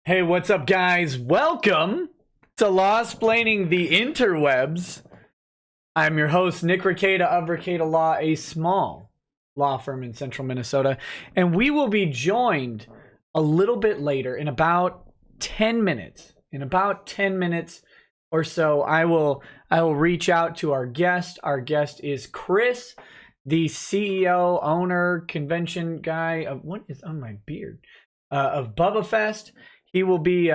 Hey, what's up, guys? Welcome to Law-Splaining the Interwebs. I'm your host, Nick Rekieta of Rekieta Law, a small law firm in central Minnesota. And we will be joined a little bit later in about 10 minutes. In about 10 minutes or so, I will reach out to our guest. Our guest is Chris, the CEO, owner, convention guy of, what is on my beard? Of Bubbafest. He will be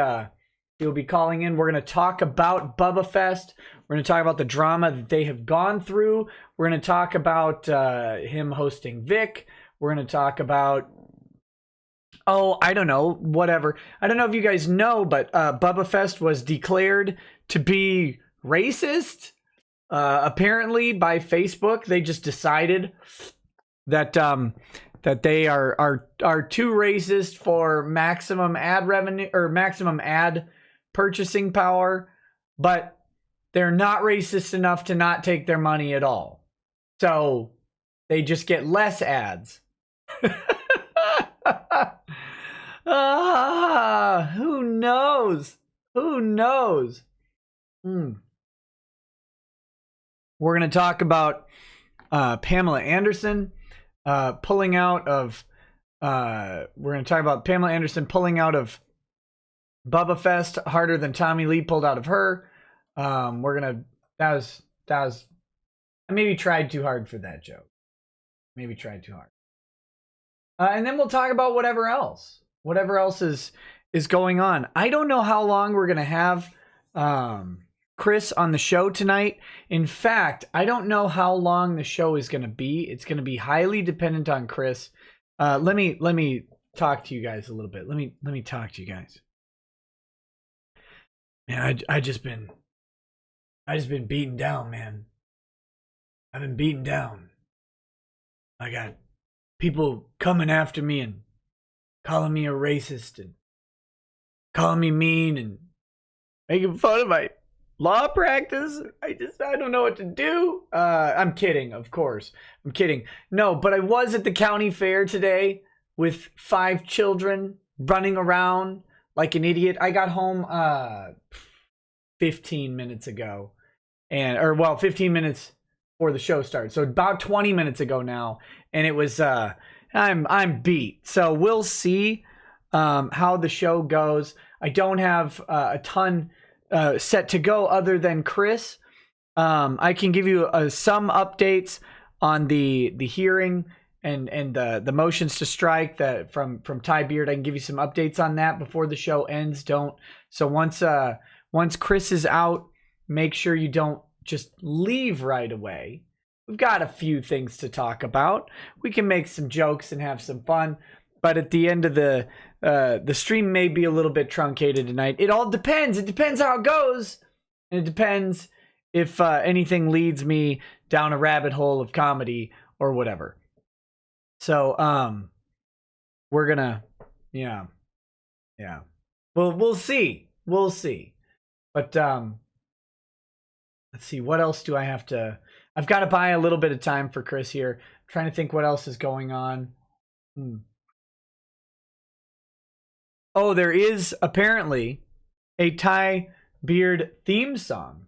calling in. We're going to talk about Bubbafest. We're going to talk about the drama that they have gone through. We're going to talk about him hosting Vic. We're going to talk about, I don't know, whatever. I don't know if you guys know, but Bubbafest was declared to be racist. Apparently by Facebook, they just decided that they are too racist for maximum ad revenue or maximum ad purchasing power, but they're not racist enough to not take their money at all. So they just get less ads. Who knows? Who knows? We're going to talk about Pamela Anderson. Pulling out of we're going to talk about Pamela Anderson pulling out of Bubbafest harder than Tommy Lee pulled out of her. That was I maybe tried too hard for that joke. Maybe tried too hard. And then we'll talk about whatever else is going on. I don't know how long we're going to have Chris on the show tonight. In fact, I don't know how long the show is going to be. It's going to be highly dependent on Chris. Let me talk to you guys a little bit. Let me talk to you guys. Man, I just been beaten down, man. I've been beaten down. I got people coming after me and calling me a racist and calling me mean and making fun of my law practice. I don't know what to do. I'm kidding, of course. I'm kidding. No, but I was at the county fair today with 5 children running around like an idiot. I got home 15 minutes ago. 15 minutes before the show started. So about 20 minutes ago now. And it was I'm beat. So we'll see how the show goes. I don't have a ton set to go other than Chris. I can give you some updates on the hearing and the motions to strike that from Ty Beard. I can give you some updates on that before the show ends. So once Chris is out, make sure you don't just leave right away. We've got a few things to talk about. We can make some jokes and have some fun, but at the end of the stream may be a little bit truncated tonight. It all depends. It depends how it goes. And it depends if anything leads me down a rabbit hole of comedy or whatever. So, we're gonna, yeah. We'll see. We'll see. But, let's see. What else do I have to... I've got to buy a little bit of time for Chris here. I'm trying to think what else is going on. Oh, there is apparently a Ty Beard theme song.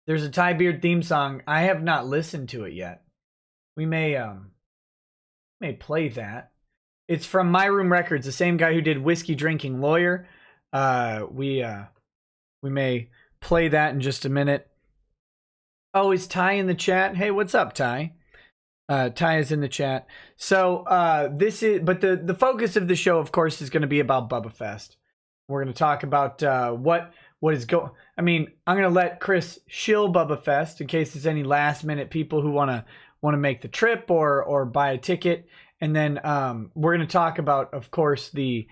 There's a Ty Beard theme song. I have not listened to it yet. We may play that. It's from My Room Records, the same guy who did Whiskey Drinking Lawyer. We may play that in just a minute. Oh, is Ty in the chat? Hey, what's up, Ty? Ty is in the chat. So the focus of the show, of course, is going to be about Bubbafest. We're going to talk about what is going. I mean, I'm going to let Chris shill Bubbafest in case there's any last minute people who want to make the trip or buy a ticket, and then we're going to talk about, of course, the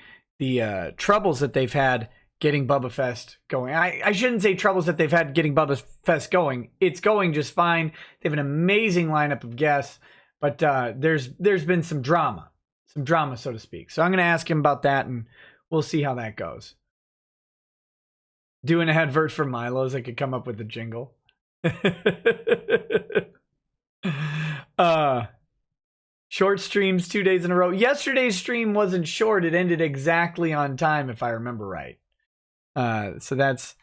troubles that they've had getting Bubbafest going. I shouldn't say troubles that they've had getting Bubbafest going. It's going just fine. They have an amazing lineup of guests, but there's been some drama, so to speak. So I'm going to ask him about that, and we'll see how that goes. Do an advert for Milo's. I could come up with a jingle. Short streams 2 days in a row. Yesterday's stream wasn't short. It ended exactly on time, if I remember right. So that's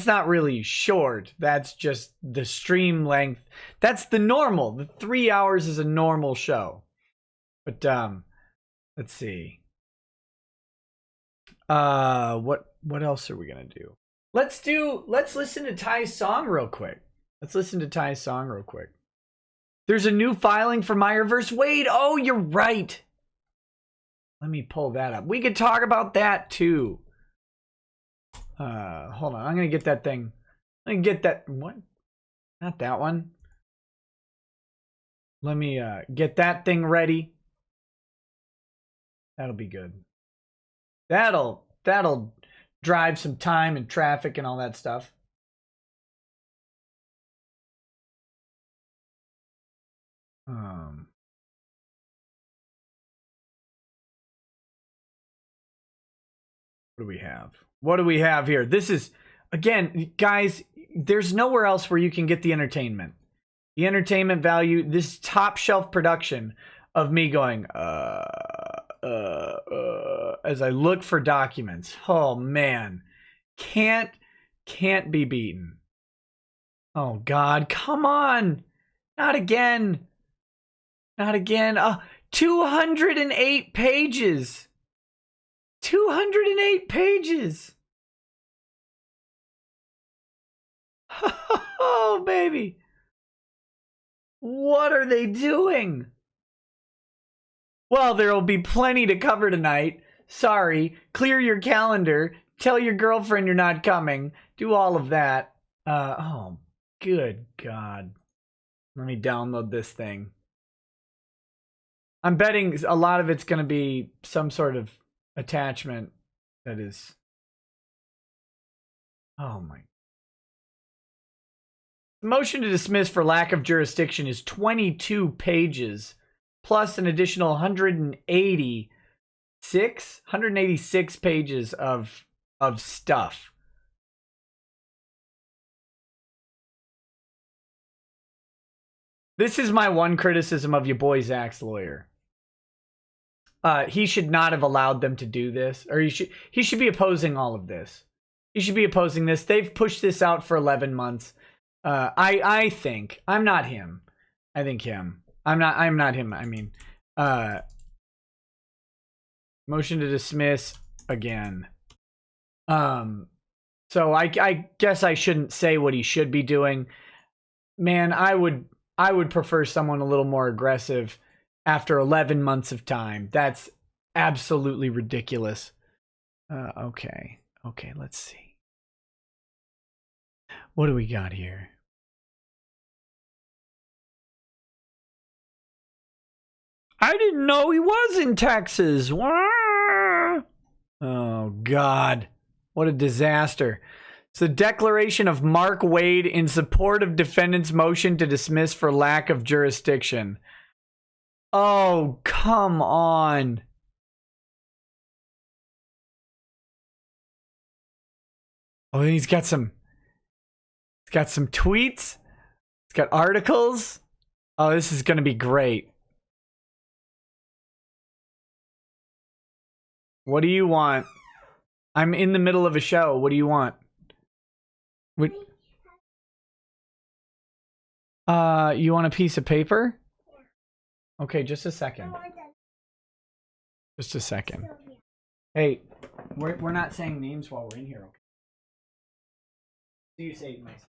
not really short. That's just the stream length. That's the normal. The 3 hours is a normal show. But let's see. What else are we gonna do? Let's listen to Ty's song real quick. There's a new filing for Meyerverse. Wait, oh, you're right. Let me pull that up. We could talk about that too. Hold on. I'm gonna get that thing. I'm gonna get that. What? Not that one. Let me get that thing ready. That'll be good. That'll drive some time and traffic and all that stuff. What do we have? What do we have here? This is, again, guys, there's nowhere else where you can get the entertainment. The entertainment value, this top shelf production of me going, as I look for documents. Oh, man. Can't be beaten. Oh, God. Come on. Not again. 208 pages. 208 pages. Oh, baby. What are they doing? Well, there will be plenty to cover tonight. Sorry. Clear your calendar. Tell your girlfriend you're not coming. Do all of that. Oh, good God. Let me download this thing. I'm betting a lot of it's going to be some sort of attachment that is... Oh, my... The motion to dismiss for lack of jurisdiction is 22 pages, plus an additional 186 pages of stuff. This is my one criticism of your boy Zach's lawyer. He should not have allowed them to do this, or he should be opposing all of this. He should be opposing this. They've pushed this out for 11 months. I think I'm not him. I think him. I'm not him. I mean, motion to dismiss again. So I guess I shouldn't say what he should be doing. Man, I would prefer someone a little more aggressive after 11 months of time. That's absolutely ridiculous. Okay, let's see. What do we got here? I didn't know he was in Texas. Oh, God. What a disaster. It's the declaration of Mark Wade in support of defendant's motion to dismiss for lack of jurisdiction. Oh, come on. Oh, he's got some tweets. He's got articles. Oh, this is going to be great. What do you want? I'm in the middle of a show. What do you want? What? You want a piece of paper? Okay, just a second. Just a second. Hey, we're not saying names while we're in here, okay? Do you say myself?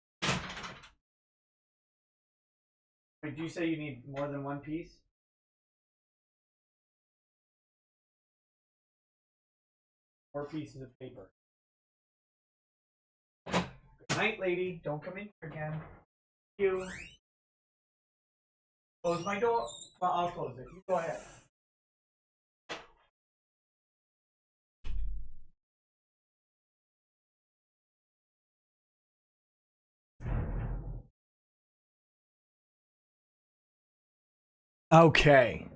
Wait, do you say you need more than one piece? Or pieces of paper. Good night, lady. Don't come in here again. Thank you. Close my door. Well, I'll close it. You go ahead. Okay.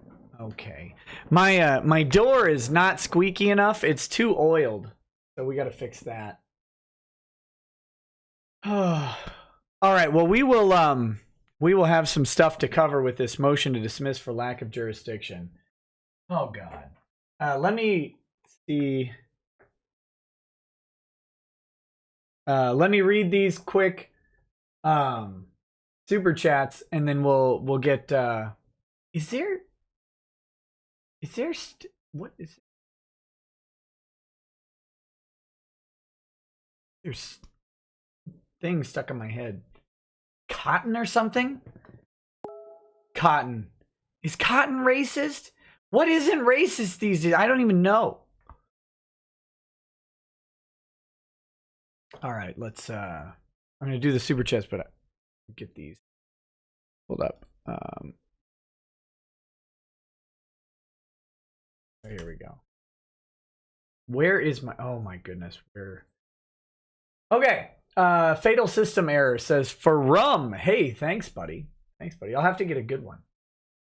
My door is not squeaky enough. It's too oiled. So we got to fix that. All right. Well, we will we will have some stuff to cover with this motion to dismiss for lack of jurisdiction. Oh, God. Let me see. Let me read these quick super chats, and then we'll get. Is there? What is? There's things stuck in my head. Cotton or something? Cotton. Is cotton racist? What isn't racist these days? I don't even know. All right, let's I'm gonna do the super chats, but get these pulled up. Here we go. Where is my, oh my goodness, where? Okay, Fatal System Error says, for rum. Hey, thanks, buddy. Thanks, buddy. I'll have to get a good one.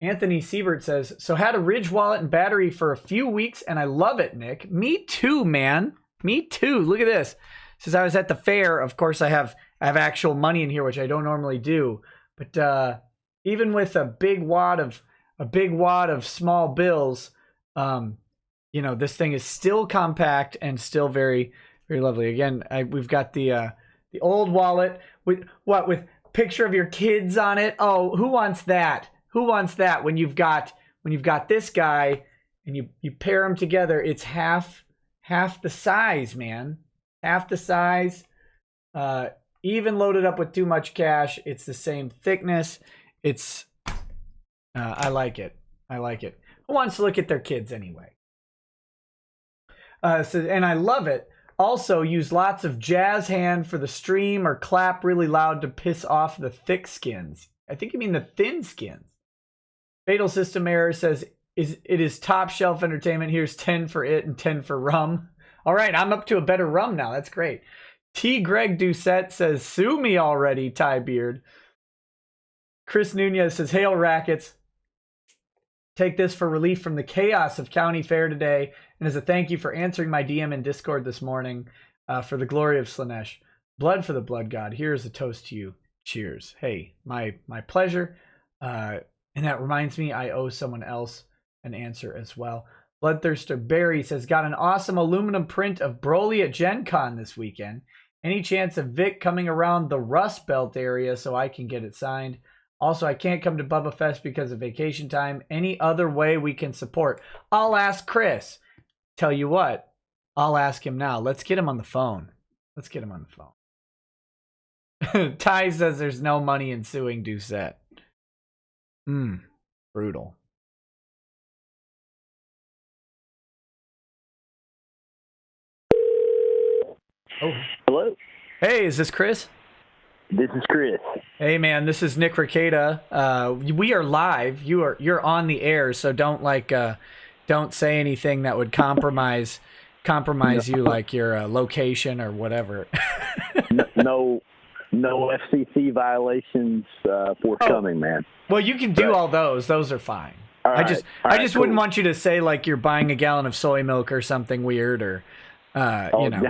Anthony Siebert says, so had a Ridge wallet and battery for a few weeks, and I love it, Nick. Me too, man. Me too. Look at this. Says I was at the fair. Of course, I have actual money in here, which I don't normally do. But even with a big wad of small bills, you know, this thing is still compact and still very, very lovely. Again, we've got the old wallet with picture of your kids on it. Oh, who wants that? Who wants that? When you've got this guy and you pair them together, it's half the size, man. Half the size. Even loaded up with too much cash, it's the same thickness. It's I like it. I like it. Who wants to look at their kids anyway? And I love it. Also, use lots of jazz hand for the stream or clap really loud to piss off the thick skins. I think you mean the thin skins. Fatal System Error says, it is top shelf entertainment. Here's 10 for it and 10 for rum. All right, I'm up to a better rum now. That's great. T. Greg Doucette says, sue me already, Ty Beard. Chris Nunez says, hail rackets. Take this for relief from the chaos of county fair today, and as a thank you for answering my DM in Discord this morning, for the glory of Slanesh. Blood for the blood god. Here's a toast to you. Cheers. Hey, my pleasure. And that reminds me, I owe someone else an answer as well. Bloodthirster Barry says, got an awesome aluminum print of Broly at Gen Con this weekend. Any chance of Vic coming around the Rust Belt area so I can get it signed? Also, I can't come to Bubbafest because of vacation time. Any other way we can support? I'll ask Chris. Tell you what, I'll ask him now. Let's get him on the phone. Let's get him on the phone. Ty says there's no money in suing Doucette. Brutal. Oh. Hello. Hey, is this Chris? This is Chris. Hey man, this is Nick Rekieta. We are live. You're on the air, so don't say anything that would compromise you, like your location or whatever. no FCC violations forthcoming, man. Well, you can do all those. Those are fine. I just cool. wouldn't want you to say like you're buying a gallon of soy milk or something weird, or you know.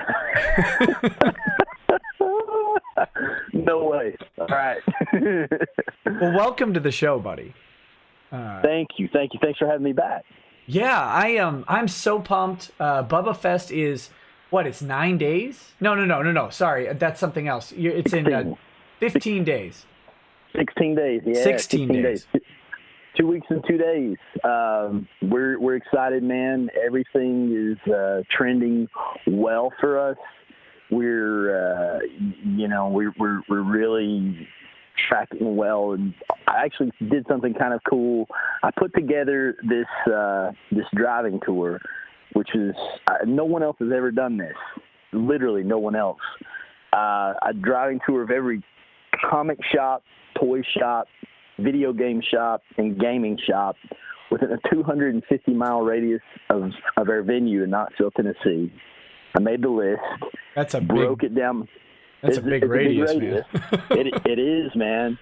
No way. All right. Well, welcome to the show, buddy. Thank you. Thanks for having me back. Yeah, I'm so pumped. Bubbafest is what? It's 9 days? No. Sorry, that's something else. It's 16. In 15 days. 16 days. Yeah. 16 days. 2 weeks and 2 days. We're excited, man. Everything is trending well for us. We're really tracking well, and I actually did something kind of cool. I put together this driving tour, which is no one else has ever done this. Literally, no one else. A driving tour of every comic shop, toy shop, video game shop, and gaming shop within a 250-mile radius of our venue in Knoxville, Tennessee. I made the list. Broke it down. That's a big radius, man. It is, man.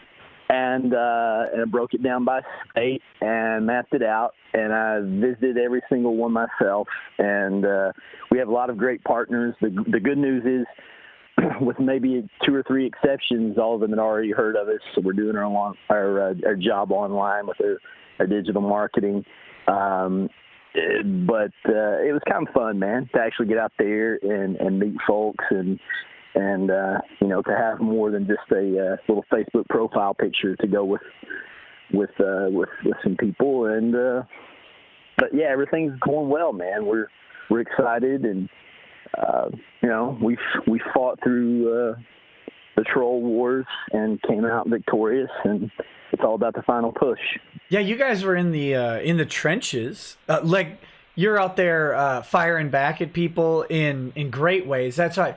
And I broke it down by state and mapped it out. And I visited every single one myself. And we have a lot of great partners. The good news is with maybe 2 or 3 exceptions, all of them had already heard of us. So we're doing our job online with our digital marketing. But it was kind of fun, man, to actually get out there and meet folks and to have more than just a little Facebook profile picture to go with some people. And but yeah, everything's going well, man. We're excited, and we fought through the troll wars and came out victorious, and it's all about the final push. Yeah, you guys were in the trenches. Like, you're out there firing back at people in great ways. That's why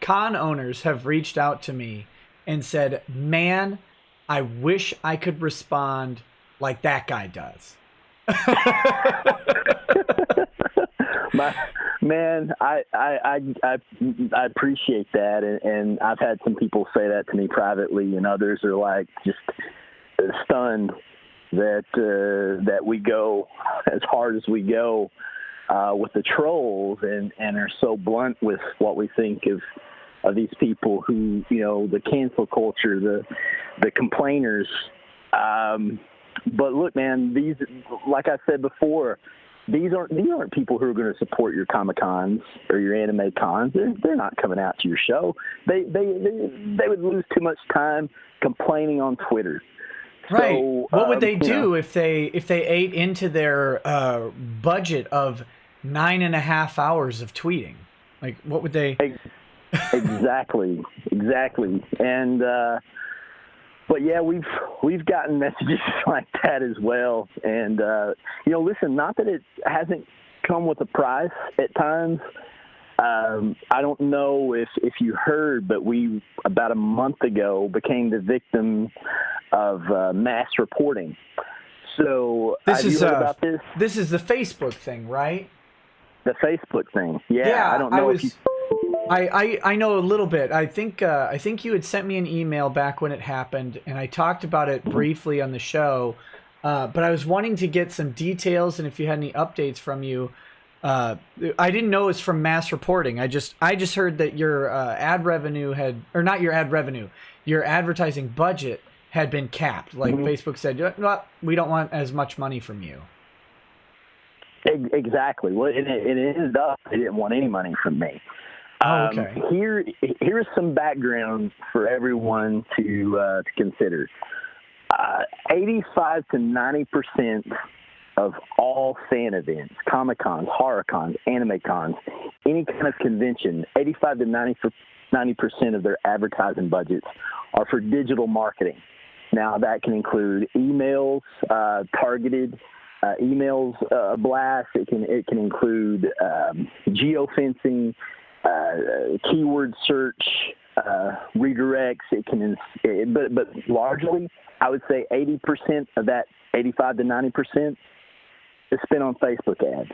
con owners have reached out to me and said, "Man, I wish I could respond like that guy does." I appreciate that, and I've had some people say that to me privately, and others are like just stunned that we go as hard as we go with the trolls, and are so blunt with what we think of these people who, the cancel culture, the complainers. But look, man, these, like I said before, these aren't people who are going to support your Comic-Cons or your anime cons. They're not coming out to your show. They would lose too much time complaining on Twitter. Right. So, what would they do if they ate into their budget of 9.5 hours of tweeting? Like, what would they? Exactly. And but yeah, we've gotten messages like that as well. And listen, not that it hasn't come with a price at times. I don't know if you heard, but we about a month ago became the victim of mass reporting. So this is about this? This is the Facebook thing, right? The Facebook thing. Yeah, I don't know if you. I know a little bit. I think you had sent me an email back when it happened, and I talked about it briefly on the show. But I was wanting to get some details, and if you had any updates from you. I didn't know it was from mass reporting. I just heard that your ad revenue not your ad revenue, your advertising budget had been capped. Like Facebook said, well, we don't want as much money from you. Exactly. Well, it ended up they didn't want any money from me. Okay. Here's some background for everyone to consider. 85 to 90% of all fan events, Comic-Cons, horror cons, anime cons, any kind of convention, 85 to 90% of their advertising budgets are for digital marketing. Now, that can include emails, targeted emails blasts. It can include geofencing, keyword search, redirects. But largely, I would say 80% of that 85 to 90% is spent on Facebook ads.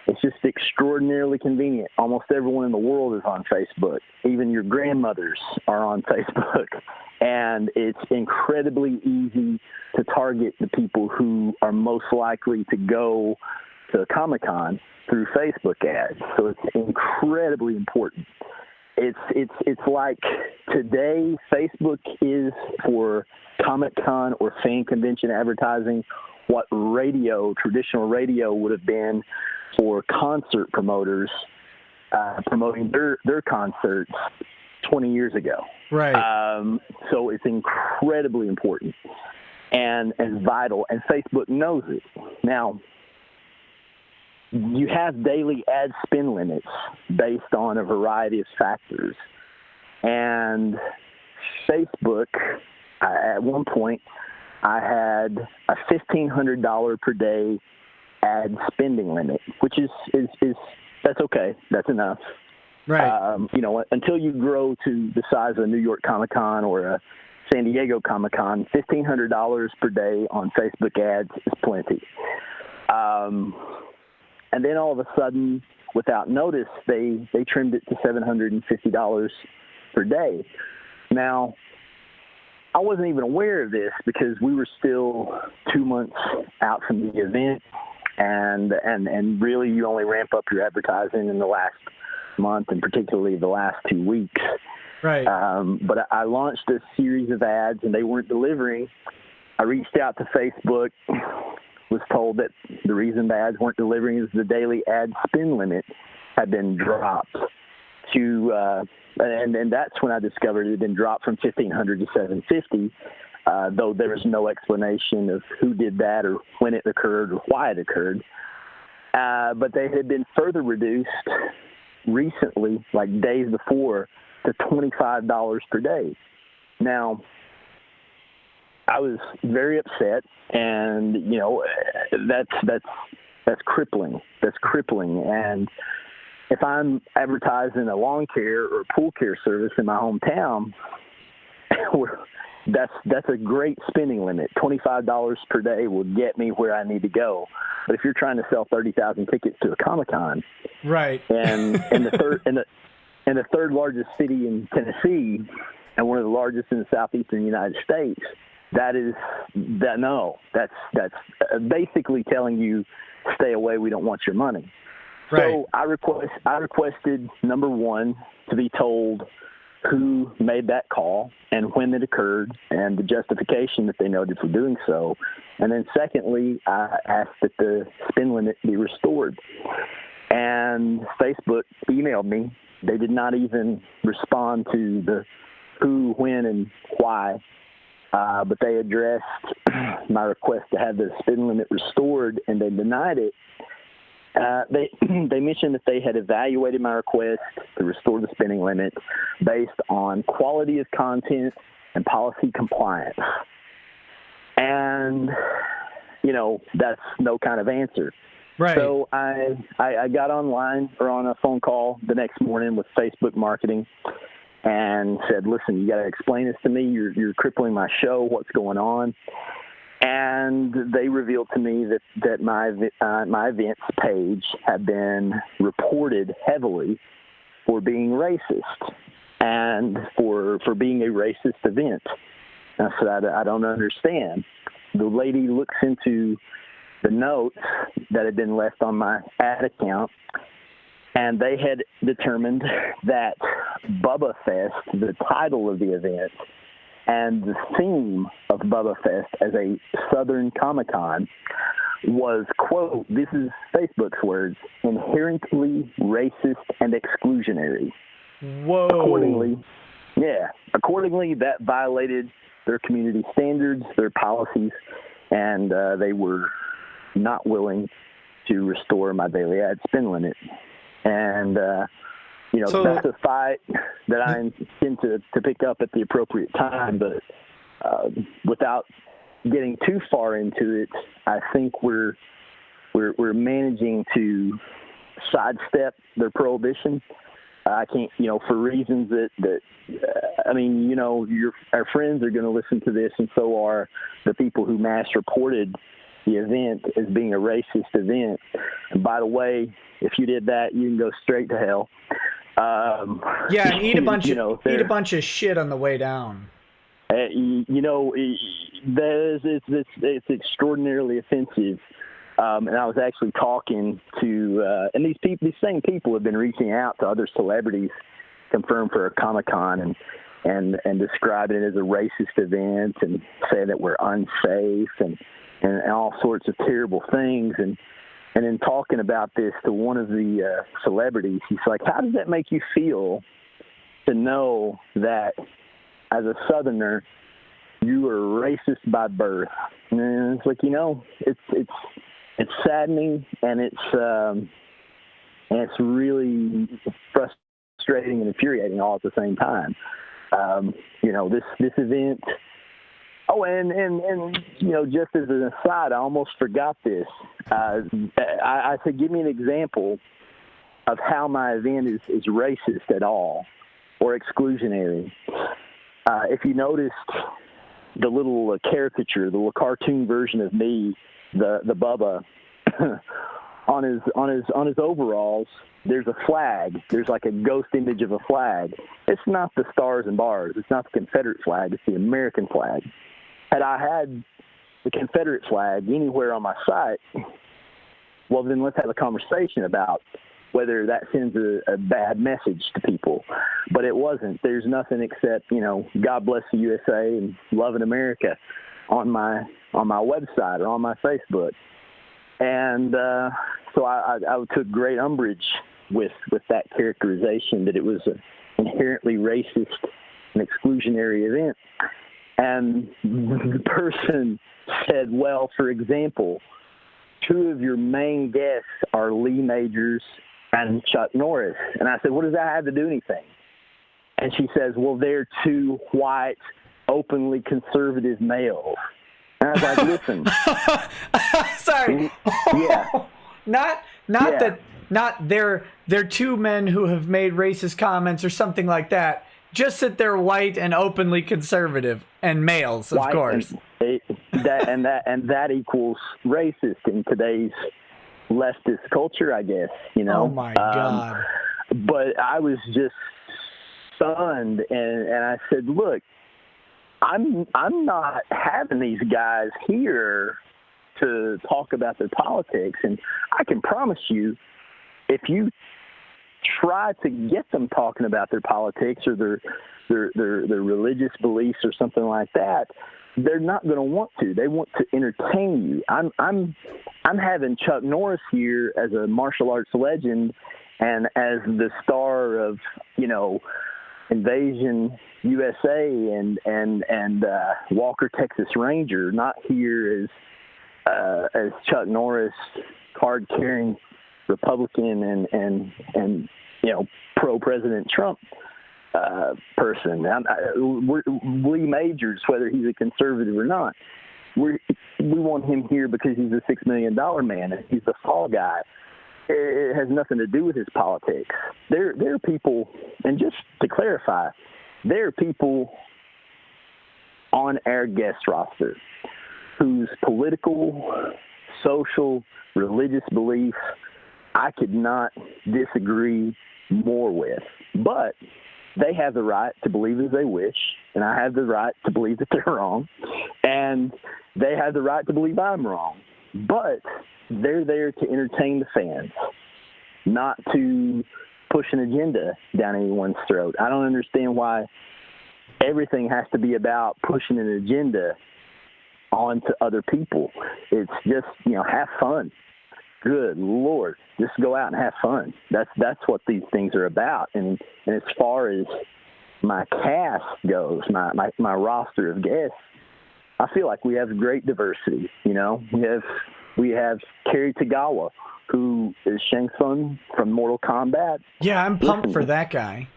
It's just extraordinarily convenient. Almost everyone in the world is on Facebook. Even your grandmothers are on Facebook. And it's incredibly easy to target the people who are most likely to go to Comic-Con through Facebook ads. So it's incredibly important. It's like today Facebook is for Comic-Con or fan convention advertising what traditional radio would have been for concert promoters promoting their concerts 20 years ago. Right. So it's incredibly important and vital, and Facebook knows it. Now, you have daily ad spend limits based on a variety of factors. And Facebook, at one point, I had a $1,500 per day ad spending limit, which is that's okay. That's enough. Right. Until you grow to the size of a New York Comic-Con or a San Diego Comic-Con, $1,500 per day on Facebook ads is plenty. And then all of a sudden, without notice, they trimmed it to $750 per day. Now, I wasn't even aware of this because we were still 2 months out from the event, and really you only ramp up your advertising in the last month, and particularly the last 2 weeks. Right. But I launched a series of ads, and they weren't delivering. I reached out to Facebook, was told that the reason the ads weren't delivering is the daily ad spend limit had been dropped to, and that's when I discovered it had been dropped from 1,500 to 750. Though there was no explanation of who did that or when it occurred or why it occurred. But they had been further reduced recently, like days before, to $25 per day. Now, I was very upset, and that's crippling. That's crippling. And if I'm advertising a lawn care or pool care service in my hometown, that's a great spending limit. $25 per day will get me where I need to go. But if you're trying to sell 30,000 tickets to a Comic-Con, right, and the third largest city in Tennessee, and one of the largest in the southeastern United States, that's basically telling you, stay away. We don't want your money. right. So I requested, number one, to be told who made that call and when it occurred and the justification that they noted for doing so. And then secondly, I asked that the spend limit be restored. And Facebook emailed me. They did not even respond to the who, when, and why, but they addressed my request to have the spend limit restored, and they denied it. They mentioned that they had evaluated my request to restore the spending limit based on quality of content and policy compliance. And, that's no kind of answer. Right. So I got online or on a phone call the next morning with Facebook marketing and said, listen, you got to explain this to me. You're crippling my show. What's going on? And they revealed to me that my events page had been reported heavily for being racist and for being a racist event. And I said, I don't understand. The lady looks into the notes that had been left on my ad account, and they had determined that Bubbafest, the title of the event, and the theme of Bubbafest as a Southern Comic-Con was, quote, this is Facebook's words, inherently racist and exclusionary. Whoa. Accordingly, that violated their community standards, their policies, and they were not willing to restore my daily ad spend limit. And, so, that's a fight that I intend to pick up at the appropriate time, but without getting too far into it, I think we're managing to sidestep their prohibition. I can't, for reasons that our friends are going to listen to this, and so are the people who mass reported the event as being a racist event. And by the way, if you did that, you can go straight to hell. And eat a bunch of shit on the way down. It's extraordinarily offensive. And I was actually talking to, and these same people have been reaching out to other celebrities confirmed for a Comic-Con and describing it as a racist event and saying that we're unsafe and all sorts of terrible things. And in talking about this to one of the celebrities, he's like, how does that make you feel to know that as a Southerner, you are racist by birth? And it's like, it's saddening, and it's really frustrating and infuriating all at the same time. This event. Oh, and just as an aside, I almost forgot this. I said, give me an example of how my event is racist at all or exclusionary. If you noticed the little caricature, the little cartoon version of me, the Bubba, on his overalls, there's a flag. There's like a ghost image of a flag. It's not the stars and bars. It's not the Confederate flag. It's the American flag. Had I had the Confederate flag anywhere on my site, well, then let's have a conversation about whether that sends a bad message to people. But it wasn't. There's nothing except, God bless the USA and loving America on my website or on my Facebook. And so I took great umbrage with that characterization, that it was an inherently racist and exclusionary event. And the person said, well, for example, two of your main guests are Lee Majors and Chuck Norris. And I said, what does that have to do anything? And she says, well, they're two white, openly conservative males. And I was like, listen. Sorry. Yeah. Not they're two men who have made racist comments or something like that. Just that they're white and openly conservative and males, of white, course. And that equals racist in today's leftist culture, I guess. Oh my God! But I was just stunned, and I said, look, I'm not having these guys here to talk about their politics, and I can promise you, if you try to get them talking about their politics or their religious beliefs or something like that, they're not going to want to. They want to entertain you. I'm having Chuck Norris here as a martial arts legend and as the star of Invasion USA and Walker Texas Ranger, not here as Chuck Norris, card carrying Republican and pro-President Trump person. Lee Majors, whether he's a conservative or not, we want him here because he's a $6 million man and he's the fall guy. It has nothing to do with his politics. There are people, and just to clarify, there are people on our guest roster whose political, social, religious beliefs I could not disagree more with. But they have the right to believe as they wish, and I have the right to believe that they're wrong, and they have the right to believe I'm wrong. But they're there to entertain the fans, not to push an agenda down anyone's throat. I don't understand why everything has to be about pushing an agenda onto other people. It's just, have fun. Good Lord, just go out and have fun. That's what these things are about. And as far as my cast goes, my roster of guests, I feel like we have great diversity. We have Kerry Tagawa, who is Shang Tsung from Mortal Kombat. Yeah, I'm pumped for that guy.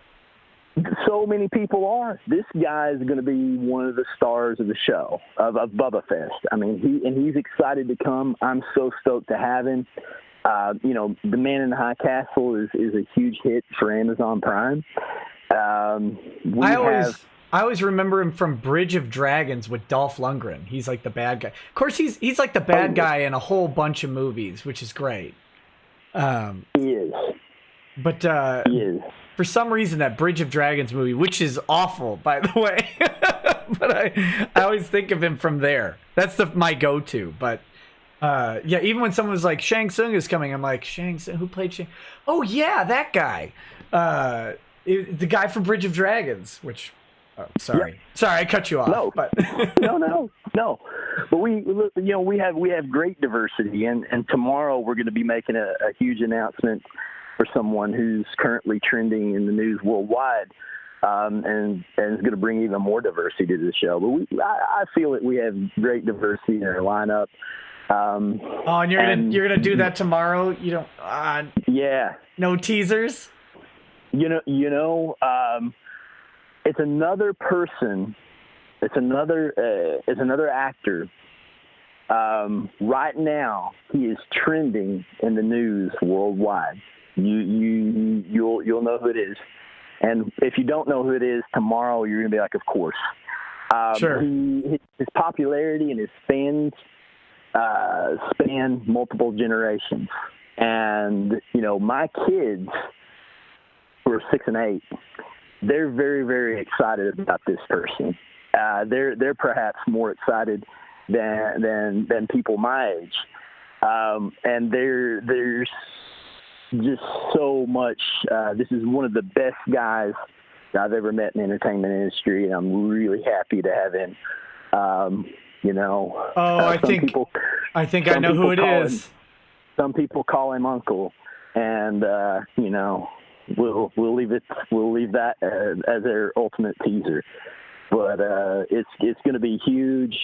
So many people are. This guy is going to be one of the stars of the show, of Bubbafest. I mean, he's excited to come. I'm so stoked to have him. The Man in the High Castle is a huge hit for Amazon Prime. I always remember him from Bridge of Dragons with Dolph Lundgren. He's like the bad guy. Of course, he's like the bad guy in a whole bunch of movies, which is great. He is. But he is. For some reason, that Bridge of Dragons movie, which is awful, by the way, but I always think of him from there. That's my go-to. But yeah, even when someone was like, Shang Tsung is coming, I'm like, Shang Tsung? Who played Shang? Oh, yeah, that guy. The guy from Bridge of Dragons, which... Oh, sorry. Yeah. Sorry, I cut you off. No, but no. But we have great diversity, and tomorrow we're going to be making a huge announcement for someone who's currently trending in the news worldwide, and is going to bring even more diversity to the show. But I feel that we have great diversity in our lineup. And you're gonna do that tomorrow? You don't? Yeah. No teasers. It's another person. It's another actor. Right now, he is trending in the news worldwide. You'll know who it is, and if you don't know who it is, tomorrow you're gonna be like, of course. Sure. His popularity and his fans span multiple generations, and my kids, who are 6 and 8. They're very, very excited about this person. They're perhaps more excited than people my age, and they're just so much. This is one of the best guys I've ever met in the entertainment industry, and I'm really happy to have him. I think I know who it is. Some people call him Uncle, and we'll leave that as their ultimate teaser. But it's going to be huge.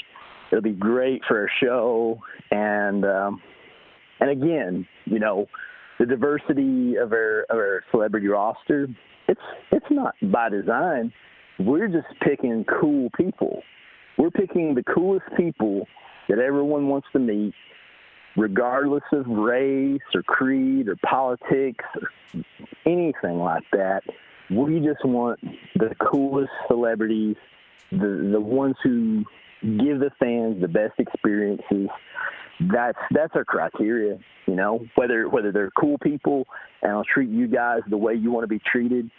It'll be great for our show, and again, the diversity of our celebrity roster. It's not by design. We're just picking cool people. We're picking the coolest people that everyone wants to meet, regardless of race or creed or politics or anything like that. We just want the coolest celebrities, the ones who give the fans the best experiences. That's our criteria, whether they're cool people and I'll treat you guys the way you want to be treated,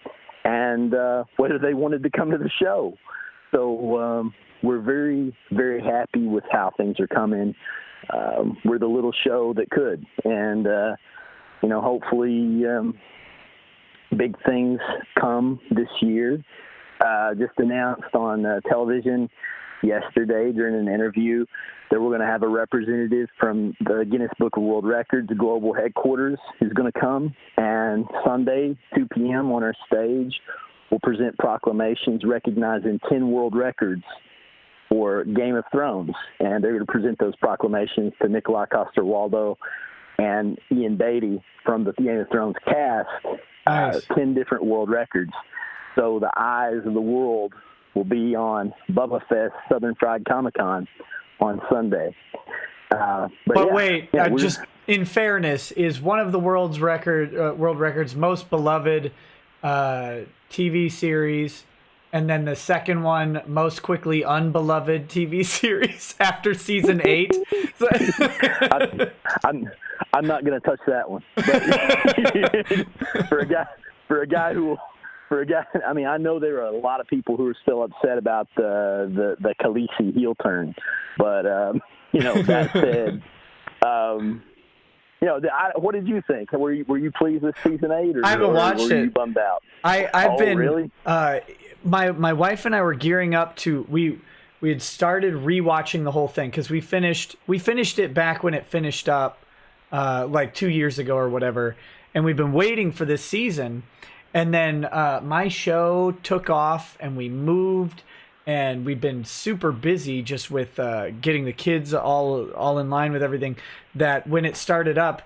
and whether they wanted to come to the show. So we're very, very happy with how things are coming. We're the little show that could, and hopefully big things come this year. Just announced on television yesterday during an interview that we're going to have a representative from the Guinness Book of World Records global headquarters who's going to come, and Sunday, 2 p.m. on our stage, we'll present proclamations recognizing 10 world records for Game of Thrones, and they're going to present those proclamations to Nikolai Coster-Waldau and Ian Beatty from the Game of Thrones cast. Nice. 10 different world records. So the eyes of the world will be on Bubbafest Southern Fried Comic-Con on Sunday. Just in fairness, is one of the world records most beloved TV series, and then the second one most quickly unbeloved TV series after season 8? I'm not going to touch that one. But I mean, I know there are a lot of people who are still upset about the Khaleesi heel turn, but that said, what did you think? Were you pleased with season 8, or I haven't watched it. Were you bummed out? I've been really. My wife and I were gearing up to we had started rewatching the whole thing because we finished it back when it finished up, like 2 years ago or whatever, and we've been waiting for this season. And then my show took off, and we moved, and we've been super busy just with getting the kids all in line with everything, that when it started up,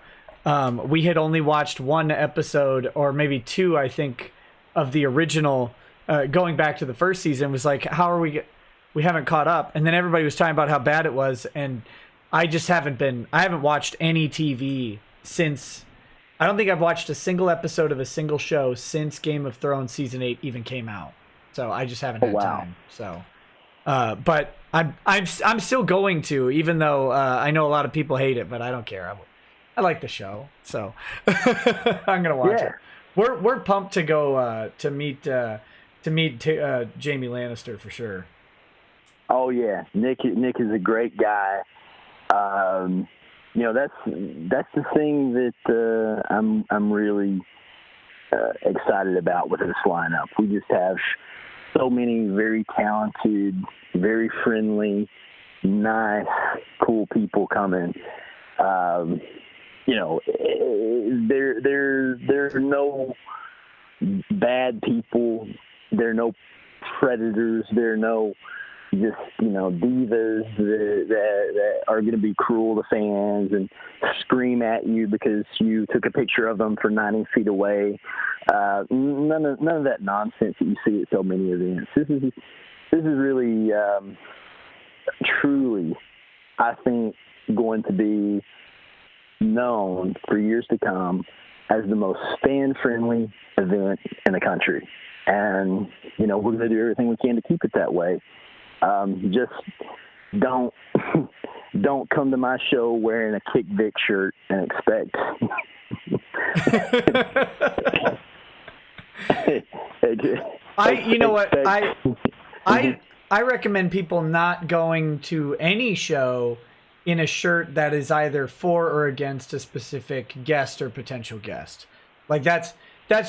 we had only watched one episode, or maybe 2, I think, of the original, going back to the first season. Was like, how are we haven't caught up. And then everybody was talking about how bad it was, and I haven't watched any TV since. I don't think I've watched a single episode of a single show since Game of Thrones season 8 even came out. So I just haven't had time. So, but I'm still going to, even though I know a lot of people hate it, but I don't care. I like the show, so I'm gonna watch it. We're pumped to go to meet Jamie Lannister for sure. Oh yeah, Nick is a great guy. That's the thing that I'm really excited about with this lineup. We just have so many very talented, very friendly, nice, cool people coming. There are no bad people. There are no predators. There are no just divas that are going to be cruel to fans and scream at you because you took a picture of them from 90 feet away. None of that nonsense that you see at so many events. This is really truly, I think, going to be known for years to come as the most fan-friendly event in the country. And we're going to do everything we can to keep it that way. Just don't come to my show wearing a Kick Vic shirt and expect. I recommend people not going to any show in a shirt that is either for or against a specific guest or potential guest. Like that's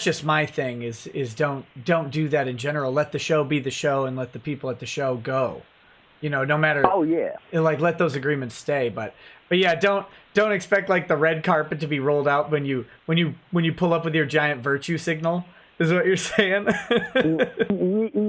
just my thing is don't do that in general. Let the show be the show and let the people at the show go. No matter. Oh yeah. Like let those agreements stay, but yeah, don't expect like the red carpet to be rolled out when you pull up with your giant virtue signal. Is what you're saying?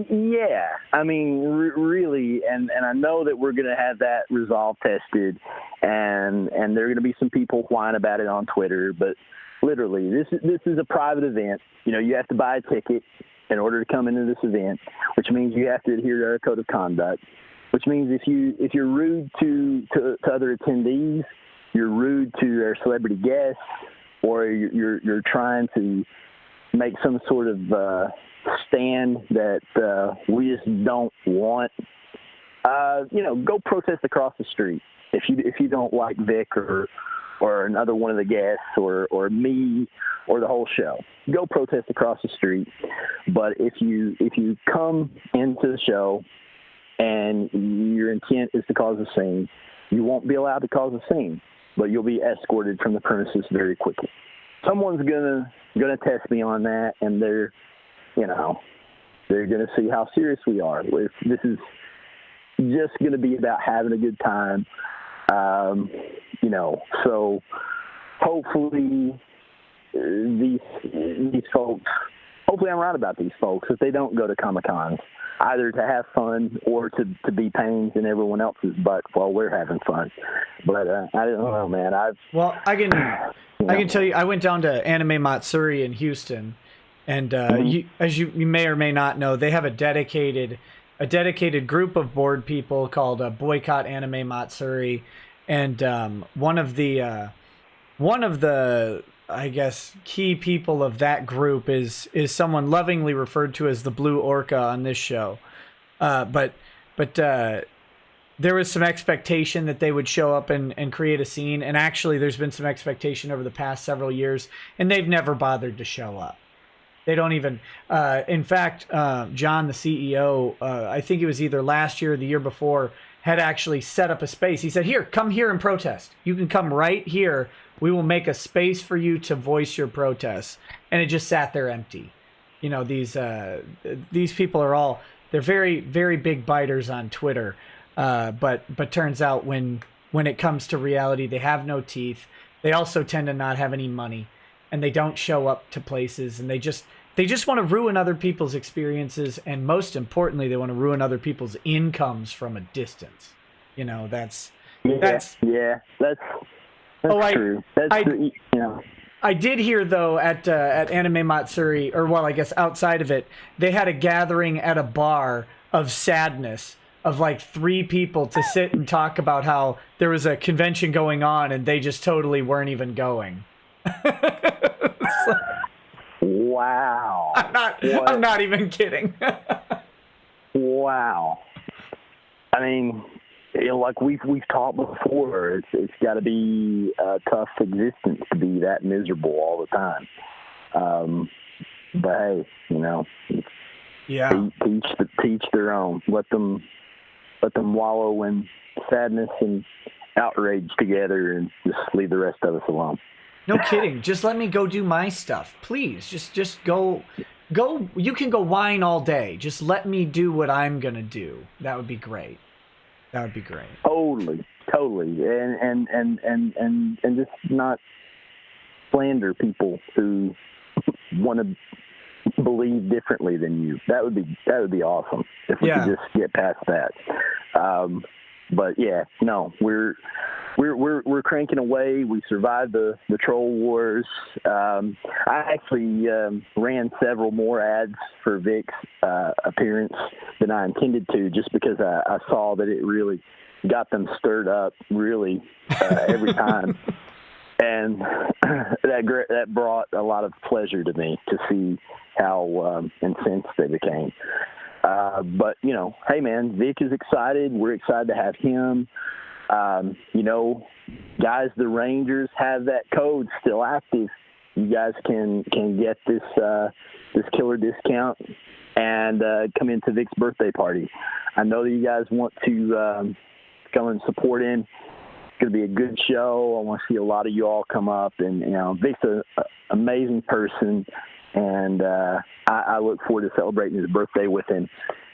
Yeah, I mean, really, and I know that we're going to have that resolve tested, and there are going to be some people whine about it on Twitter, but literally, this is a private event. You have to buy a ticket in order to come into this event, which means you have to adhere to our code of conduct. Which means if you're rude to other attendees, you're rude to our celebrity guests, or you're trying to make some sort of stand that we just don't want, go protest across the street. If you don't like Vic or another one of the guests or me or the whole show, go protest across the street. But if you come into the show and your intent is to cause a scene, you won't be allowed to cause a scene, but you'll be escorted from the premises very quickly. Someone's gonna test me on that, and they're gonna see how serious we are. If this is just gonna be about having a good time, So hopefully these folks. Hopefully I'm right about these folks. If they don't go to Comic-Cons, either to have fun or to be pains in everyone else's butt while we're having fun. But I don't know, man. I can tell you, I went down to Anime Matsuri in Houston, and as you may or may not know, they have a dedicated group of board people called Boycott Anime Matsuri, and one of the I guess key people of that group is someone lovingly referred to as the Blue Orca on this show, but there was some expectation that they would show up and create a scene, and actually there's been some expectation over the past several years, and they've never bothered to show up. They don't even in fact, John, the CEO, I think it was either last year or the year before, had actually set up a space. He said, come here and protest. You can come right here. We will make a space for you to voice your protests. And it just sat there empty. These people are they're very, very big biters on Twitter. But turns out when it comes to reality, they have no teeth. They also tend to not have any money, and they don't show up to places, and they just want to ruin other people's experiences, and most importantly, they want to ruin other people's incomes from a distance. That's true. That's true. I did hear though at Anime Matsuri, or well, I guess outside of it, they had a gathering at a bar of sadness of like 3 people to sit and talk about how there was a convention going on and they just totally weren't even going. Wow. I'm not even kidding. Wow. I mean, like we've talked before, it's got to be a tough existence to be that miserable all the time. But hey, yeah, teach their own. Let them wallow in sadness and outrage together, and just leave the rest of us alone. No kidding. Just let me go do my stuff, please. Just go. You can go whine all day. Just let me do what I'm gonna do. That would be great. Totally, and just not slander people who want to believe differently than you. That would be awesome if we could just get past that. But yeah, no, we're cranking away. We survived the troll wars. I actually ran several more ads for Vic's appearance than I intended to, just because I saw that it really got them stirred up really every time. And that brought a lot of pleasure to me to see how incensed they became. But, hey, man, Vic is excited. We're excited to have him. Guys, the Rangers have that code still active. You guys can get this killer discount and come into Vic's birthday party. I know that you guys want to come and support him. going to be a good show. I want to see a lot of you all come up, and Vic's an amazing person, and I look forward to celebrating his birthday with him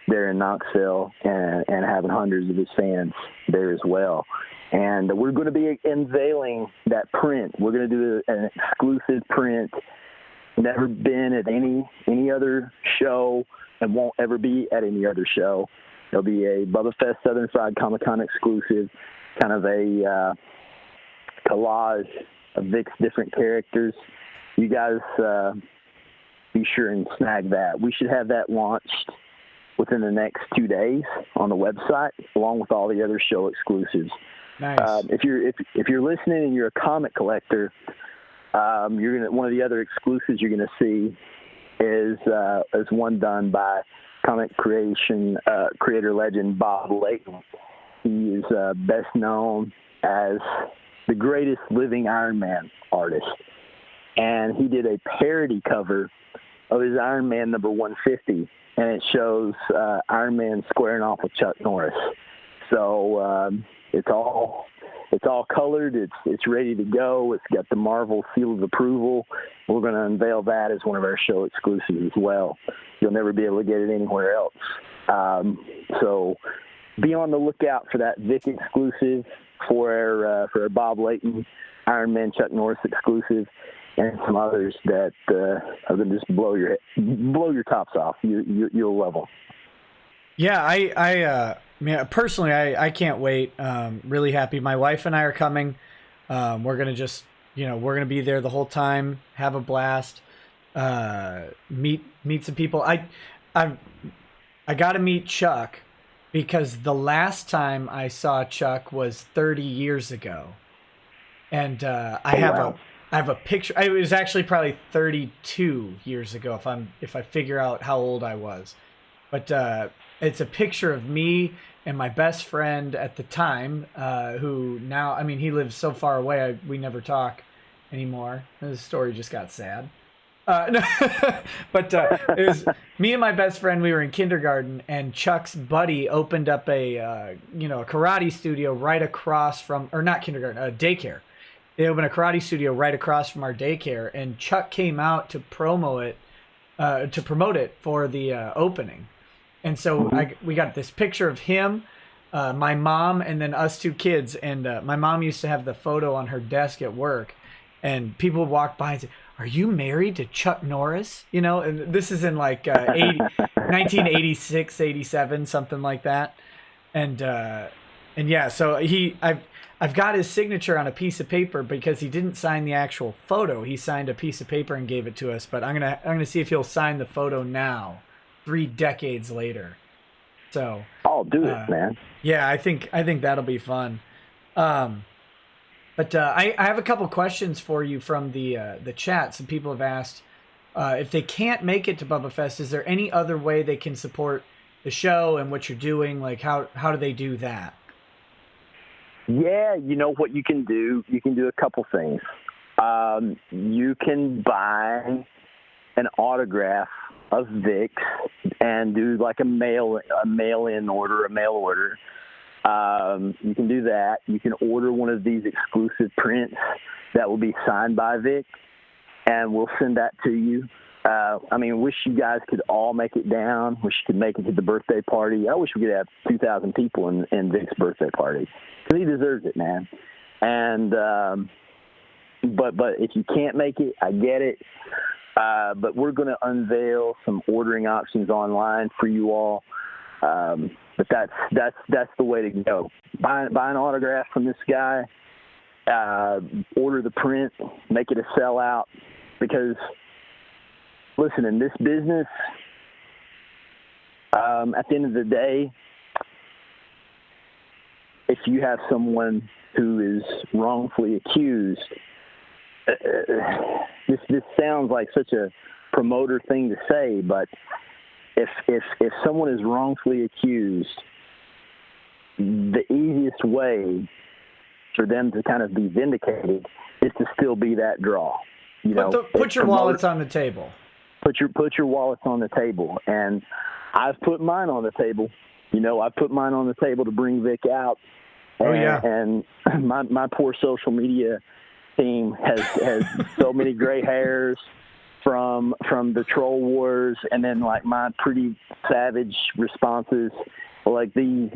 there in Knoxville, and having hundreds of his fans there as well. And we're going to be unveiling that print. We're going to do an exclusive print, never been at any other show, and won't ever be at any other show. It'll be a Bubbafest Southern Fried Comic-Con exclusive, kind of a collage of Vic's different characters. You guys be sure and snag that. We should have that launched within the next 2 days on the website, along with all the other show exclusives. Nice. If you're listening and you're a comic collector, one of the other exclusives you're gonna see is one done by comic creator legend Bob Layton. He is best known as the greatest living Iron Man artist, and he did a parody cover of his Iron Man number 150, and it shows Iron Man squaring off with Chuck Norris. So it's all colored. It's ready to go. It's got the Marvel seal of approval. We're going to unveil that as one of our show exclusives as well. You'll never be able to get it anywhere else. So be on the lookout for that Vic exclusive, for our Bob Layton Iron Man Chuck Norris exclusive, and some others that are going to just blow your tops off. You'll love them. Yeah, I personally, I can't wait. Really happy. My wife and I are coming. We're gonna just, we're gonna be there the whole time, have a blast, meet some people. I got to meet Chuck, because the last time I saw Chuck was 30 years ago, and I have a picture. It was actually probably 32 years ago if I figure out how old I was, but it's a picture of me and my best friend at the time, who now, he lives so far away, we never talk anymore. This story just got sad. No, but it was me and my best friend. We were in kindergarten, and Chuck's buddy opened up a karate studio right across from, or not kindergarten, daycare. They opened a karate studio right across from our daycare, and Chuck came out to promote it for the opening. And so we got this picture of him, my mom, and then us two kids. And my mom used to have the photo on her desk at work, and people would walk by and say, "Are you married to Chuck Norris?" And this is in like 1986, 87, something like that. And yeah, so I've got his signature on a piece of paper, because he didn't sign the actual photo. He signed a piece of paper and gave it to us. But I'm gonna see if he'll sign the photo now, 3 decades later. So I'll do it, man. Yeah, I think that'll be fun. But I have a couple questions for you from the chat. Some people have asked if they can't make it to Bubbafest, is there any other way they can support the show and what you're doing? Like how do they do that? Yeah, you know what you can do? You can do a couple things. You can buy an autograph of Vic's and do like a mail-in order, a mail order. You can do that. You can order one of these exclusive prints that will be signed by Vic, and we'll send that to you. Wish you guys could all make it down. Wish you could make it to the birthday party. I wish we could have 2,000 people in Vic's birthday party, because he deserves it, man. And but if you can't make it, I get it. But we're going to unveil some ordering options online for you all. But that's the way to go. Buy an autograph from this guy. Order the print. Make it a sellout. Because, listen, in this business, at the end of the day, if you have someone who is wrongfully accused, this sounds like such a promoter thing to say, but if someone is wrongfully accused, the easiest way for them to kind of be vindicated is to still be that draw. Put your wallets on the table. Put your wallets on the table, and I've put mine on the table. I put mine on the table to bring Vic out, Oh, yeah. And my poor social media team has so many gray hairs from the troll wars, and then like my pretty savage responses, like these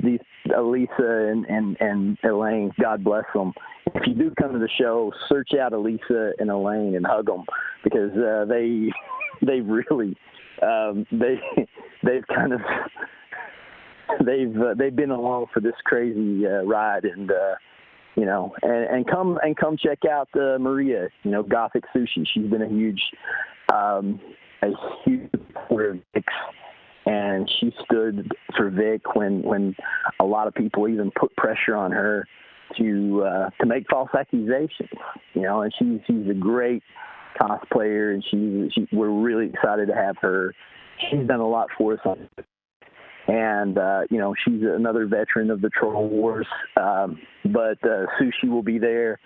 Elisa and Elaine, God bless them. If you do come to the show, search out Elisa and Elaine and hug them, because they really they've kind of they've been along for this crazy ride, and and come check out Maria, Gothic Sushi. She's been a huge supporter of Vic's, and she stood for Vic when a lot of people even put pressure on her to make false accusations. And she's a great cosplayer, and we're really excited to have her. She's done a lot for us and she's another veteran of the troll wars. But Sushi will be there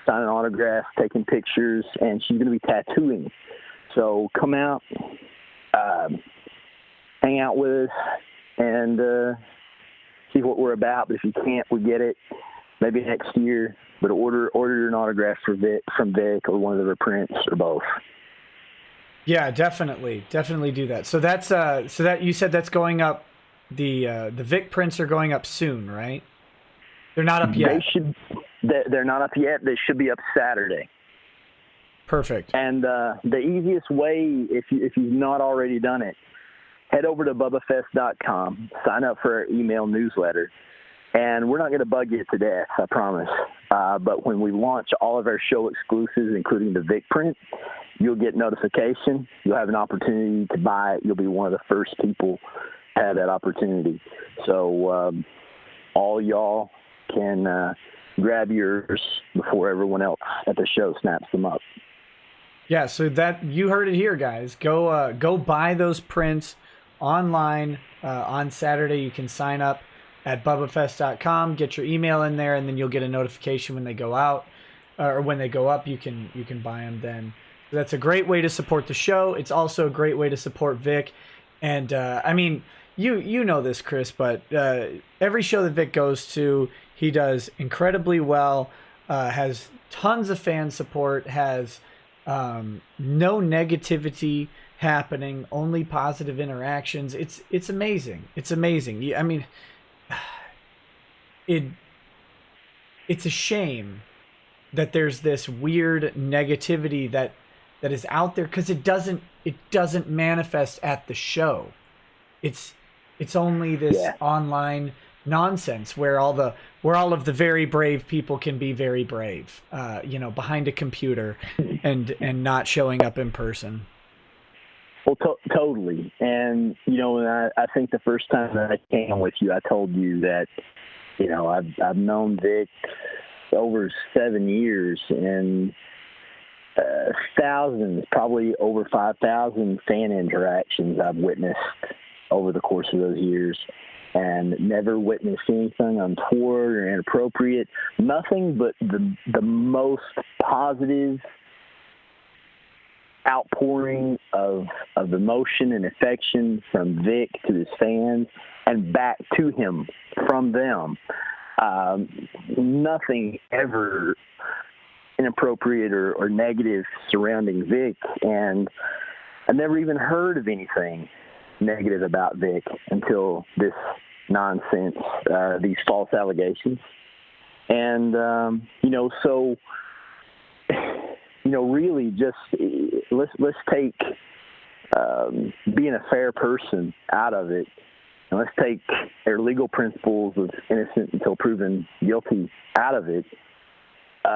signing autographs, taking pictures, and she's going to be tattooing. So come out, hang out with us, and see what we're about. But if you can't, we get it. Maybe next year. But order an autograph from Vic or one of the reprints or both. Yeah, definitely do that. So that's that you said that's going up. The Vic prints are going up soon, right? They're not up yet. They're not up yet. They should be up Saturday. Perfect. And the easiest way, if you've not already done it, head over to Bubbafest.com, sign up for our email newsletter, and we're not going to bug you to death, I promise. But when we launch all of our show exclusives, including the Vic print, you'll get notification. You'll have an opportunity to buy it. You'll be one of the first people to have that opportunity. So all y'all can grab yours before everyone else at the show snaps them up. Yeah, so that you heard it here, guys. Go buy those prints online on Saturday. You can sign up at Bubbafest.com, get your email in there, and then you'll get a notification when they go out or when they go up. You can buy them then. So that's a great way to support the show. It's also a great way to support Vic. And I mean, you know this, Chris, but every show that Vic goes to, he does incredibly well. Has tons of fan support. Has no negativity happening, only positive interactions. It's amazing. It's amazing. I mean, it's a shame that there's this weird negativity that is out there, because it doesn't manifest at the show. It's only this online nonsense where all of the very brave people can be very brave, behind a computer and not showing up in person. Well, totally. And, I think the first time that I came with you, I told you that, I've known Vic over 7 years, and thousands, probably over 5,000 fan interactions I've witnessed over the course of those years, and never witnessed anything untoward or inappropriate. Nothing but the most positive outpouring of emotion and affection from Vic to his fans and back to him from them. Nothing ever inappropriate or negative surrounding Vic, and I never even heard of anything negative about Vic until this nonsense, these false allegations. And, so, really just let's take being a fair person out of it, and let's take our legal principles of innocent until proven guilty out of it.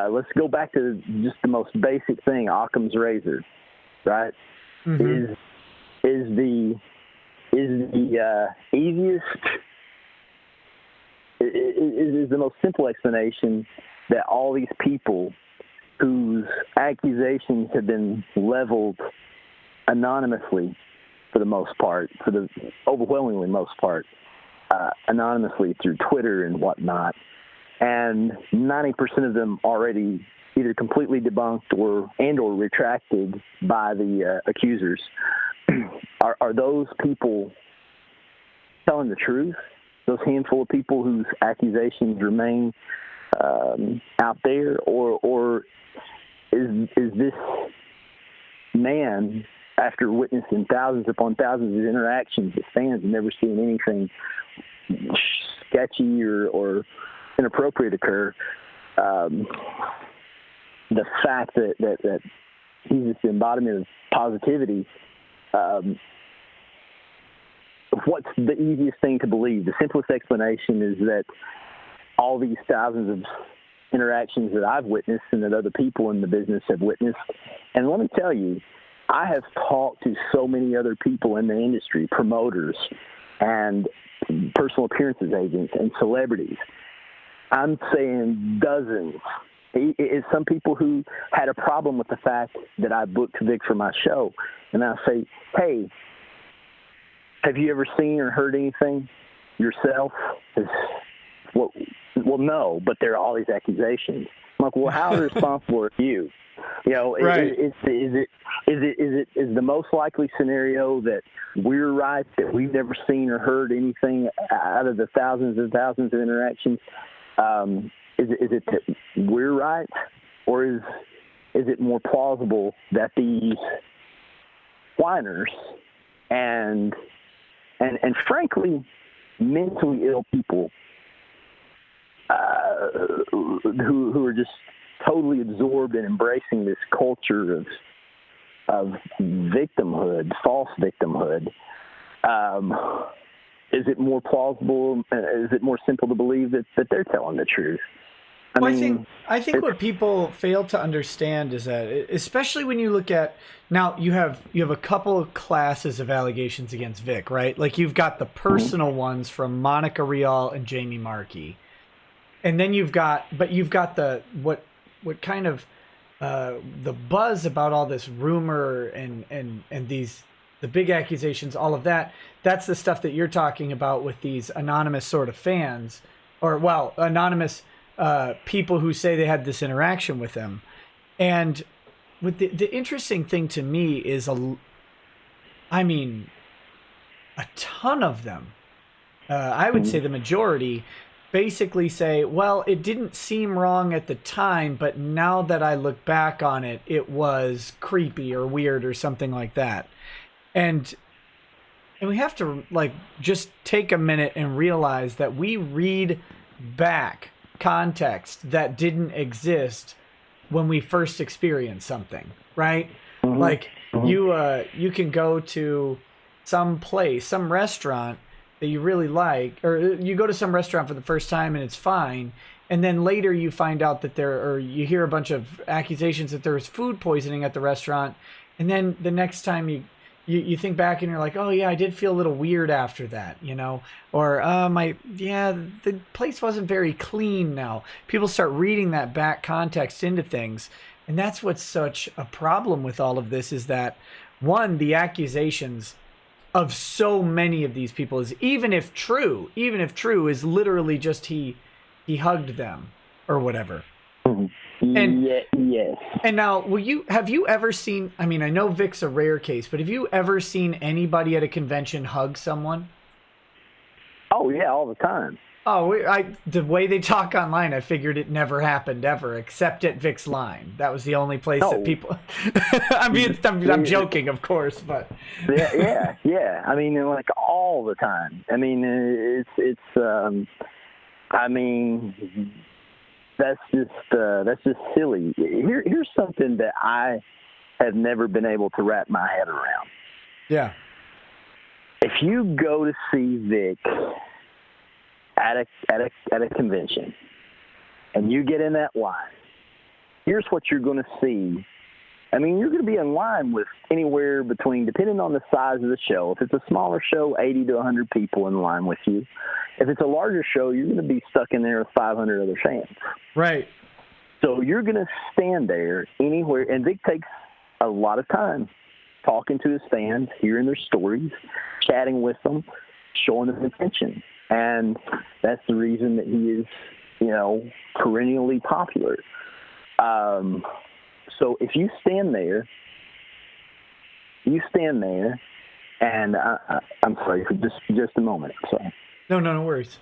Let's go back to just the most basic thing, Occam's razor, right? Mm-hmm. Is the easiest, is the most simple explanation that all these people whose accusations have been leveled anonymously for the most part, for the overwhelmingly most part, anonymously through Twitter and whatnot, and 90% of them already either completely debunked or retracted by the accusers. Are those people telling the truth? those handful of people whose accusations remain out there, or is this man, after witnessing thousands upon thousands of interactions with fans and never seeing anything sketchy or inappropriate occur, the fact that he's just the embodiment of positivity, what's the easiest thing to believe? The simplest explanation is that all these thousands of interactions that I've witnessed and that other people in the business have witnessed. And let me tell you, I have talked to so many other people in the industry, promoters and personal appearances agents and celebrities. I'm saying dozens. It's some people who had a problem with the fact that I booked Vic for my show. And I say, hey, have you ever seen or heard anything yourself? Well, no, but there are all these accusations. I'm like, well, how responsible are you? You know, right. Is the most likely scenario that we're right, that we've never seen or heard anything out of the thousands and thousands of interactions? Is it that we're right, or is it more plausible that these whiners and frankly mentally ill people who are just totally absorbed in embracing this culture of victimhood, false victimhood, is it more plausible? Is it more simple to believe that they're telling the truth? I think what people fail to understand is that, especially when you look at now, you have a couple of classes of allegations against Vic, right? Like you've got the personal ones from Monica Rial and Jamie Markey, and then you've got the what kind of the buzz about all this rumor and these the big accusations, all of that. That's the stuff that you're talking about with these anonymous sort of fans, or anonymous people who say they had this interaction with them. And with the interesting thing to me is a ton of them, I would say the majority, basically say, well, it didn't seem wrong at the time, but now that I look back on it, it was creepy or weird or something like that. And we have to just take a minute and realize that we read back context that didn't exist when we first experienced something, right? You can go to some place, some restaurant that you really like, or you go to some restaurant for the first time and it's fine, and then later you find out that you hear a bunch of accusations that there was food poisoning at the restaurant, and then the next time you think back and you're like, oh yeah, I did feel a little weird after that, or the place wasn't very clean now. People start reading that back context into things. And that's what's such a problem with all of this, is that one, the accusations of so many of these people is, even if true, is literally just he hugged them or whatever. And yes. And now, have you ever seen, I know Vic's a rare case, but have you ever seen anybody at a convention hug someone? Oh yeah, all the time. Oh, the way they talk online, I figured it never happened ever, except at Vic's line. That was the only place that people. I'm joking, of course, but. yeah. All the time. That's just silly. Here's something that I have never been able to wrap my head around. Yeah. If you go to see Vic at a convention and you get in that line, here's what you're going to see. You're going to be in line with anywhere between, depending on the size of the show. If it's a smaller show, 80 to 100 people in line with you. If it's a larger show, you're going to be stuck in there with 500 other fans. Right. So you're going to stand there anywhere, and Vic takes a lot of time talking to his fans, hearing their stories, chatting with them, showing them attention. And that's the reason that he is, perennially popular. So if you stand there, and I'm sorry for just a moment. I'm sorry. No worries.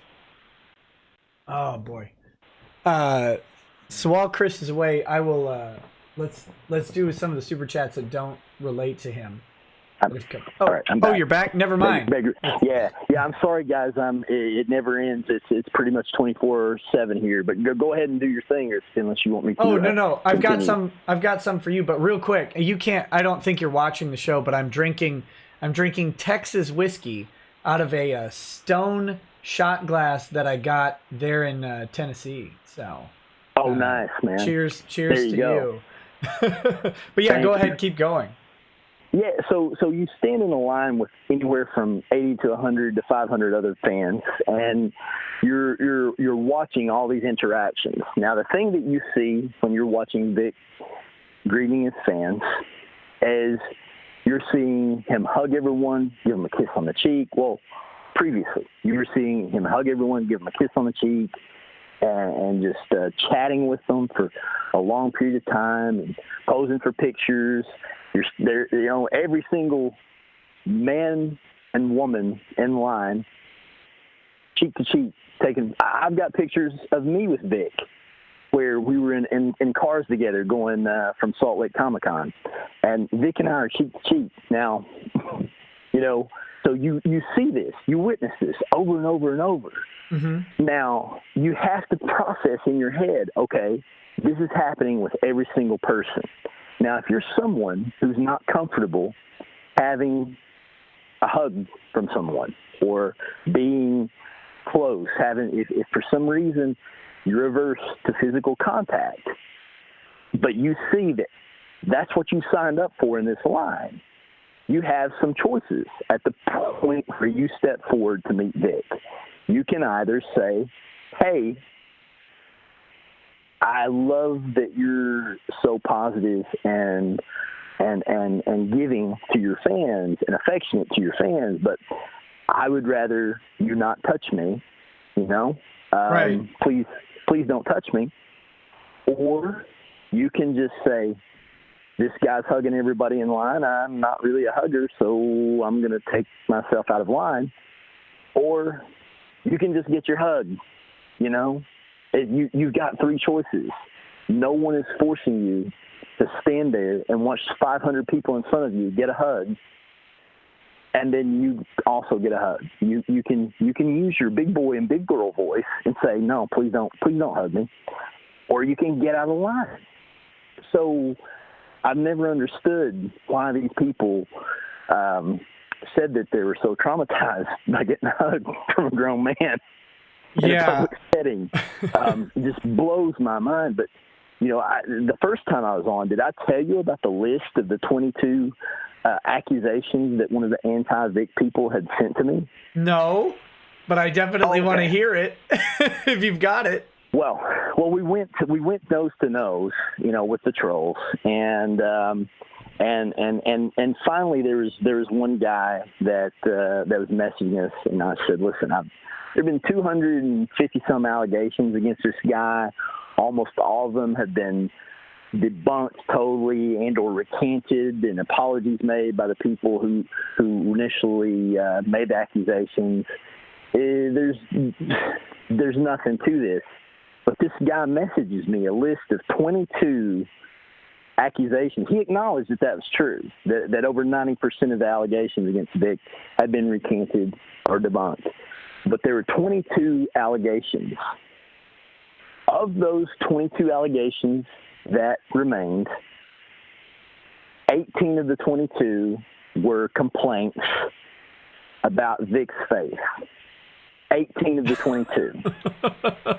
Oh boy. So while Chris is away, I will let's do some of the super chats that don't relate to him. All right, I'm back. You're back. Never mind. Yeah. I'm sorry, guys. It never ends. It's pretty much 24/7 here. But go ahead and do your thing, unless you want me to. Oh no. I've got some for you. But real quick, you can't. I don't think you're watching the show, but I'm drinking Texas whiskey out of a stone shot glass that I got there in Tennessee. So. Oh, nice, man. Cheers to you. But yeah, Thank go ahead, you. keep going. Yeah, so you stand in a line with anywhere from 80 to 100 to 500 other fans, and you're watching all these interactions. Now, the thing that you see when you're watching Vic greeting his fans is you're seeing him hug everyone, give them a kiss on the cheek. Well, previously, you were seeing him hug everyone, give them a kiss on the cheek, and just chatting with them for a long period of time and posing for pictures. You're there, every single man and woman in line, cheek to cheek, taking. I've got pictures of me with Vic, where we were in cars together going from Salt Lake Comic-Con, and Vic and I are cheek to cheek. Now, so you see this, you witness this over and over and over. Mm-hmm. Now, you have to process in your head, okay, this is happening with every single person. Now, if you're someone who's not comfortable having a hug from someone or being close, if for some reason you're averse to physical contact, but you see that that's what you signed up for in this line, you have some choices at the point where you step forward to meet Vic. You can either say, hey, I love that you're so positive and giving to your fans and affectionate to your fans, but I would rather you not touch me, Right. Please don't touch me. Or you can just say, this guy's hugging everybody in line. I'm not really a hugger, so I'm going to take myself out of line. Or you can just get your hug, You've got three choices. No one is forcing you to stand there and watch 500 people in front of you get a hug, and then you also get a hug. You can use your big boy and big girl voice and say, no, please don't hug me. Or you can get out of line. So I've never understood why these people said that they were so traumatized by getting a hug from a grown man. In a public setting. It just blows my mind. But, the first time I was on, did I tell you about the list of the 22 accusations that one of the anti-Vic people had sent to me? No, but I definitely want to hear it if you've got it. Well, we went nose to nose, with the trolls, and finally there was one guy that was messaging us, and I said, listen, there have been 250 some allegations against this guy. Almost all of them have been debunked totally and or recanted, and apologies made by the people who initially made the accusations. There's nothing to this. But this guy messages me a list of 22 accusations. He acknowledged that was true, that over 90% of the allegations against Vic had been recanted or debunked. But there were 22 allegations. Of those 22 allegations that remained, 18 of the 22 were complaints about Vic's faith. 18 of the 22.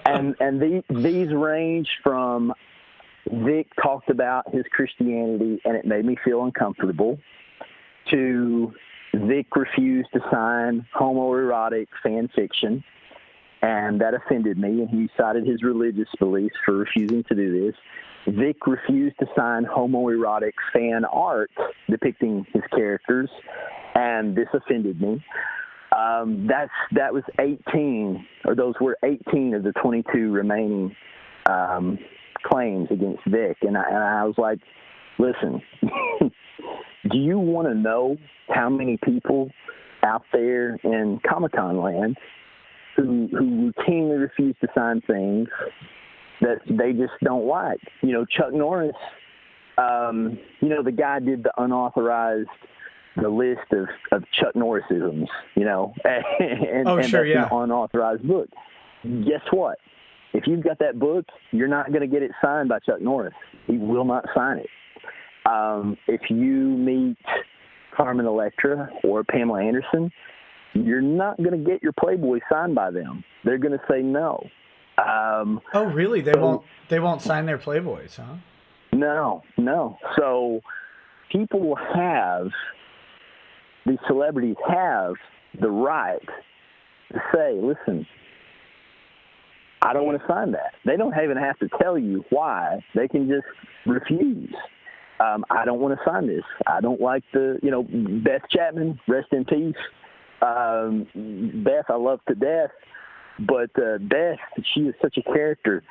and these range from Vic talked about his Christianity and it made me feel uncomfortable, to Vic refused to sign homoerotic fan fiction, and that offended me, and he cited his religious beliefs for refusing to do this. Vic refused to sign homoerotic fan art depicting his characters, and this offended me. That was 18, or those were 18 of the 22 remaining claims against Vic, and I was like, listen, do you want to know how many people out there in Comic-Con land who routinely refuse to sign things that they just don't like. Chuck Norris, the guy did the list of Chuck Norrisisms, and Oh, sure, that's yeah. an unauthorized book. Guess what? If you've got that book, you're not going to get it signed by Chuck Norris. He will not sign it. If you meet Carmen Electra or Pamela Anderson, you're not going to get your Playboy signed by them. They're going to say no. Oh, really? They won't sign their Playboys, huh? No. So these celebrities have the right to say, listen, I don't want to sign that. They don't even have to tell you why. They can just refuse. I don't want to sign this. I don't like Beth Chapman, rest in peace. Beth, I love to death. But Beth, she is such a character.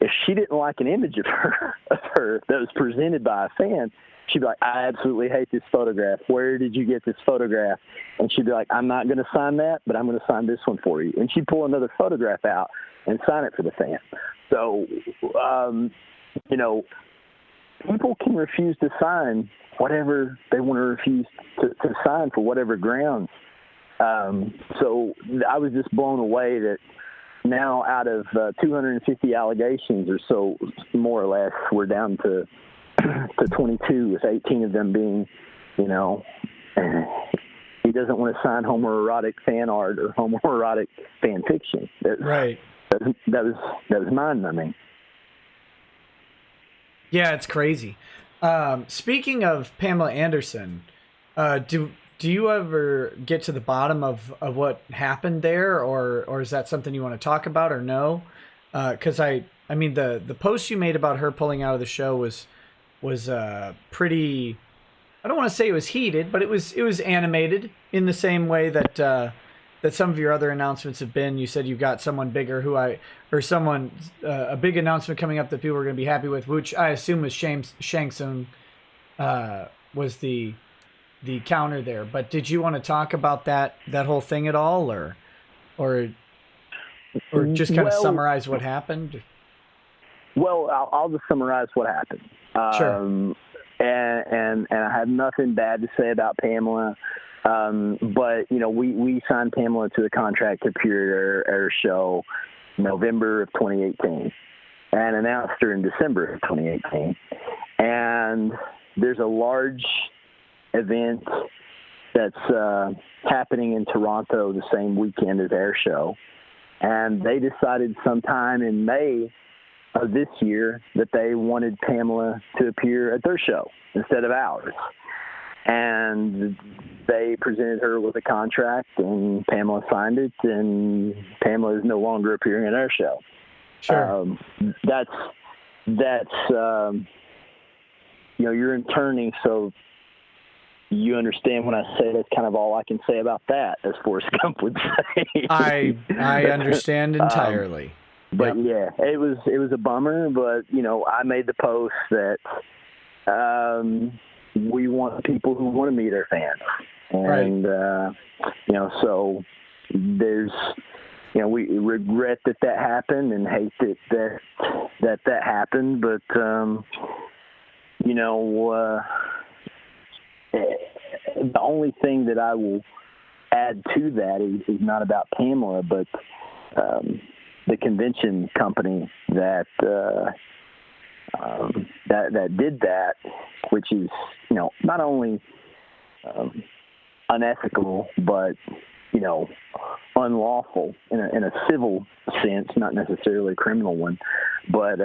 If she didn't like an image of her that was presented by a fan, she'd be like, I absolutely hate this photograph. Where did you get this photograph? And she'd be like, I'm not going to sign that, but I'm going to sign this one for you. And she'd pull another photograph out and sign it for the fan. So, people can refuse to sign whatever they want to refuse to sign for whatever grounds. So I was just blown away that now out of 250 allegations or so, more or less, we're down to 22, with 18 of them being, he doesn't want to sign homoerotic fan art or homoerotic fan fiction. Right. That was mind-numbing. Yeah, it's crazy. Speaking of Pamela Anderson, do you ever get to the bottom of what happened there, or is that something you want to talk about, or no? Because I mean the post you made about her pulling out of the show was pretty. I don't want to say it was heated, but it was animated in the same way that that some of your other announcements have been. You said you've got someone bigger a big announcement coming up that people are going to be happy with, which I assume was Shang Tsung was the counter there. But did you want to talk about that whole thing at all, or just kind of summarize what happened? Well, I'll just summarize what happened. Sure. And I have nothing bad to say about Pamela. But we signed Pamela to a contract to appear at our show November of 2018 and announced her in December of 2018. And there's a large event that's happening in Toronto the same weekend as our show. And they decided sometime in May of this year that they wanted Pamela to appear at their show instead of ours. And they presented her with a contract, and Pamela signed it, and Pamela is no longer appearing at our show. Sure. That's you're interning, so you understand when I say that's kind of all I can say about that, as Forrest Gump would say. I understand entirely. But yeah, it was a bummer. But I made the post that we want people who want to meet our fans, and right. So there's we regret that happened and hate that happened, but the only thing that I will add to that is not about Pamela, but the convention company that did that, which is not only unethical but unlawful in a civil sense, not necessarily a criminal one, but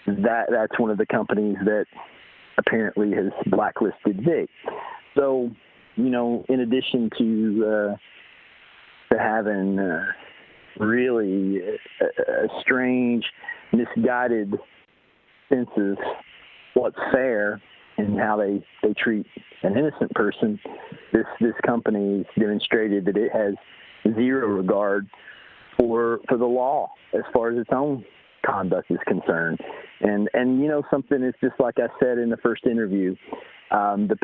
that's one of the companies that apparently has blacklisted Vic. So in addition to having really a strange, misguided sense of what's fair and how they treat an innocent person, this company demonstrated that it has zero regard for the law as far as its own conduct is concerned. And something is just like I said in the first interview, the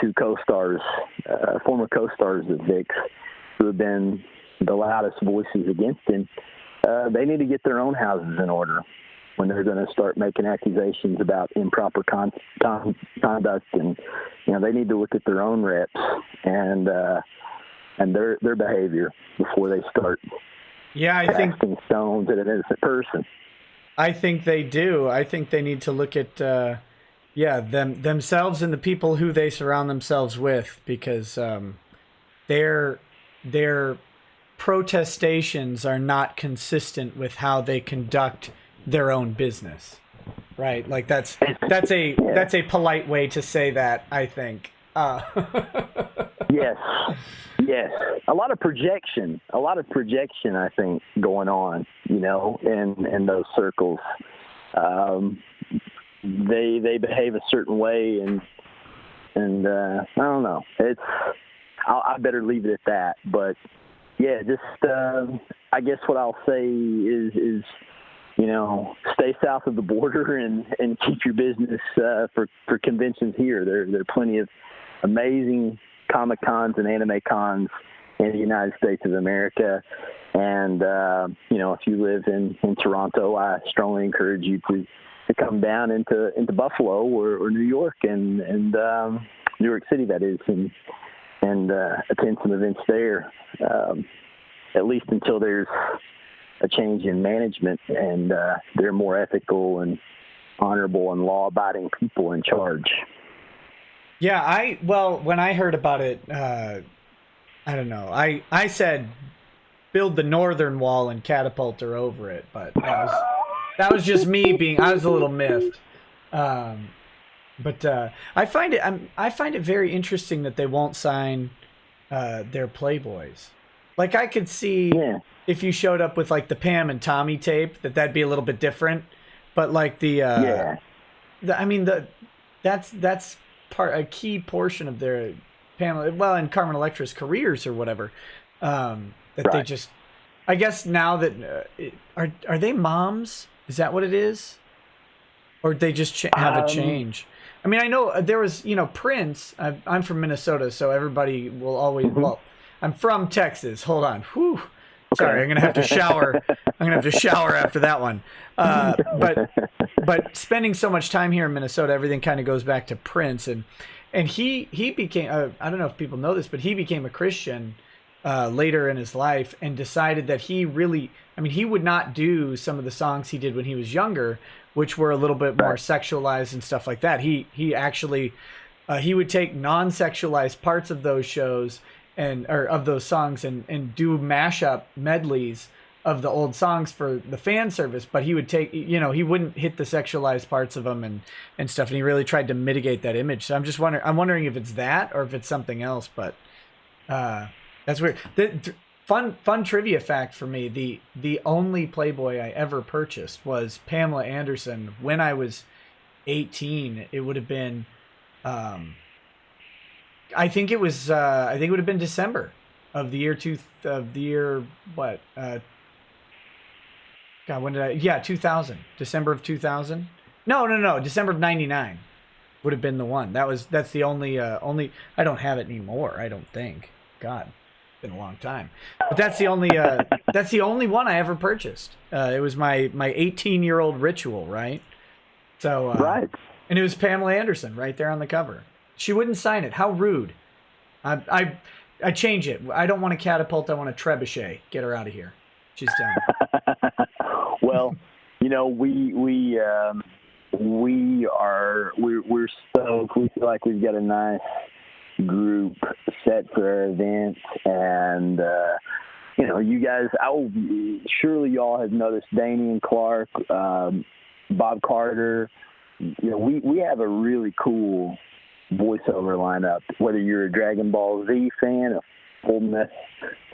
two co-stars, former co-stars of Vic's, who have been the loudest voices against him, they need to get their own houses in order when they're going to start making accusations about improper conduct. And, they need to look at their own reps and their behavior before they start casting stones at an innocent person. I think they do. I think they need to look at, themselves and the people who they surround themselves with, because their protestations are not consistent with how they conduct their own business, right? Like that's a polite way to say that, I think. Yes. A lot of projection, I think, going on, in those circles. They behave a certain way, and I don't know. I better leave it at that. But yeah, just I guess what I'll say is stay south of the border and keep your business for conventions here. There are plenty of amazing Comic Cons and anime cons in the United States of America. And, if you live in Toronto, I strongly encourage you to come down into Buffalo or New York and New York City, that is, and attend some events there, at least until there's a change in management and they're more ethical and honorable and law-abiding people in charge. Yeah, when I heard about it, I don't know. I said build the northern wall and catapult her over it, but that was just me I was a little miffed. But I find it very interesting that they won't sign their Playboys. Like, I could see if you showed up with like the Pam and Tommy tape, that'd be a little bit different. But like that's a key portion of their Pamela, and Carmen Electra's careers or whatever. They just, I guess now that are they moms? Is that what it is? Or they just have a change? I mean, I know there was, Prince. I'm from Minnesota, so everybody will always. Mm-hmm. Well, I'm from Texas. Hold on. Whew. Okay. Sorry, I'm gonna have to shower. After that one. But spending so much time here in Minnesota, everything kind of goes back to Prince, and he became. I don't know if people know this, but he became a Christian later in his life and decided that he would not do some of the songs he did when he was younger, which were a little bit more sexualized and stuff like that. He actually he would take non-sexualized parts of those shows or of those songs and do mashup medleys of the old songs for the fan service, but he would take, he wouldn't hit the sexualized parts of them and stuff, and he really tried to mitigate that image. So I'm wondering if it's that or if it's something else, but that's weird. Fun trivia fact for me, the only Playboy I ever purchased was Pamela Anderson when I was 18. It would have been I think it would have been December of the year 2000. December of 2000. No, December of 99 would have been the one. That's the only I don't have it anymore, I don't think. God, it's been a long time. But that's the only one I ever purchased. It was my 18-year-old ritual, right? So right. And it was Pamela Anderson right there on the cover. She wouldn't sign it. How rude. I change it. I don't want a catapult. I want a trebuchet. Get her out of here. She's done. Well, we're stoked. We feel like we've got a nice group set for our event, and you guys. Surely y'all have noticed Damian Clark, Bob Carter. We have a really cool voiceover lineup. Whether you're a Dragon Ball Z fan, a Full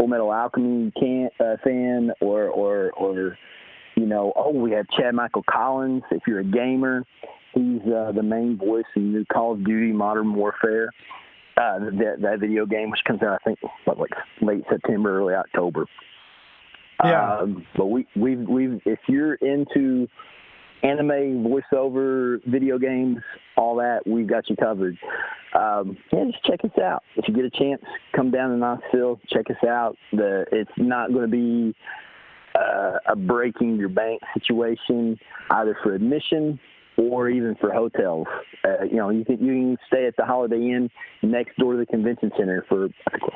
Metal Alchemy fan, or we have Chad Michael Collins. If you're a gamer, he's the main voice in new Call of Duty Modern Warfare. That video game, which comes out, I think, late September, early October. Yeah. But we've if you're into anime, voiceover, video games, all that, we've got you covered. Yeah, just check us out. If you get a chance, come down to Knoxville, check us out. It's not going to be a breaking your bank situation, either for admission or even for hotels. You can stay at the Holiday Inn next door to the convention center for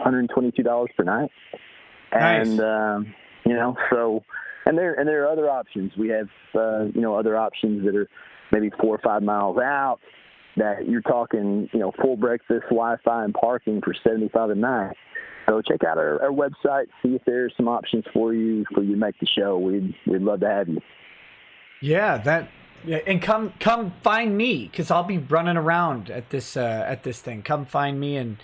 $122 per night. Nice. And and there are other options. We have other options that are maybe 4 or 5 miles out that you're talking full breakfast, Wi-Fi, and parking for $75 a night. So check out our website, see if there's some options for you to make the show. We'd love to have you. Yeah, and come find me, because I'll be running around at this thing. Come find me and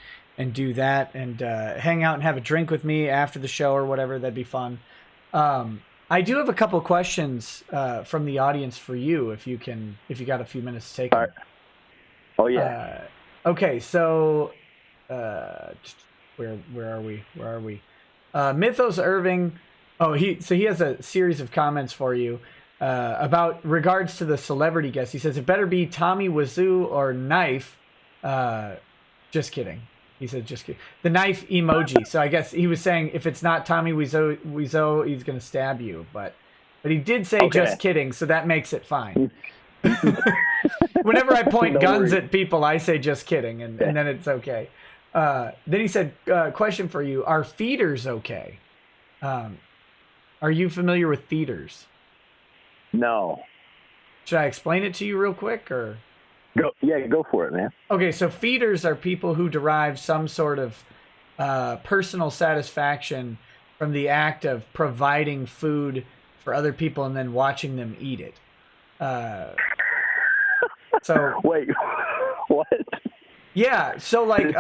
do that, and hang out and have a drink with me after the show or whatever. That'd be fun. I do have a couple of questions from the audience for you, if you got a few minutes to take them. All right. Oh yeah. Okay, so where are we? Mythos Irving. Oh, he has a series of comments for you about regards to the celebrity guest. He says it better be Tommy Wiseau or Knife. Just kidding. He said just kidding. The knife emoji. So I guess he was saying if it's not Tommy Wiseau, he's gonna stab you. But he did say just kidding, so that makes it fine. Whenever I point guns at people, I say just kidding, and then it's okay. Then he said, question for you: are feeders okay? Are you familiar with feeders? No. Should I explain it to you real quick, or? Go for it, man. Okay, so feeders are people who derive some sort of personal satisfaction from the act of providing food for other people and then watching them eat it. So wait, what? Yeah, so like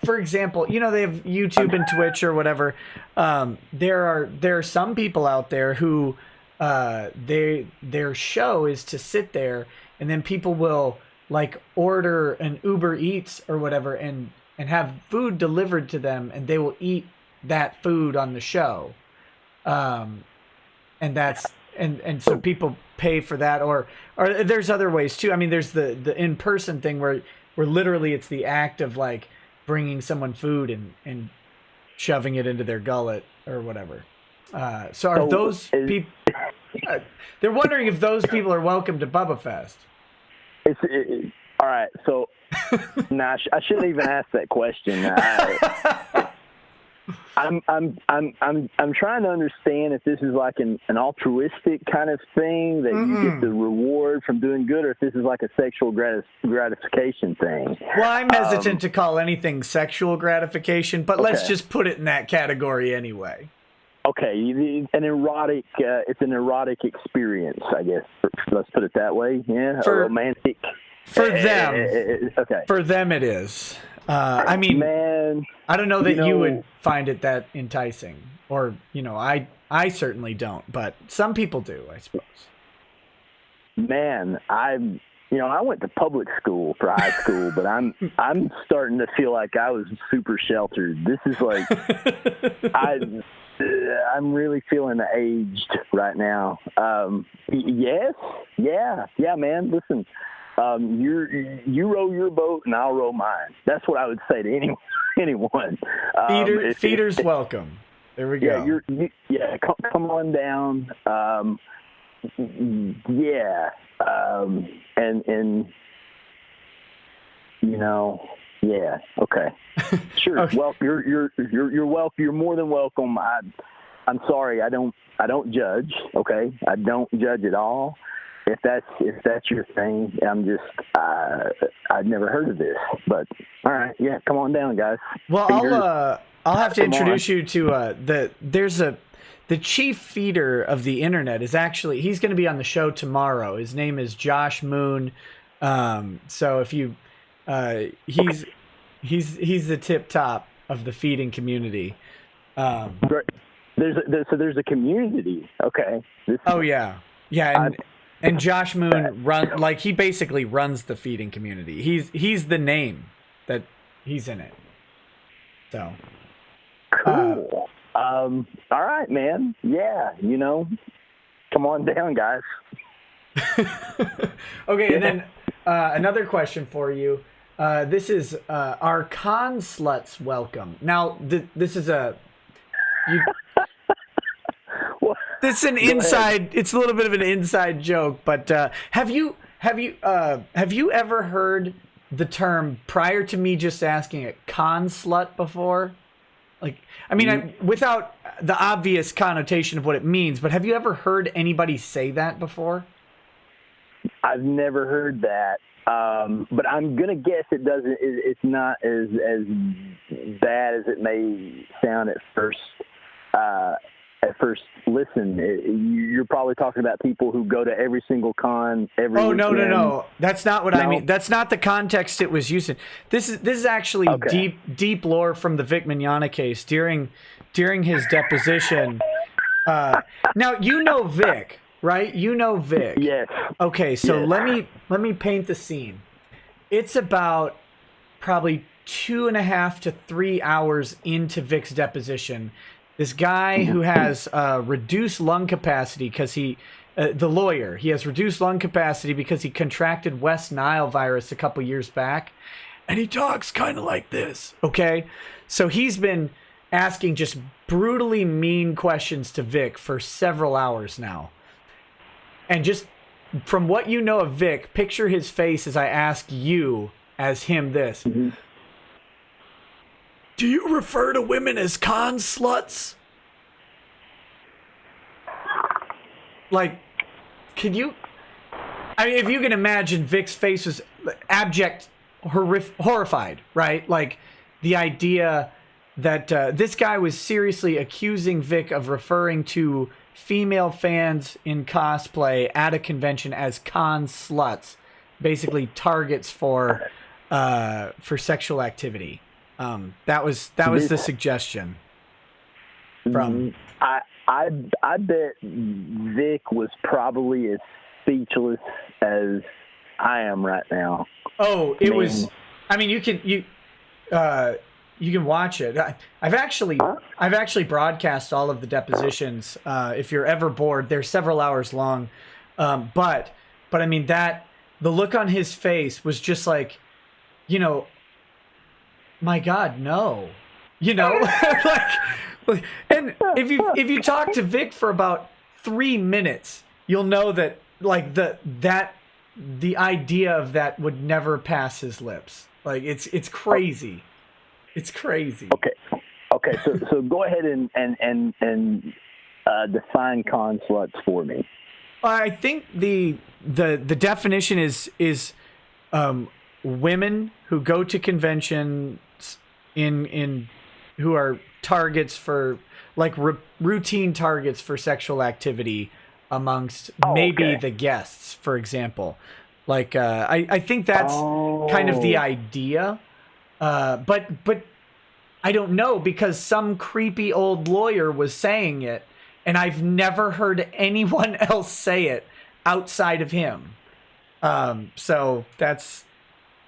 for example, they have YouTube and Twitch or whatever. There are some people out there who their show is to sit there, and then people will like order an Uber Eats or whatever and have food delivered to them, and they will eat that food on the show. And so people pay for that, or there's other ways too. I mean, there's the in-person thing where literally it's the act of like bringing someone food and shoving it into their gullet or whatever. So are those people? They're wondering if those people are welcome to Bubbafest. All right. So, I shouldn't even ask that question. I'm trying to understand if this is like an altruistic kind of thing that you get the reward from doing good, or if this is like a sexual gratification thing. Well, I'm hesitant to call anything sexual gratification, but let's just put it in that category anyway. Okay, it's an erotic experience, I guess. Let's put it that way. Yeah, a romantic. For them, okay. For them, it is. I mean, man, I don't know that you would find it that enticing, or I certainly don't, but some people do, I suppose. Man, I went to public school for high school, but I'm starting to feel like I was super sheltered. This is like I'm really feeling aged right now. Yes, yeah, man. Listen, you row your boat and I'll row mine. That's what I would say to anyone. Feeders welcome. There we go. Come on down. Okay. Sure. Okay. Well, you're welcome. You're more than welcome. I'm sorry. I don't judge. Okay. I don't judge at all. If that's your thing, I've never heard of this, but all right. Yeah. Come on down, guys. Well, I'll have to introduce you to the chief feeder of the internet is actually, he's going to be on the show tomorrow. His name is Josh Moon. So if you, he's the tip top of the feeding community. There's a community. Okay. Yeah. And Josh Moon he basically runs the feeding community. He's the name that he's in it. So cool. All right, man. Yeah, come on down, guys. Okay, and then another question for you. This is our con sluts welcome. Now, this is a. This is an inside. It's a little bit of an inside joke, but have you ever heard the term prior to me just asking it con slut before? Like, I mean, without the obvious connotation of what it means, but have you ever heard anybody say that before? I've never heard that, but I'm gonna guess it doesn't. It's not as bad as it may sound at first. At first listen, you're probably talking about people who go to every single con every weekend. No. That's not what I mean. That's not the context it was used in. This is actually deep lore from the Vic Mignogna case during his deposition. Now you know Vic, right? You know Vic. Yes. Okay, so yes. Let me paint the scene. It's about probably 2.5 to 3 hours into Vic's deposition. This guy who has reduced lung capacity because the lawyer, he has reduced lung capacity because he contracted West Nile virus a couple years back. And he talks kind of like this, okay? So he's been asking just brutally mean questions to Vic for several hours now. And just from what you know of Vic, picture his face as I ask you as him this. Mm-hmm. Do you refer to women as con sluts? Like, could you... I mean, if you can imagine, Vic's face was abject, horrified, right? Like, the idea that this guy was seriously accusing Vic of referring to female fans in cosplay at a convention as con sluts, basically targets for sexual activity. That was the suggestion. From I bet Vic was probably as speechless as I am right now. Oh, it was. I mean, you can watch it. I've actually broadcast all of the depositions. If you're ever bored, they're several hours long. But I mean the look on his face was just like, you know, my God, no, you know, like, and if you talk to Vic for about 3 minutes, you'll know that like the idea of that would never pass his lips. Like it's crazy. It's crazy. Okay. So go ahead and define con sluts for me. I think the definition is women who go to conventions in who are targets for like routine targets for sexual activity amongst the guests, for example. Like I think that's kind of the idea. But I don't know, because some creepy old lawyer was saying it, and I've never heard anyone else say it outside of him. So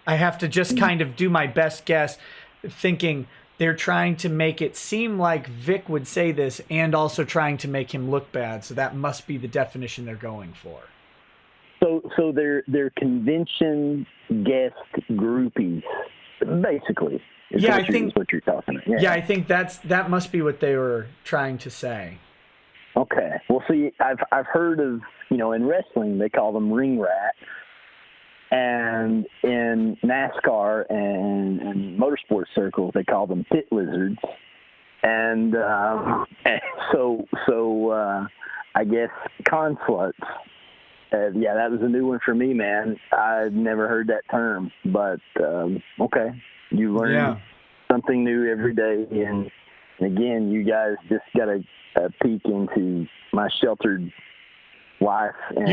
I have to just kind of do my best guess, thinking they're trying to make it seem like Vic would say this and also trying to make him look bad. So that must be the definition they're going for. So they're convention guest groupies, basically. I think what you're talking about. Yeah, I think that must be what they were trying to say. Okay. Well, see, I've heard of, in wrestling they call them ring rats, and in NASCAR and motorsports circles they call them pit lizards, and so I guess con sluts. That was a new one for me, man. I've never heard that term, but okay. You learn something new every day, and again, you guys just got a peek into my sheltered life. And,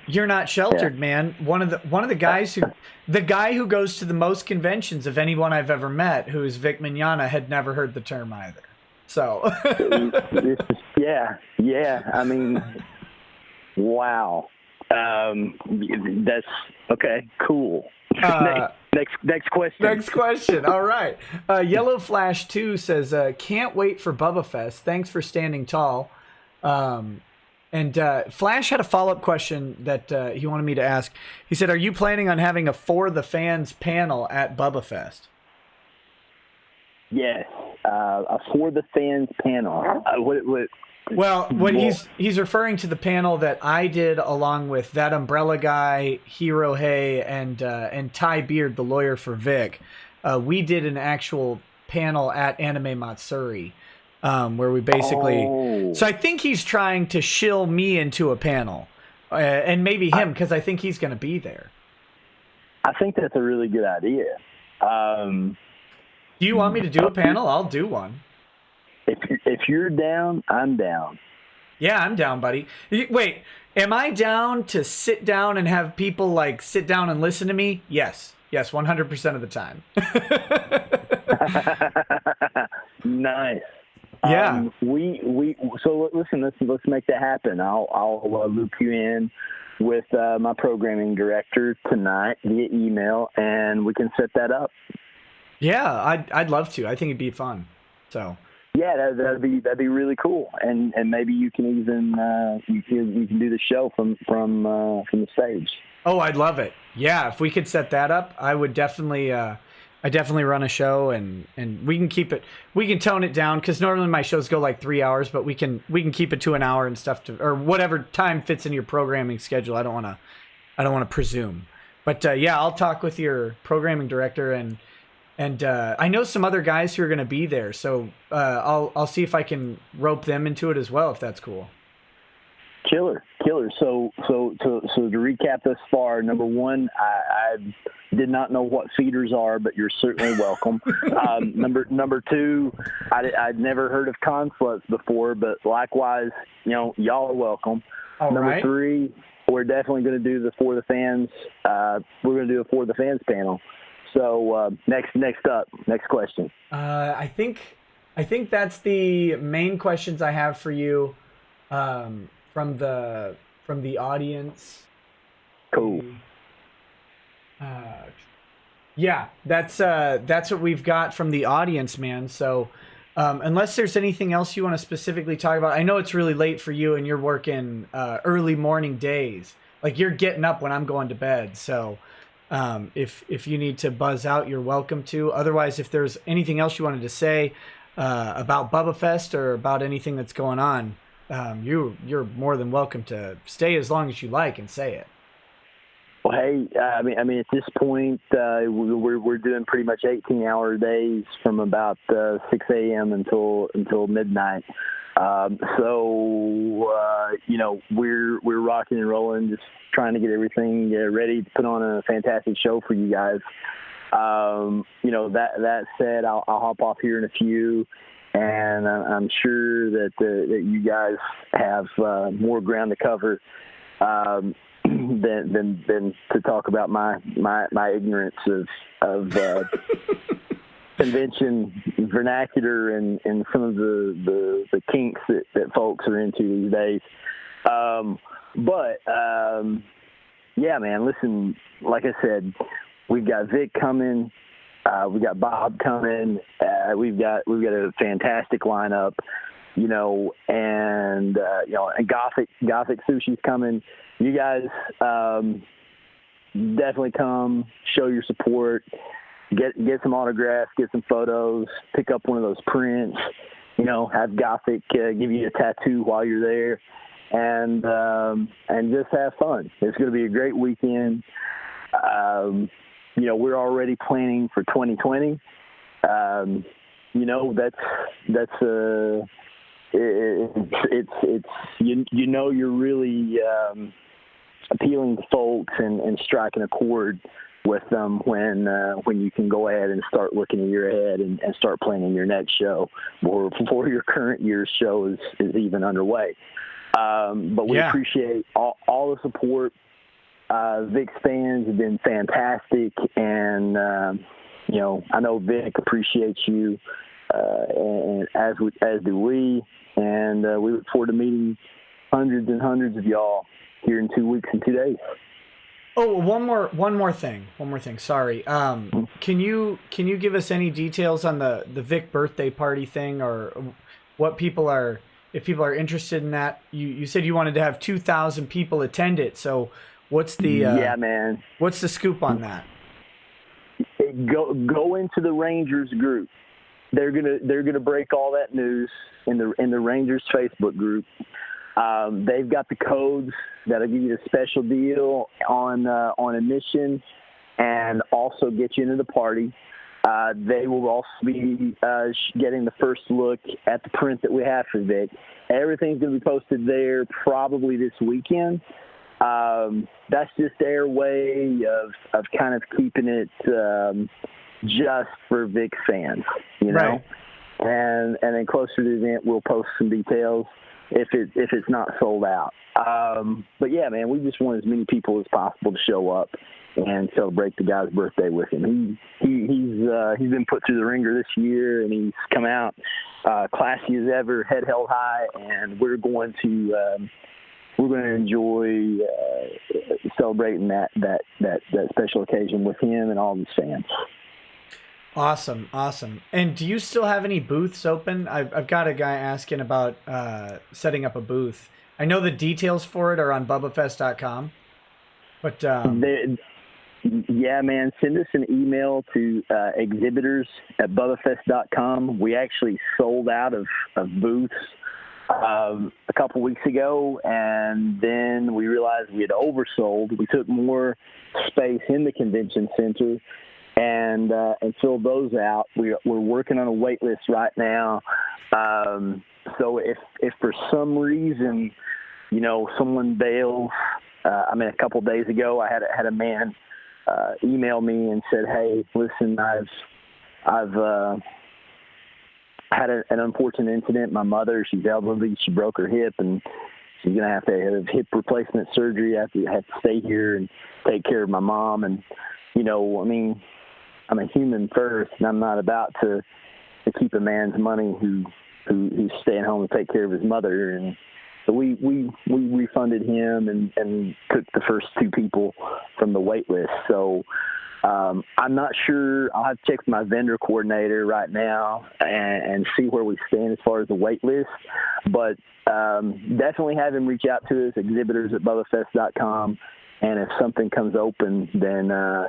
you're not sheltered, man. One of the guys the guy who goes to the most conventions of anyone I've ever met, who is Vic Mignogna, had never heard the term either. So yeah. I mean, wow. That's okay. Cool. Next question. Next question. All right. Yellow Flash 2 says, can't wait for Bubbafest. Thanks for standing tall. And Flash had a follow-up question that he wanted me to ask. He said, "Are you planning on having a For the Fans panel at Bubbafest?" Yes, a For the Fans panel. What he's referring to the panel that I did along with that Umbrella Guy, Hero Hay, and Ty Beard, the lawyer for Vic. We did an actual panel at Anime Matsuri. Where we basically, so I think he's trying to shill me into a panel, and maybe him, because I think he's going to be there. I think that's a really good idea. Do you want me to do a panel? I'll do one. If you're down, I'm down. Yeah, I'm down, buddy. Wait, am I down to sit down and have people like sit down and listen to me? Yes, 100% of the time. Nice. Yeah. So listen, let's make that happen. I'll loop you in with my programming director tonight via email, and we can set that up. Yeah, I'd love to. I think it'd be fun. So. Yeah, that'd be really cool, and maybe you can even you can do the show from the stage. Oh, I'd love it. Yeah, if we could set that up, I would definitely. I definitely run a show, and we can keep it. We can tone it down, because normally my shows go like 3 hours, but we can keep it to an hour and stuff, or whatever time fits in your programming schedule. I don't want to presume, but yeah, I'll talk with your programming director, and I know some other guys who are going to be there, so I'll see if I can rope them into it as well, if that's cool. Killer. So to recap thus far, number one, I did not know what feeders are, but you're certainly welcome. Number two, I'd never heard of Conflux before, but likewise, y'all are welcome. All number right. three, we're definitely going to do the For the Fans. We're going to do a For the Fans panel. So next question. I think that's the main questions I have for you. From the audience. Cool. Yeah, that's what we've got from the audience, man. So unless there's anything else you want to specifically talk about, I know it's really late for you and you're working early morning days. Like, you're getting up when I'm going to bed. So if you need to buzz out, you're welcome to. Otherwise, if there's anything else you wanted to say about Bubbafest or about anything that's going on, you're more than welcome to stay as long as you like and say it. Well, hey, I mean, at this point, we're doing pretty much 18-hour days from about 6 a.m. until midnight. We're rocking and rolling, just trying to get everything ready to put on a fantastic show for you guys. That said, I'll hop off here in a few. And I'm sure that you guys have more ground to cover than to talk about my ignorance of convention vernacular and some of the kinks that folks are into these days. Yeah, man. Listen, like I said, we've got Vic coming. We got Bob coming. We've got a fantastic lineup, and Gothic Sushi's coming. You guys definitely come, show your support, get some autographs, get some photos, pick up one of those prints. Have Gothic give you a tattoo while you're there, and just have fun. It's going to be a great weekend. We're already planning for 2020. You're really appealing to folks and striking a chord with them when you can go ahead and start looking a year ahead and start planning your next show before your current year's show is even underway. But we appreciate all the support. Vic's fans have been fantastic, and I know Vic appreciates you, and as do we, and we look forward to meeting hundreds and hundreds of y'all here in 2 weeks and 2 days. Oh, one more thing. Sorry. Can you give us any details on the Vic birthday party thing, or what people are if people are interested in that. You said you wanted to have 2,000 people attend it. So what's the yeah, man? What's the scoop on that? Go into the Rangers group. They're gonna break all that news in the Rangers Facebook group. They've got the codes that'll give you a special deal on admission and also get you into the party. They will also be getting the first look at the print that we have for Vic. Everything's going to be posted there probably this weekend. That's just their way of kind of keeping it just for Vic fans, you know. Right. And then closer to the event, we'll post some details if it's not sold out. But yeah, man, we just want as many people as possible to show up and celebrate the guy's birthday with him. He's been put through the ringer this year, and he's come out classy as ever, head held high, and we're going to enjoy celebrating that special occasion with him and all his fans. Awesome. And do you still have any booths open? I've got a guy asking about setting up a booth. I know the details for it are on Bubbafest.com, but yeah, man, send us an email to exhibitors@Bubbafest.com. We actually sold out of booths a couple weeks ago, and then we realized we had oversold. We took more space in the convention center and filled those out. We're working on a wait list right now. So if for some reason, you know, someone bails, a couple days ago, I had a man email me and said, "Hey, listen, I've had an unfortunate incident. My mother, she's elderly, she broke her hip, and she's gonna have to have hip replacement surgery. I have to stay here and take care of my mom. And you know, I mean, I'm a human first, and I'm not about to keep a man's money who's staying home to take care of his mother." And so we refunded him and took the first two people from the wait list. So I'm not sure. I'll have to check with my vendor coordinator right now and see where we stand as far as the wait list. But definitely have him reach out to us, exhibitors@Bubbafest.com. And if something comes open, then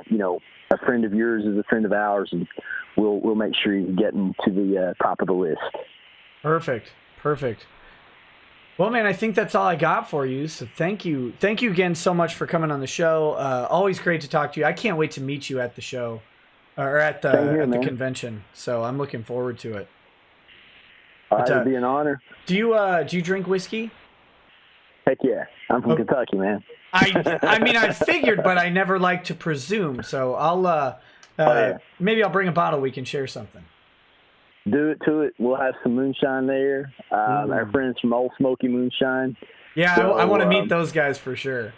you know, a friend of yours is a friend of ours, and we'll make sure you get him to the top of the list. Perfect. Well, man, I think that's all I got for you. So thank you again so much for coming on the show. Always great to talk to you. I can't wait to meet you at the show or at the convention. So I'm looking forward to it. It'd be an honor. Do you drink whiskey? Heck yeah, I'm from Kentucky, man. I mean, I figured, but I never like to presume. So I'll maybe I'll bring a bottle. We can share something. Do it to it. We'll have some moonshine there. Our friends from Old Smoky Moonshine. Yeah, so, I want to meet those guys for sure.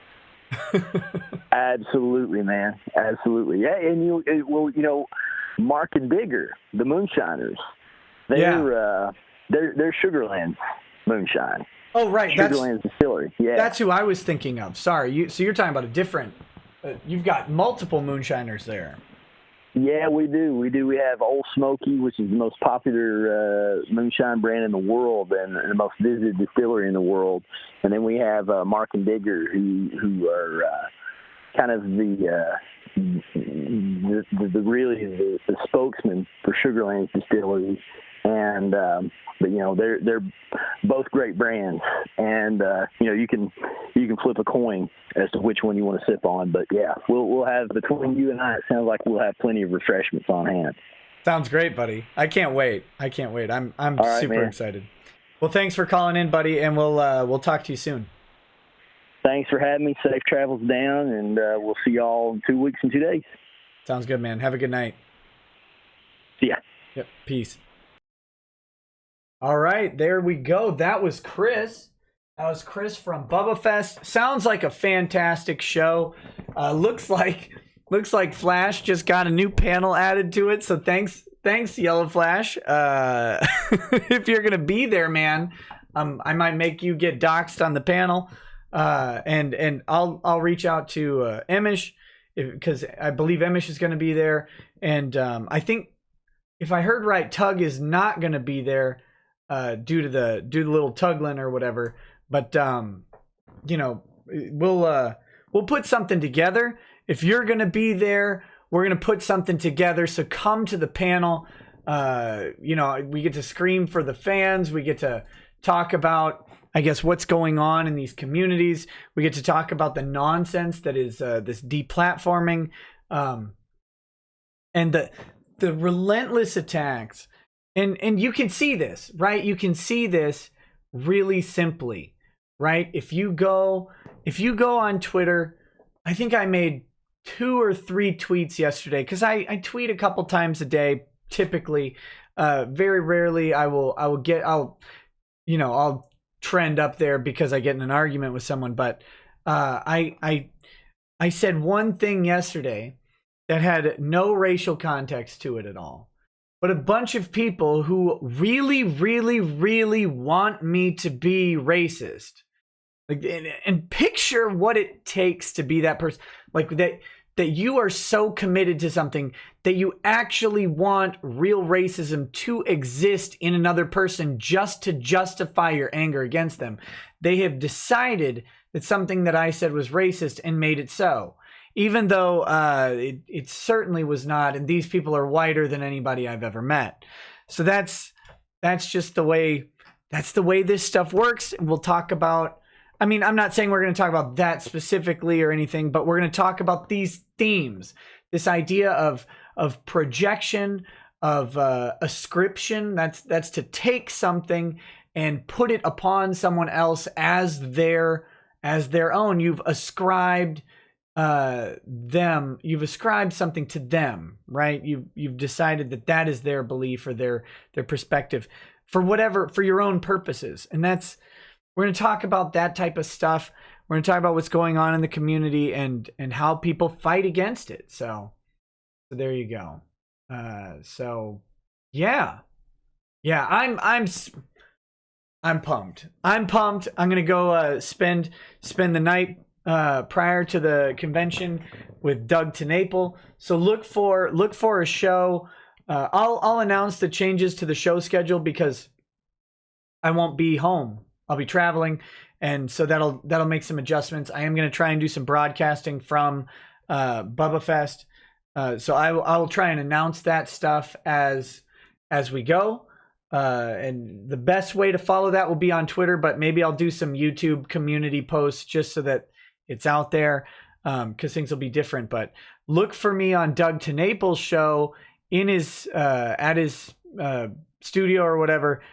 Absolutely, man. Absolutely. Yeah, and you know, Mark and Digger, the moonshiners. They're Sugarland's moonshine. Oh, right. Sugarland's distillery. Yeah. That's who I was thinking of. Sorry. So you're talking about a different. You've got multiple moonshiners there. Yeah, we do. We have Old Smoky, which is the most popular moonshine brand in the world and the most visited distillery in the world. And then we have Mark and Digger, who are kind of the spokesman for Sugarland's distillery. And but you know, they're both great brands, and you know, you can flip a coin as to which one you want to sip on. But yeah, we'll have, between you and I, it sounds like we'll have plenty of refreshments on hand. Sounds great, buddy. I can't wait. I'm right, super man. excited. Well, thanks for calling in, buddy, and we'll talk to you soon. Thanks for having me. Safe travels down, and we'll see y'all in 2 weeks and 2 days. Sounds good, man. Have a good night. See ya. Yep. Peace. All right, there we go. That was Chris. That was Chris from Bubbafest. Sounds like a fantastic show. Looks like Flash just got a new panel added to it. So thanks, Yellow Flash. If you're gonna be there, man, I might make you get doxxed on the panel. And I'll reach out to Emish, because I believe Emish is gonna be there. And I think, if I heard right, Tug is not gonna be there. due to the little Tuglin or whatever. But you know, we'll put something together. If you're gonna be there, we're gonna put something together. So come to the panel. You know, we get to scream for the fans. We get to talk about, I guess, what's going on in these communities. We get to talk about the nonsense that is this deplatforming, and the relentless attacks. And you can see this, right? You can see this really simply, right? If you go on Twitter, I think I made 2 or 3 tweets yesterday, because I tweet a couple times a day typically. Very rarely I'll trend up there because I get in an argument with someone. But I said one thing yesterday that had no racial context to it at all, but a bunch of people who really, really, really want me to be racist. Like, and picture what it takes to be that person. Like that you are so committed to something that you actually want real racism to exist in another person just to justify your anger against them. They have decided that something that I said was racist and made it so, even though it certainly was not. And these people are whiter than anybody I've ever met. So that's just the way this stuff works. And we'll talk about, I mean, I'm not saying we're going to talk about that specifically or anything, but we're going to talk about these themes, this idea of projection, of ascription. That's to take something and put it upon someone else as their own. You've ascribed you've ascribed something to them, right? You've decided that is their belief or their perspective for your own purposes. And we're going to talk about that type of stuff. We're going to talk about what's going on in the community and how people fight against it. So there you go. Yeah, I'm pumped. I'm going to go spend the night prior to the convention with Doug TeNapel. So look for a show. I'll announce the changes to the show schedule because I won't be home. I'll be traveling, and so that'll make some adjustments. I am going to try and do some broadcasting from Bubbafest, so I will try and announce that stuff as we go. And the best way to follow that will be on Twitter, but maybe I'll do some YouTube community posts just so that it's out there, because things will be different. But look for me on Doug TeNapel's show in his at his studio or whatever.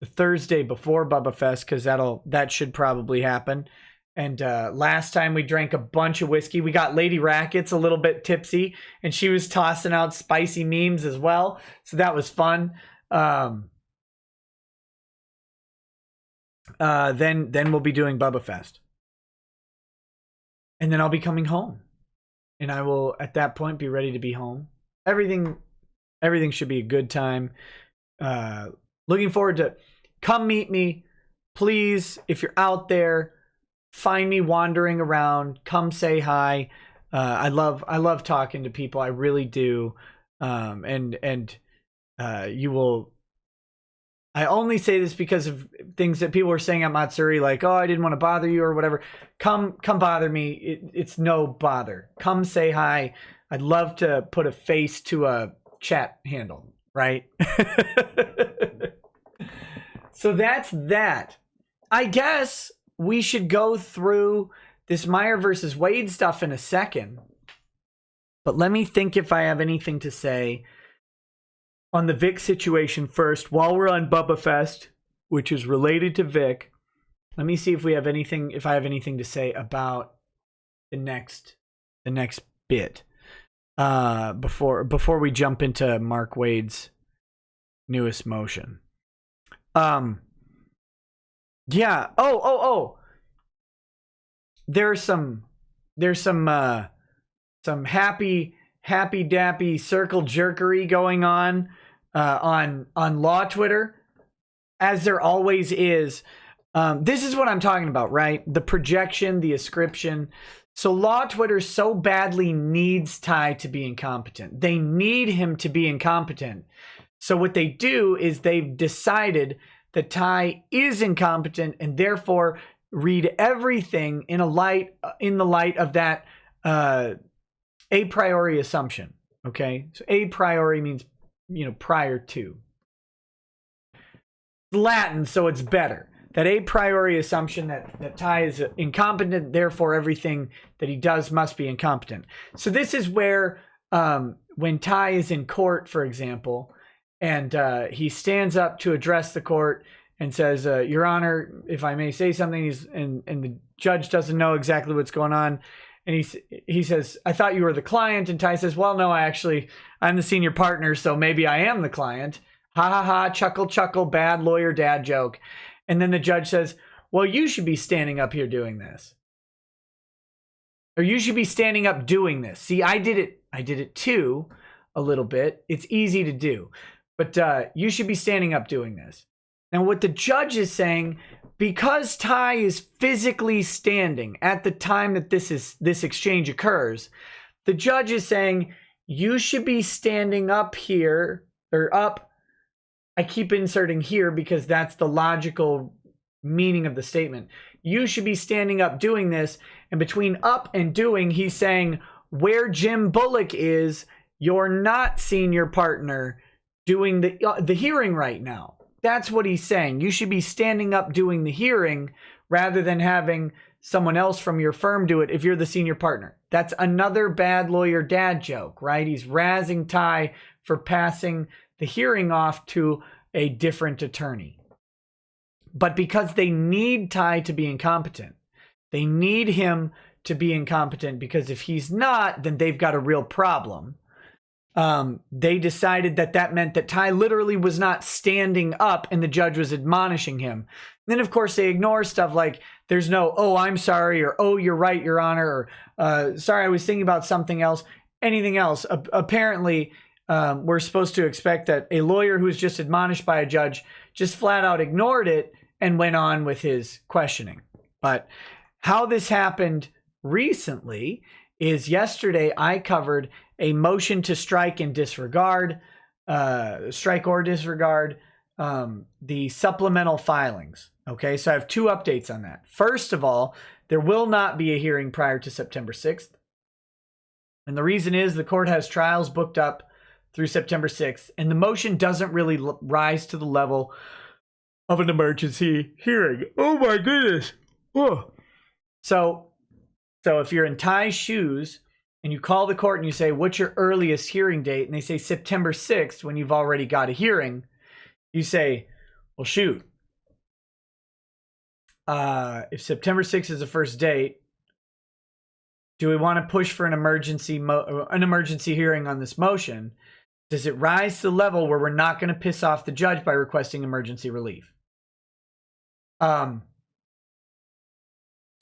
The Thursday before Bubbafest, because that should probably happen. And last time we drank a bunch of whiskey. We got Lady Rackets a little bit tipsy, and she was tossing out spicy memes as well. So that was fun. Then we'll be doing Bubbafest. And then I'll be coming home. And I will, at that point, be ready to be home. Everything should be a good time. Looking forward to come meet me. Please, if you're out there, find me wandering around. Come say hi. I love talking to people. I really do. And you will. I only say this because of things that people were saying at Matsuri, like, oh, I didn't want to bother you or whatever. Come bother me. It's no bother. Come say hi. I'd love to put a face to a chat handle, right? So that's that. I guess we should go through this Meyer versus Wade stuff in a second. But let me think if I have anything to say on the Vic situation first while we're on Bubbafest, which is related to Vic. Let me see if I have anything to say about the next bit. Before we jump into Mark Wade's newest motion. Yeah. Oh. There's some happy dappy circle jerkery going on Law Twitter, as there always is. This is what I'm talking about, right? The projection, the ascription. So Law Twitter so badly needs Ty to be incompetent. They need him to be incompetent So what they do is they've decided that Ty is incompetent and therefore read everything in the light of that a priori assumption. Okay, so a priori means, prior to. Latin, so it's better. That a priori assumption that Ty is incompetent, therefore everything that he does must be incompetent. So this is where when Ty is in court, for example, and he stands up to address the court and says, Your Honor, if I may say something, and the judge doesn't know exactly what's going on. And he says, I thought you were the client. And Ty says, well, no, I'm the senior partner, so maybe I am the client. Ha ha ha, chuckle, chuckle, bad lawyer dad joke. And then the judge says, well, you should be standing up here doing this. Or you should be standing up doing this. See, I did it too, a little bit. It's easy to do. But you should be standing up doing this. Now, what the judge is saying, because Ty is physically standing at the time that this exchange occurs, the judge is saying, you should be standing up here, or up. I keep inserting here because that's the logical meaning of the statement. You should be standing up doing this. And between up and doing, he's saying, where Jim Bullock is, you're not senior partner doing the hearing right now. That's what he's saying. You should be standing up doing the hearing rather than having someone else from your firm do it if you're the senior partner. That's another bad lawyer dad joke, right? He's razzing Ty for passing the hearing off to a different attorney. But because they need Ty to be incompetent, they need him to be incompetent, because if he's not, then they've got a real problem. They decided that meant that Ty literally was not standing up and the judge was admonishing him. And then, of course, they ignore stuff like there's no, oh, I'm sorry, or oh, you're right, Your Honor, or sorry, I was thinking about something else, anything else. Apparently, we're supposed to expect that a lawyer who was just admonished by a judge just flat out ignored it and went on with his questioning. But how this happened recently is yesterday I covered a motion to strike or disregard the supplemental filings. Okay, so I have two updates on that. First of all, there will not be a hearing prior to September 6th. And the reason is the court has trials booked up through September 6th, and the motion doesn't really rise to the level of an emergency hearing. Oh my goodness. Oh. So if you're in Ty's shoes and you call the court and you say, what's your earliest hearing date? And they say September 6th when you've already got a hearing. You say, well, shoot. If September 6th is the first date, do we want to push for an emergency hearing on this motion? Does it rise to the level where we're not going to piss off the judge by requesting emergency relief?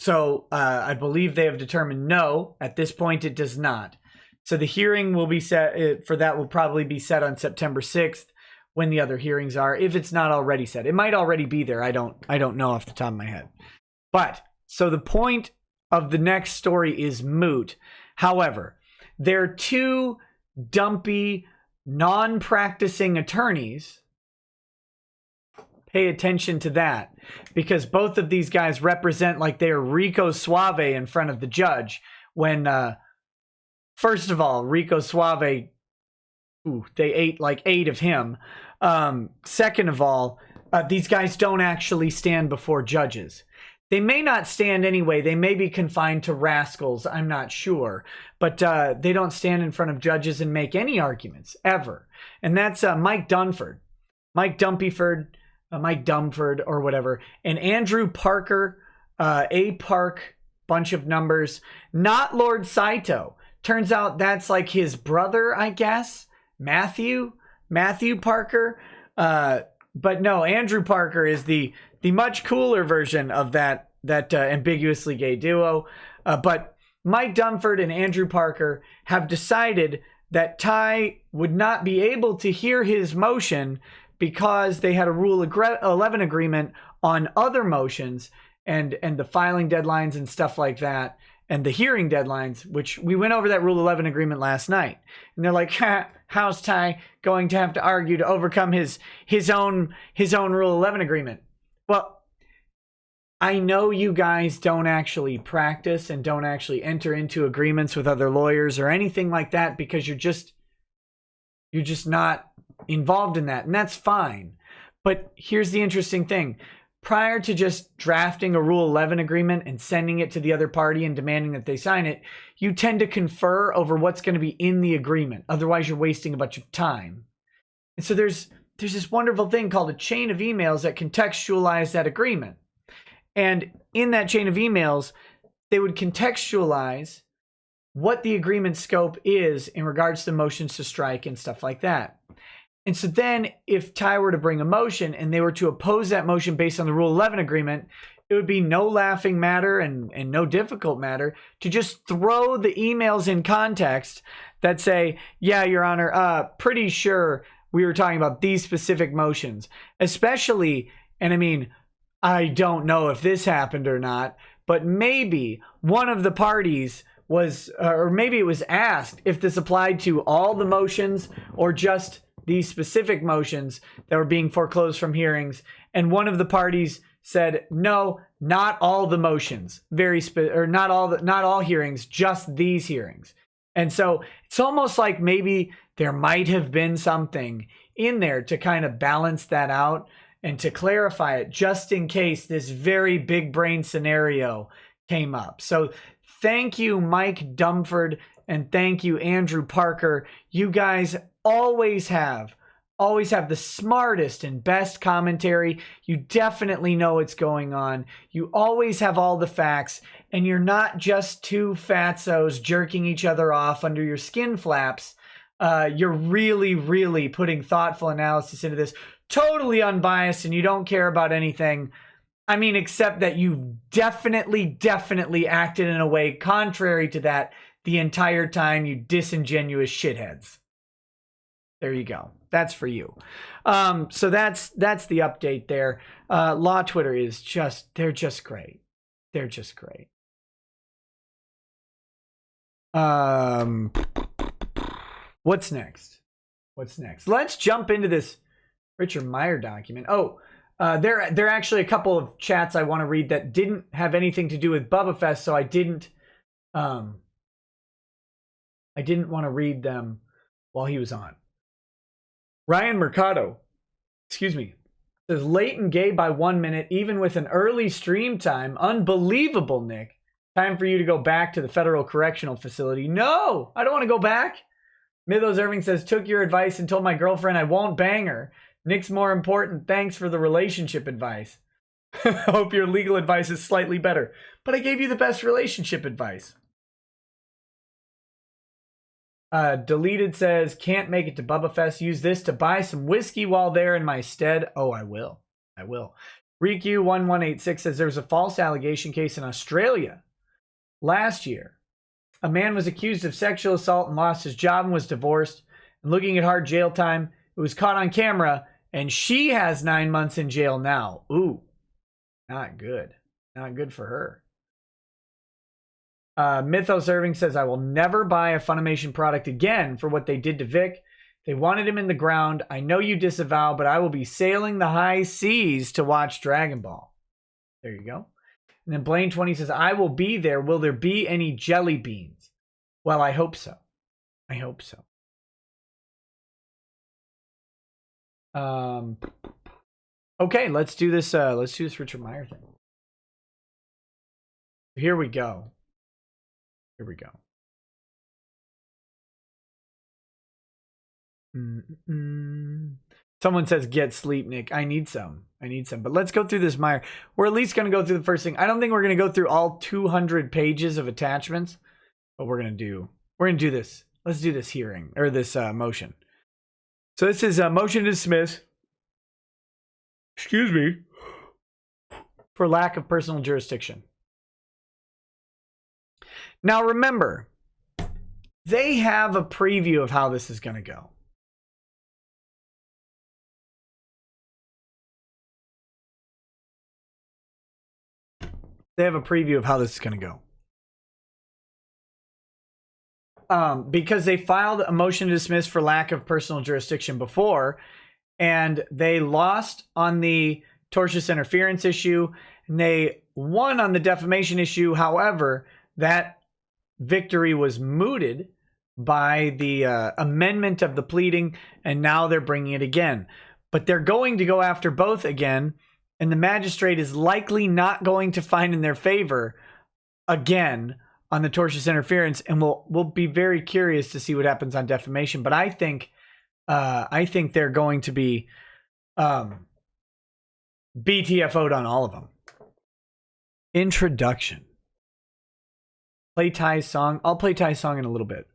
So I believe they have determined no. At this point, it does not. So the hearing will be set for that will probably be set on September 6th when the other hearings are, if it's not already set. It might already be there. I don't know off the top of my head. But so the point of the next story is moot. However, there are two dumpy, non-practicing attorneys. Pay attention to that, because both of these guys represent like they're Rico Suave in front of the judge. When, first of all, Rico Suave, they ate like 8 of him. Second of all, these guys don't actually stand before judges. They may not stand anyway. They may be confined to rascals. I'm not sure. But they don't stand in front of judges and make any arguments, ever. And that's Mike Dunford. Mike Dumford or whatever. And Andrew Parker, A Park, bunch of numbers. Not Lord Saito. Turns out that's like his brother, I guess. Matthew Parker. But no, Andrew Parker is the much cooler version of that ambiguously gay duo. But Mike Dunford and Andrew Parker have decided that Ty would not be able to hear his motion because they had a Rule 11 agreement on other motions and the filing deadlines and stuff like that, and the hearing deadlines, which we went over that Rule 11 agreement last night. And they're like, how's Ty going to have to argue to overcome his own Rule 11 agreement? Well, I know you guys don't actually practice and don't actually enter into agreements with other lawyers or anything like that because you're just not involved in that, and that's fine. But here's the interesting thing. Prior to just drafting a Rule 11 agreement and sending it to the other party and demanding that they sign it, you tend to confer over what's going to be in the agreement. Otherwise, you're wasting a bunch of time. And so there's this wonderful thing called a chain of emails that contextualize that agreement. And in that chain of emails, they would contextualize what the agreement scope is in regards to motions to strike and stuff like that. And so then if Ty were to bring a motion and they were to oppose that motion based on the Rule 11 agreement, it would be no laughing matter and no difficult matter to just throw the emails in context that say, yeah, Your Honor, pretty sure we were talking about these specific motions. Especially, and I mean, I don't know if this happened or not, but maybe one of the parties was, or maybe it was asked if this applied to all the motions or just these specific motions that were being foreclosed from hearings, and one of the parties said, no, not all the motions, not all hearings, just these hearings. And so it's almost like maybe there might have been something in there to kind of balance that out and to clarify it just in case this very big brain scenario came up. So thank you, Mike Dumford, and thank you, Andrew Parker. You guys always have the smartest and best commentary. You definitely know what's going on. You always have all the facts, and you're not just two fatzos jerking each other off under your skin flaps. You're really, really putting thoughtful analysis into this. Totally unbiased, and you don't care about anything. I mean, except that you definitely acted in a way contrary to that the entire time, you disingenuous shitheads. There you go. That's for you. So that's the update there. Law Twitter is they're just great. They're just great. What's next? Let's jump into this Richard Meyer document. Oh, there are actually a couple of chats I want to read that didn't have anything to do with Bubbafest, so I didn't want to read them while he was on. Ryan Mercado, says late and gay by 1 minute, even with an early stream time. Unbelievable, Nick. Time for you to go back to the federal correctional facility. No, I don't want to go back. Mythos Irving says, took your advice and told my girlfriend I won't bang her. Nick's more important. Thanks for the relationship advice. Hope your legal advice is slightly better. But I gave you the best relationship advice. Deleted says, can't make it to Bubbafest. Use this to buy some whiskey while there in my stead. Oh, I will. Riku1186 says, there was a false allegation case in Australia last year. A man was accused of sexual assault and lost his job and was divorced and looking at hard jail time. It was caught on camera, and she has 9 months in jail now. Ooh, not good. Not good for her. Mythos Irving says, I will never buy a Funimation product again for what they did to Vic. They wanted him in the ground. I know you disavow, but I will be sailing the high seas to watch Dragon Ball. There you go. And then Blaine20 says, I will be there. Will there be any jelly beans? Well, I hope so. Okay, let's do this Richard Meyer thing. Here we go. Someone says, get sleep, Nick. I need some. But let's go through this Meyer. We're at least going to go through the first thing. I don't think we're going to go through all 200 pages of attachments, but we're going to do this. Let's do this hearing, or this motion. So this is a motion to dismiss. Excuse me. For lack of personal jurisdiction. Now remember, they have a preview of how this is going to go. They have a preview of how this is going to go. because they filed a motion to dismiss for lack of personal jurisdiction before, and they lost on the tortious interference issue, and they won on the defamation issue. However, that victory was mooted by the amendment of the pleading, and now they're bringing it again. But they're going to go after both again, and the magistrate is likely not going to find in their favor again on the tortious interference, and we'll be very curious to see what happens on defamation. But I think they're going to be BTFO'd on all of them. Introduction. Play Ty's song. I'll play Ty's song in a little bit.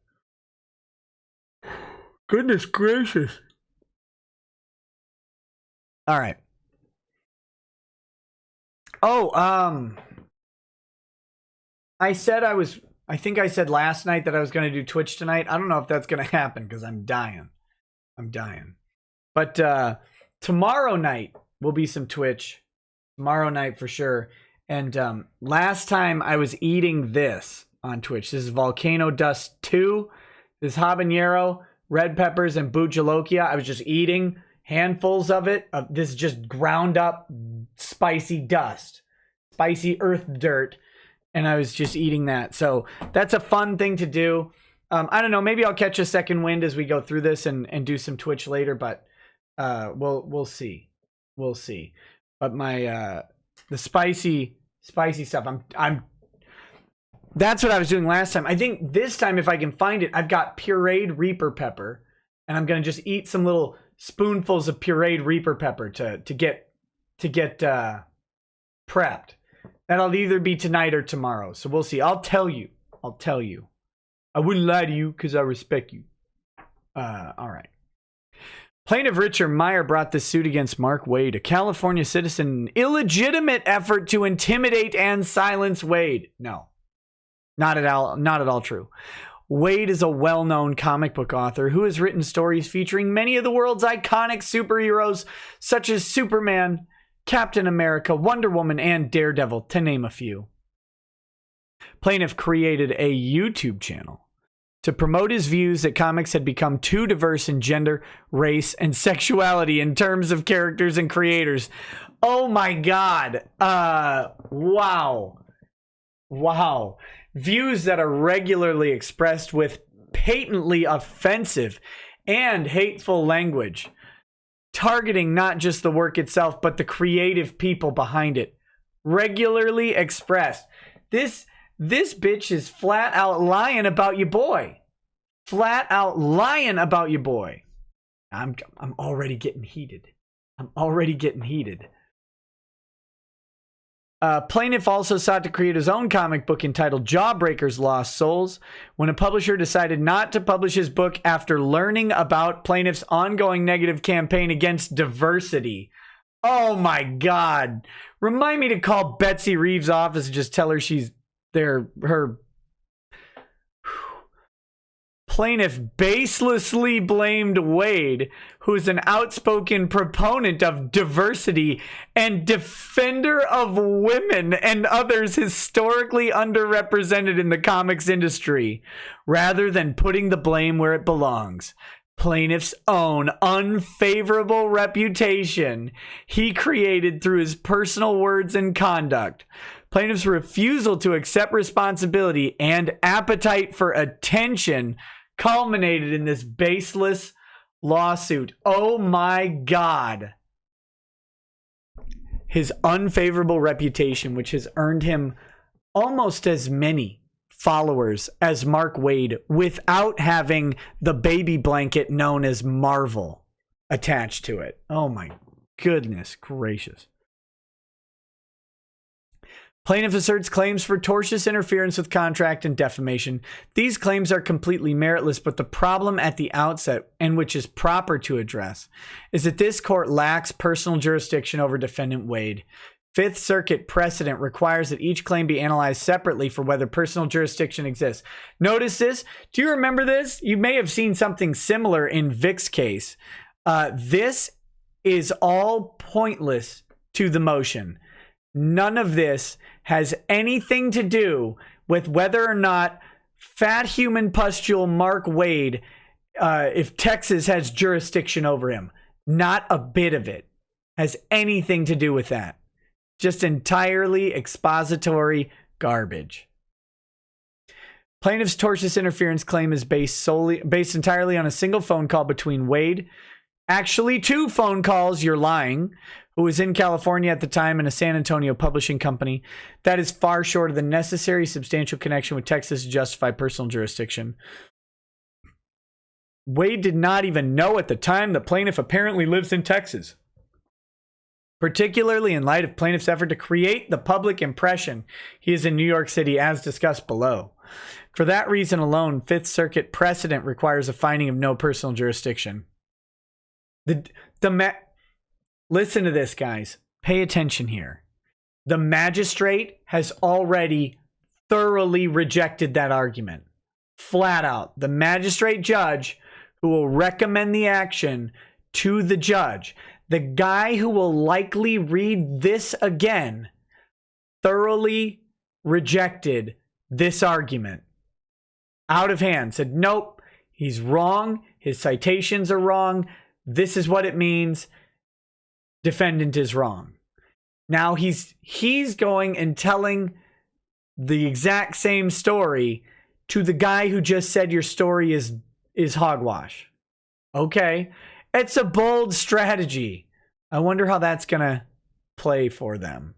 Goodness gracious. All right. Oh, I think I said last night that I was going to do Twitch tonight. I don't know if that's going to happen because I'm dying. But tomorrow night will be some Twitch. Tomorrow night for sure. And last time I was eating this on Twitch. This is Volcano Dust 2. This habanero, red peppers, and bujalokia. I was just eating handfuls of it. This just ground up spicy dust. Spicy earth dirt. And I was just eating that. So that's a fun thing to do. I don't know. Maybe I'll catch a second wind as we go through this and do some Twitch later. But we'll see. We'll see. But my the spicy stuff. That's what I was doing last time. I think this time, if I can find it, I've got pureed Reaper pepper, and I'm gonna just eat some little spoonfuls of pureed Reaper pepper to get prepped. That'll either be tonight or tomorrow. So we'll see. I'll tell you. I wouldn't lie to you because I respect you. All right. Plaintiff Richard Meyer brought this suit against Mark Wade, a California citizen, an illegitimate effort to intimidate and silence Wade. No, not at all true. Wade is a well-known comic book author who has written stories featuring many of the world's iconic superheroes, such as Superman, Captain America, Wonder Woman, and Daredevil, to name a few. Plaintiff created a YouTube channel to promote his views that comics had become too diverse in gender, race, and sexuality in terms of characters and creators. Oh my God. Wow. Views that are regularly expressed with patently offensive and hateful language, targeting not just the work itself, but the creative people behind it. Regularly expressed. This bitch is flat out lying about your boy. I'm already getting heated. Plaintiff also sought to create his own comic book entitled Jawbreakers Lost Souls when a publisher decided not to publish his book after learning about plaintiff's ongoing negative campaign against diversity. Oh my God. Remind me to call Betsy Reeves' office and just tell her she's there. Her plaintiff baselessly blamed Wade, who's an outspoken proponent of diversity and defender of women and others historically underrepresented in the comics industry, rather than putting the blame where it belongs. Plaintiff's own unfavorable reputation he created through his personal words and conduct. Plaintiff's refusal to accept responsibility and appetite for attention culminated in this baseless lawsuit. Oh my God. His unfavorable reputation, which has earned him almost as many followers as Mark Wade without having the baby blanket known as Marvel attached to it. Oh my goodness gracious. Plaintiff asserts claims for tortious interference with contract and defamation. These claims are completely meritless, but the problem at the outset, and which is proper to address, is that this court lacks personal jurisdiction over defendant Wade. Fifth Circuit precedent requires that each claim be analyzed separately for whether personal jurisdiction exists. Notice this. Do you remember this? You may have seen something similar in Vic's case. This is all pointless to the motion. None of this has anything to do with whether or not fat human pustule Mark Wade if Texas has jurisdiction over him. Not a bit of it has anything to do with that. Just entirely expository garbage. Plaintiff's tortious interference claim is based entirely on a single phone call between Wade, actually 2 phone calls, you're lying, who was in California at the time and a San Antonio publishing company. That is far short of the necessary substantial connection with Texas to justify personal jurisdiction. Wade did not even know at the time the plaintiff apparently lives in Texas, particularly in light of plaintiff's effort to create the public impression he is in New York City, as discussed below. For that reason alone, Fifth Circuit precedent requires a finding of no personal jurisdiction. Listen to this, guys. Pay attention here. The magistrate has already thoroughly rejected that argument. Flat out. The magistrate judge who will recommend the action to the judge, the guy who will likely read this again, thoroughly rejected this argument. Out of hand. Said, nope, he's wrong. His citations are wrong. This is what it means. Defendant is wrong. Now he's going and telling the exact same story to the guy who just said your story is hogwash. Okay. It's a bold strategy. I wonder how that's going to play for them.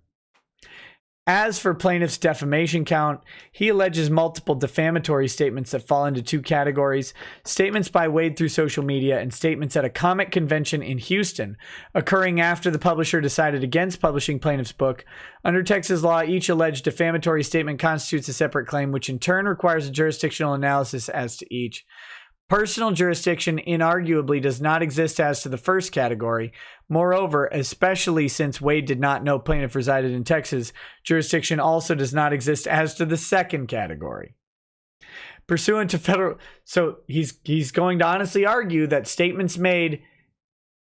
As for plaintiff's defamation count, he alleges multiple defamatory statements that fall into 2 categories: statements by Wade through social media and statements at a comic convention in Houston, occurring after the publisher decided against publishing plaintiff's book. Under Texas law, each alleged defamatory statement constitutes a separate claim, which in turn requires a jurisdictional analysis as to each. Personal jurisdiction inarguably does not exist as to the first category. Moreover, especially since Wade did not know plaintiff resided in Texas, jurisdiction also does not exist as to the second category. Pursuant to federal... So he's going to honestly argue that statements made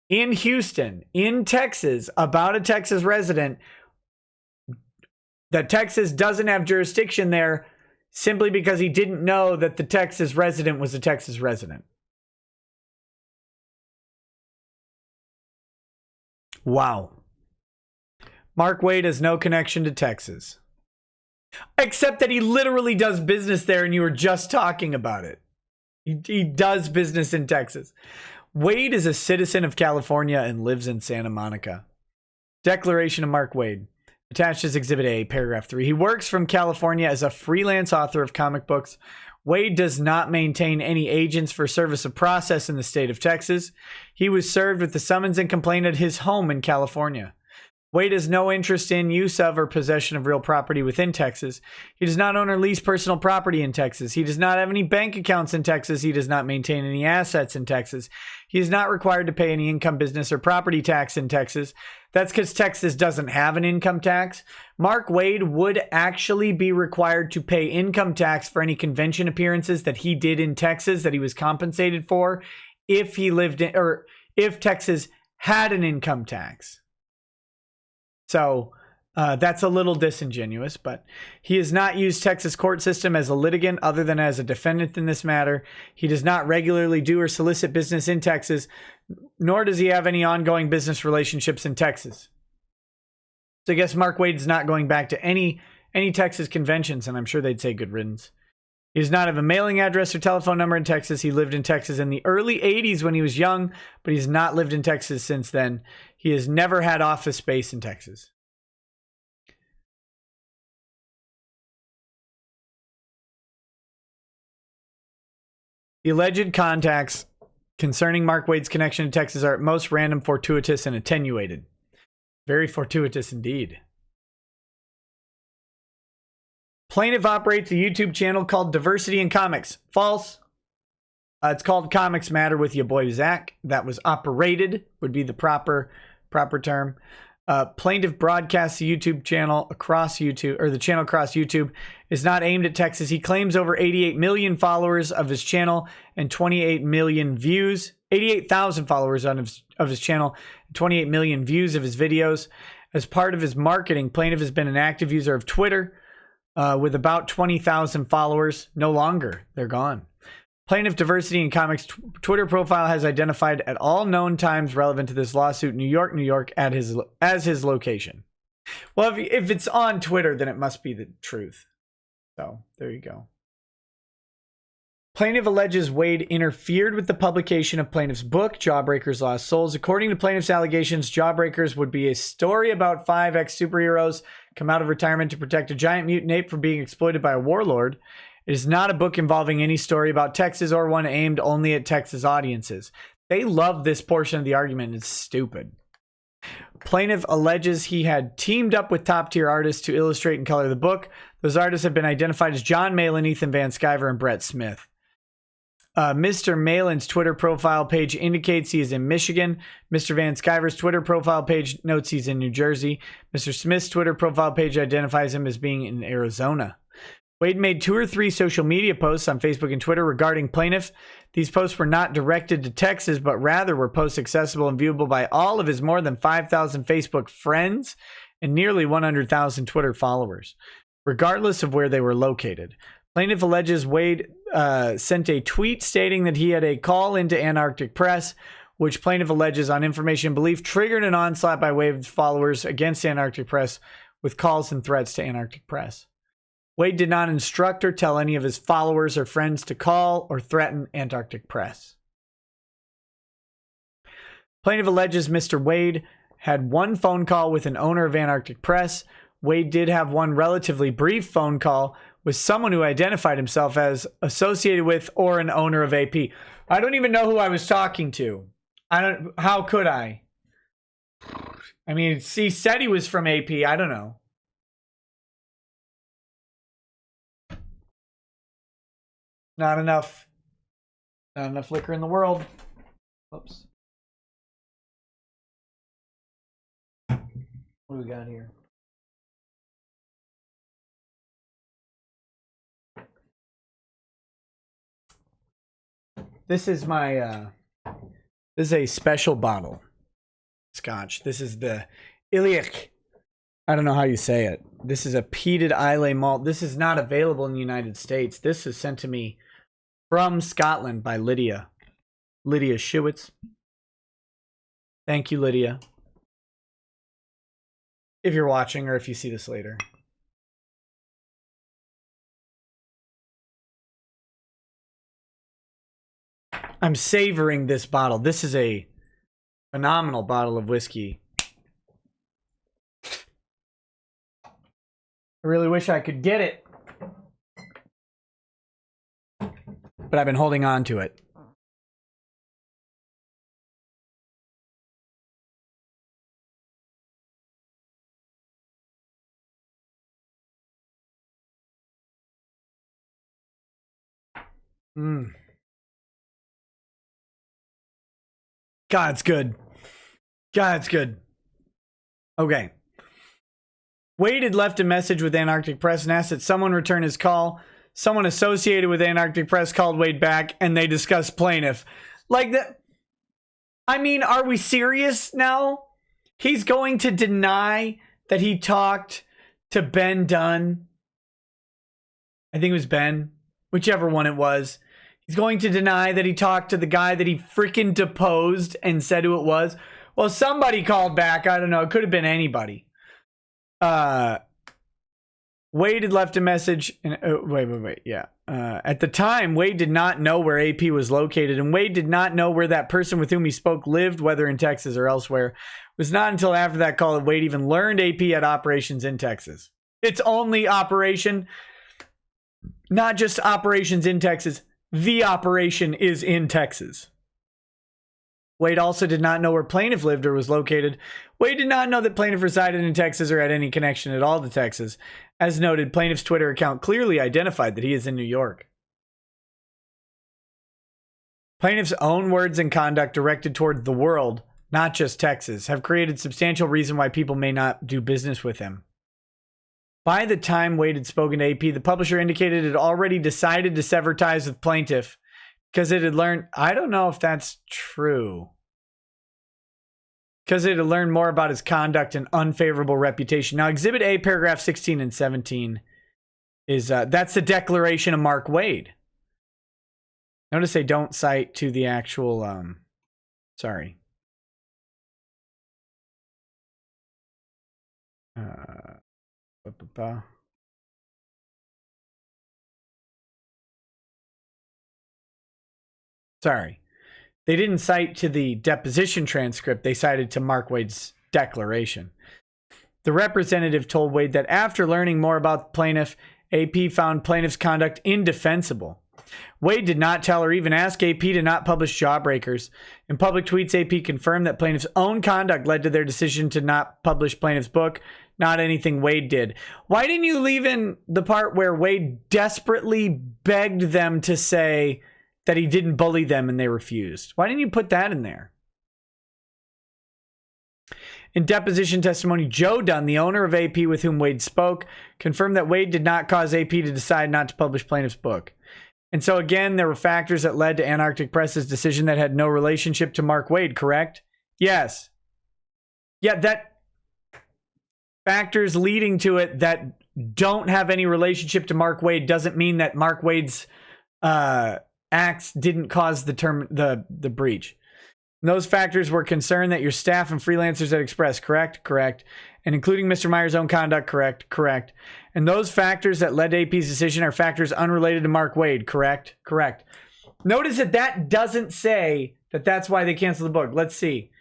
in Houston, in Texas, about a Texas resident, that Texas doesn't have jurisdiction there simply because he didn't know that the Texas resident was a Texas resident. Wow. Mark Wade has no connection to Texas. Except that he literally does business there, and you were just talking about it. He does business in Texas. Wade is a citizen of California and lives in Santa Monica. Declaration of Mark Wade. Attached as Exhibit A, paragraph 3. He works from California as a freelance author of comic books. Wade does not maintain any agents for service of process in the state of Texas. He was served with the summons and complaint at his home in California. Wade has no interest in use of or possession of real property within Texas. He does not own or lease personal property in Texas. He does not have any bank accounts in Texas. He does not maintain any assets in Texas. He is not required to pay any income, business, or property tax in Texas. That's because Texas doesn't have an income tax. Mark Wade would actually be required to pay income tax for any convention appearances that he did in Texas that he was compensated for if he lived in, or if Texas had an income tax. So that's a little disingenuous, but he has not used Texas court system as a litigant other than as a defendant in this matter. He does not regularly do or solicit business in Texas, nor does he have any ongoing business relationships in Texas. So I guess Mark Wade is not going back to any Texas conventions, and I'm sure they'd say good riddance. He does not have a mailing address or telephone number in Texas. He lived in Texas in the early 80s when he was young, but he's not lived in Texas since then. He has never had office space in Texas. The alleged contacts concerning Mark Wade's connection to Texas are at most random, fortuitous, and attenuated. Very fortuitous indeed. Plaintiff operates a YouTube channel called Diversity in Comics. False. It's called Comics Matter with your boy Zach. That was operated, would be the proper term. Plaintiff broadcasts the YouTube channel across YouTube, or the channel across YouTube is not aimed at Texas. He claims over 88 million followers of his channel and 28 million views, 88,000 followers of his channel, and 28 million views of his videos. As part of his marketing, Plaintiff has been an active user of Twitter. with about 20,000 followers. No longer. They're gone. Plaintiff Diversity in Comics Twitter profile has identified at all known times relevant to this lawsuit New York as his location. Well, if it's on Twitter, then it must be the truth. So there you go. Plaintiff alleges Wade interfered with the publication of plaintiff's book, Jawbreakers Lost Souls. According to plaintiff's allegations, Jawbreakers would be a story about 5 ex-superheroes come out of retirement to protect a giant mutant ape from being exploited by a warlord. It is not a book involving any story about Texas or one aimed only at Texas audiences. They love this portion of the argument. It's stupid. Plaintiff alleges he had teamed up with top-tier artists to illustrate and color the book. Those artists have been identified as John Malin, Ethan Van Sciver, and Brett Smith. Mr. Malin's Twitter profile page indicates he is in Michigan. Mr. Van Sciver's Twitter profile page notes he's in New Jersey. Mr. Smith's Twitter profile page identifies him as being in Arizona. Wade made 2 or 3 social media posts on Facebook and Twitter regarding plaintiff. These posts were not directed to Texas, but rather were posts accessible and viewable by all of his more than 5,000 Facebook friends and nearly 100,000 Twitter followers, regardless of where they were located. Plaintiff alleges Wade sent a tweet stating that he had a call into Antarctic Press, which plaintiff alleges on information and belief triggered an onslaught by Wade's followers against Antarctic Press with calls and threats to Antarctic Press. Wade did not instruct or tell any of his followers or friends to call or threaten Antarctic Press. Plaintiff alleges Mr. Wade had one phone call with an owner of Antarctic Press. Wade did have one relatively brief phone call with someone who identified himself as associated with or an owner of AP. I don't even know who I was talking to. How could I? I mean, he said he was from AP. I don't know. Not enough liquor in the world. Oops. What do we got here? This is my this is a special bottle scotch. This is the Iliac. I don't know how you say it. This is a peated Islay malt. This is not available in the United States. This is sent to me from Scotland by Lydia Schewitz. Thank you, Lydia. If you're watching or if you see this later. I'm savoring this bottle. This is a phenomenal bottle of whiskey. I really wish I could get it, but I've been holding on to it. God, it's good. God, it's good. Okay. Wade had left a message with Antarctic Press and asked that someone return his call. Someone associated with Antarctic Press called Wade back and they discussed plaintiff. Like that. I mean, are we serious now? He's going to deny that he talked to Ben Dunn. I think it was Ben, whichever one it was. He's going to deny that he talked to the guy that he freaking deposed and said who it was. Well, somebody called back. I don't know. It could have been anybody. Wade had left a message. Wait. Yeah. At the time, Wade did not know where AP was located, and Wade did not know where that person with whom he spoke lived, whether in Texas or elsewhere. It was not until after that call that Wade even learned AP had operations in Texas. Its only operation, not just operations in Texas. The operation is in Texas. Wade also did not know where plaintiff lived or was located. Wade did not know that plaintiff resided in Texas or had any connection at all to Texas. As noted, plaintiff's Twitter account clearly identified that he is in New York. Plaintiff's own words and conduct directed toward the world, not just Texas, have created substantial reason why people may not do business with him. By the time Wade had spoken to AP, the publisher indicated it had already decided to sever ties with plaintiff because it had learned, I don't know if that's true, because it had learned more about his conduct and unfavorable reputation. Now, Exhibit A, paragraph 16 and 17 that's the declaration of Mark Wade. Notice they don't cite to the actual, sorry. Sorry. They didn't cite to the deposition transcript. They cited to Mark Wade's declaration. The representative told Wade that after learning more about the plaintiff, AP found plaintiff's conduct indefensible. Wade did not tell or even ask AP to not publish Jawbreakers. In public tweets, AP confirmed that plaintiff's own conduct led to their decision to not publish plaintiff's book, not anything Wade did. Why didn't you leave in the part where Wade desperately begged them to say that he didn't bully them and they refused? Why didn't you put that in there? In deposition testimony, Joe Dunn, the owner of AP with whom Wade spoke, confirmed that Wade did not cause AP to decide not to publish plaintiff's book. And so again, there were factors that led to Antarctic Press's decision that had no relationship to Mark Wade, correct? Yes. Yeah, that factors leading to it that don't have any relationship to Mark Wade doesn't mean that Mark Wade's acts didn't cause the breach. And those factors were concerned that your staff and freelancers had expressed, correct? Correct. And including Mr. Meyer's own conduct, correct? Correct. And those factors that led to AP's decision are factors unrelated to Mark Wade, correct? Correct. Notice that that doesn't say that that's why they canceled the book. Let's see.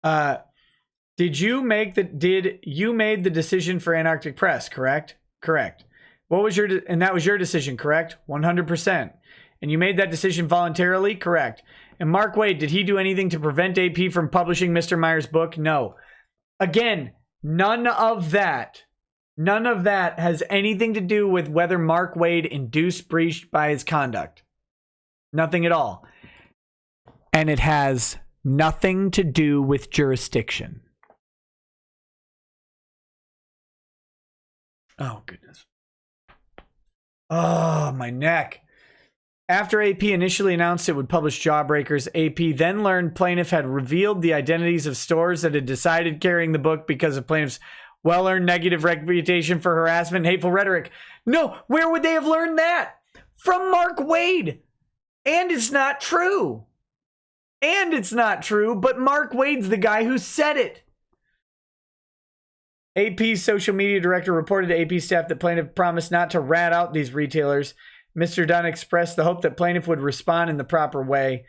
Did you made the decision for Antarctic Press, correct? Correct. What was and that was your decision, correct? 100%. And you made that decision voluntarily, correct? And Mark Wade, did he do anything to prevent AP from publishing Mr. Meyer's book? No. Again, none of that has anything to do with whether Mark Wade induced breach by his conduct. Nothing at all. And it has nothing to do with jurisdiction. Oh, goodness. Oh, my neck. After AP initially announced it would publish Jawbreakers, AP then learned plaintiff had revealed the identities of stores that had decided carrying the book because of plaintiff's well-earned negative reputation for harassment and hateful rhetoric. No, where would they have learned that? From Mark Wade. And it's not true. But Mark Wade's the guy who said it. AP's social media director reported to AP staff that plaintiff promised not to rat out these retailers. Mr. Dunn expressed the hope that plaintiff would respond in the proper way,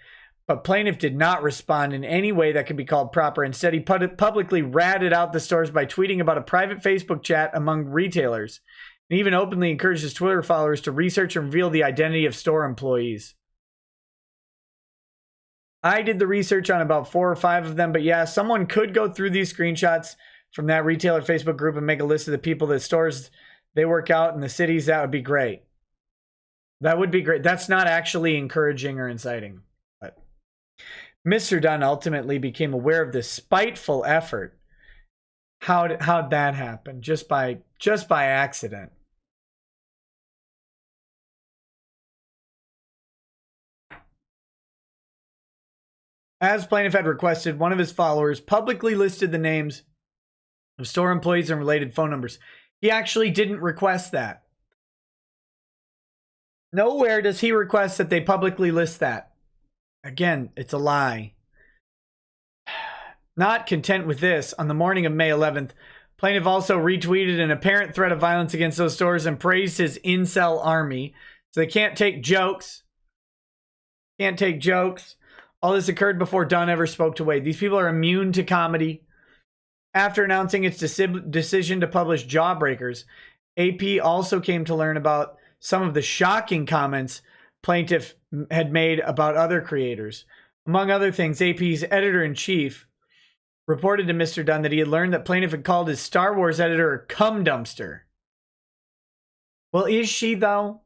but plaintiff did not respond in any way that could be called proper. Instead, he publicly ratted out the stores by tweeting about a private Facebook chat among retailers, and even openly encouraged his Twitter followers to research and reveal the identity of store employees. I did the research on about 4 or 5 of them, but yeah, someone could go through these screenshots from that retailer Facebook group and make a list of the people that stores they work out in the cities. That would be great. That would be great. That's not actually encouraging or inciting. But Mr. Dunn ultimately became aware of this spiteful effort. How'd that happen? Just by accident. As plaintiff had requested, one of his followers publicly listed the names of store employees and related phone numbers. He actually didn't request that. Nowhere does he request that they publicly list that. Again, it's a lie. Not content with this, on the morning of May 11th, plaintiff also retweeted an apparent threat of violence against those stores and praised his incel army. So they can't take jokes. All this occurred before Dunn ever spoke to Wade. These people are immune to comedy. After announcing its decision to publish Jawbreakers, AP also came to learn about some of the shocking comments plaintiff had made about other creators. Among other things, AP's editor-in-chief reported to Mr. Dunn that he had learned that plaintiff had called his Star Wars editor a cum dumpster. Well, is she, though?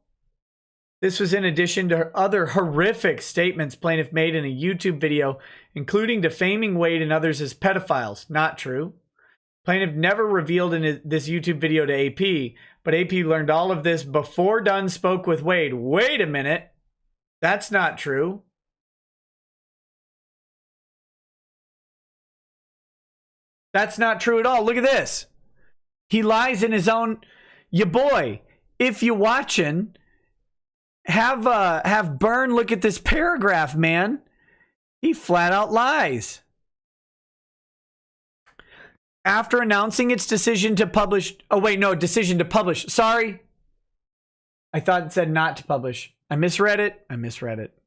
This was in addition to other horrific statements plaintiff made in a YouTube video, including defaming Wade and others as pedophiles. Not true. Plaintiff never revealed in this YouTube video to AP, but AP learned all of this before Dunn spoke with Wade. Wait a minute. That's not true. That's not true at all. Look at this. He lies in his own... Ya boy. if you're watching, have Byrne look at this paragraph, man. He flat out lies. After announcing its decision to publish... Oh, wait, no, decision to publish. Sorry. I thought it said not to publish. I misread it.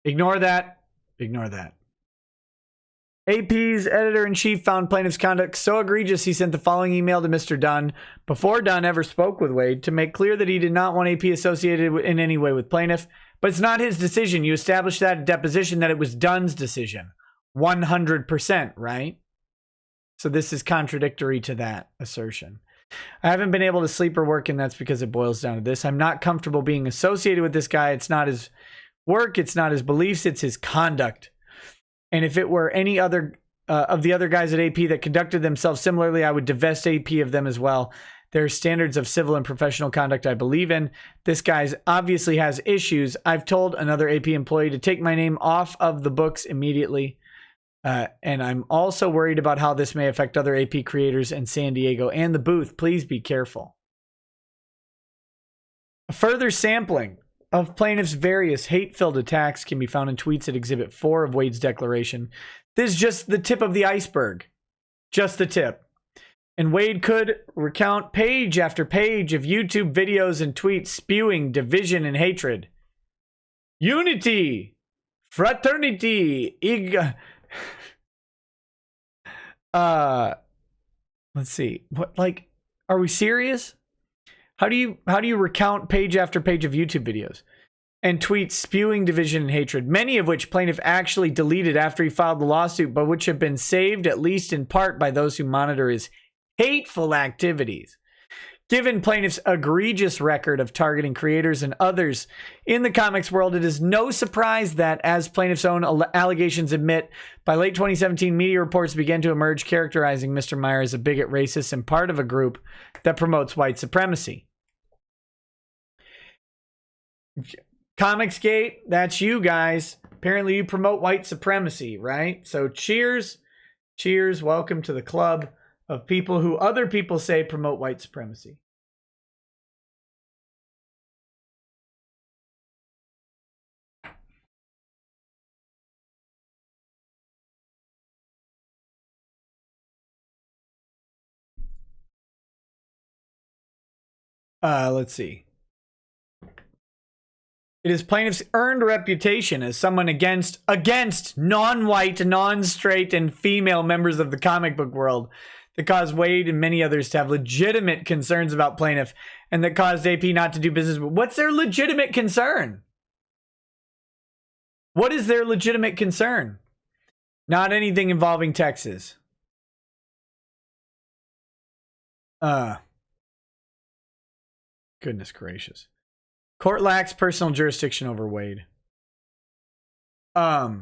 Ignore that. AP's editor-in-chief found plaintiff's conduct so egregious he sent the following email to Mr. Dunn before Dunn ever spoke with Wade to make clear that he did not want AP associated in any way with plaintiff. But it's not his decision. You established that at deposition that it was Dunn's decision. 100%, right? So this is contradictory to that assertion. I haven't been able to sleep or work, and that's because it boils down to this. I'm not comfortable being associated with this guy. It's not his work. It's not his beliefs. It's his conduct. And if it were any other of the other guys at AP that conducted themselves similarly, I would divest AP of them as well. There are standards of civil and professional conduct I believe in. This guy obviously has issues. I've told another AP employee to take my name off of the books immediately. And I'm also worried about how this may affect other AP creators in San Diego and the booth. Please be careful. A further sampling of plaintiff's various hate-filled attacks can be found in tweets at Exhibit 4 of Wade's declaration. This is just the tip of the iceberg. Just the tip. And Wade could recount page after page of YouTube videos and tweets spewing division and hatred. Unity, fraternity, let's see. What, like, are we serious? How do you recount page after page of YouTube videos and tweets spewing division and hatred, many of which plaintiff actually deleted after he filed the lawsuit, but which have been saved at least in part by those who monitor his hateful activities? Given plaintiff's egregious record of targeting creators and others in the comics world, it is no surprise that, as plaintiff's own allegations admit, by late 2017, media reports began to emerge characterizing Mr. Meyer as a bigot, racist, and part of a group that promotes white supremacy. Comicsgate, that's you guys. Apparently you promote white supremacy, right? So cheers. Cheers. Welcome to the club of people who other people say promote white supremacy. Let's see. It is plaintiff's earned reputation as someone against non-white, non-straight, and female members of the comic book world that caused Wade and many others to have legitimate concerns about plaintiff, and that caused AP not to do business with. What's their legitimate concern? What is their legitimate concern? Not anything involving Texas. Goodness gracious. Court lacks personal jurisdiction over Wade. Now,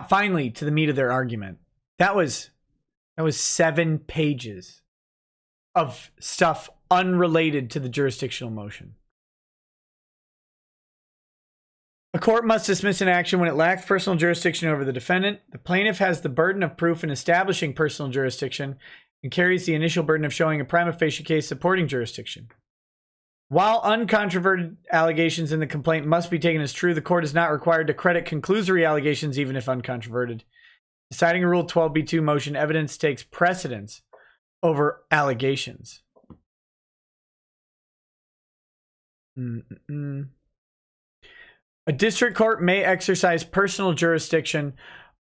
finally, to the meat of their argument. That was 7 pages of stuff unrelated to the jurisdictional motion. A court must dismiss an action when it lacks personal jurisdiction over the defendant. The plaintiff has the burden of proof in establishing personal jurisdiction and carries the initial burden of showing a prima facie case supporting jurisdiction. While uncontroverted allegations in the complaint must be taken as true, the court is not required to credit conclusory allegations even if uncontroverted. Deciding a Rule 12b2 motion, evidence takes precedence over allegations. A district court may exercise personal jurisdiction